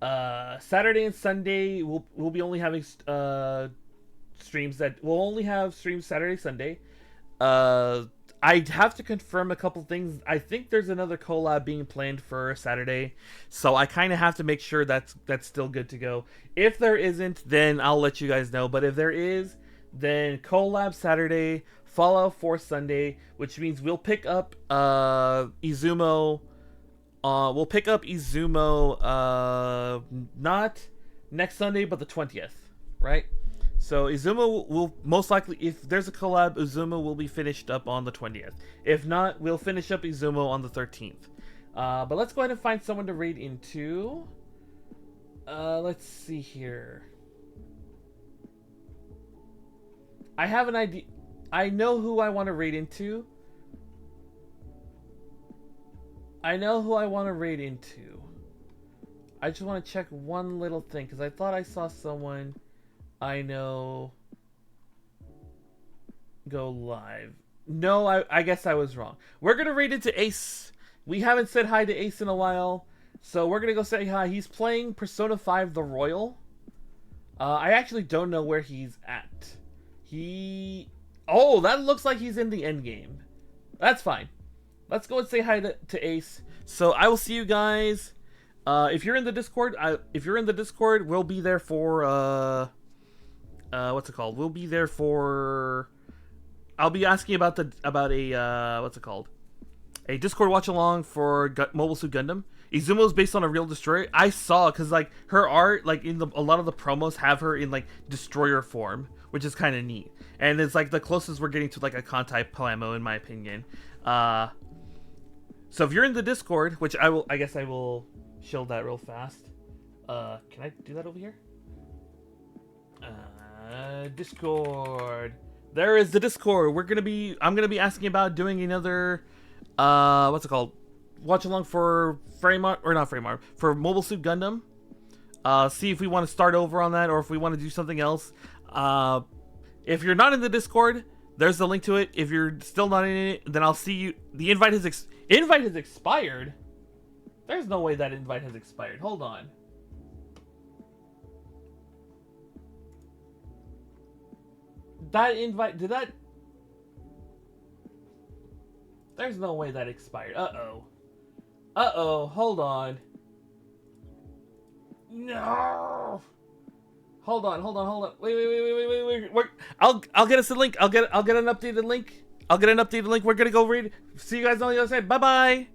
Saturday and Sunday we'll be only having streams that we'll only have streams Saturday, Sunday. I'd have to confirm a couple things. I think there's another collab being planned for Saturday, so I kind of have to make sure that's still good to go. If there isn't, then I'll let you guys know. But if there is, then collab Saturday, Fallout 4 Sunday, which means we'll pick up Izumo. We'll pick up Izumo not next Sunday, but the 20th, right? So Izumo will most likely, if there's a collab, Izumo will be finished up on the 20th. If not, we'll finish up Izumo on the 13th. But let's go ahead and find someone to raid into. Let's see here. I have an idea. I know who I want to raid into. I just want to check one little thing, because I thought I saw someone I know go live. No, I guess I was wrong. We're going to raid into Ace. We haven't said hi to Ace in a while, so we're going to go say hi. He's playing Persona 5 The Royal. I actually don't know where he's at. Oh, that looks like he's in the end game. That's fine. Let's go and say hi to Ace. So I will see you guys. If you're in the Discord, we'll be there for what's it called? We'll be there for. I'll be asking about a what's it called? A Discord watch along for Mobile Suit Gundam. Izumo's based on a real destroyer. I saw because like her art, like in a lot of the promos have her in like destroyer form, which is kind of neat. And it's like the closest we're getting to like a Kantai Plamo in my opinion. So if you're in the Discord, which I guess I will shield that real fast. Can I do that over here? Discord. There is the Discord. I'm gonna be asking about doing another what's it called? watch along for Fremont, or not Fremont, for Mobile Suit Gundam. See if we want to start over on that or if we want to do something else. If you're not in the Discord, there's the link to it. If you're still not in it, then I'll see you. The invite has expired. There's no way that invite has expired. Hold on. That invite, did that... There's no way that expired. Uh-oh, hold on. No! Hold on. Wait. I'll get us a link. I'll get an updated link. We're gonna go read. See you guys on the other side. Bye-bye.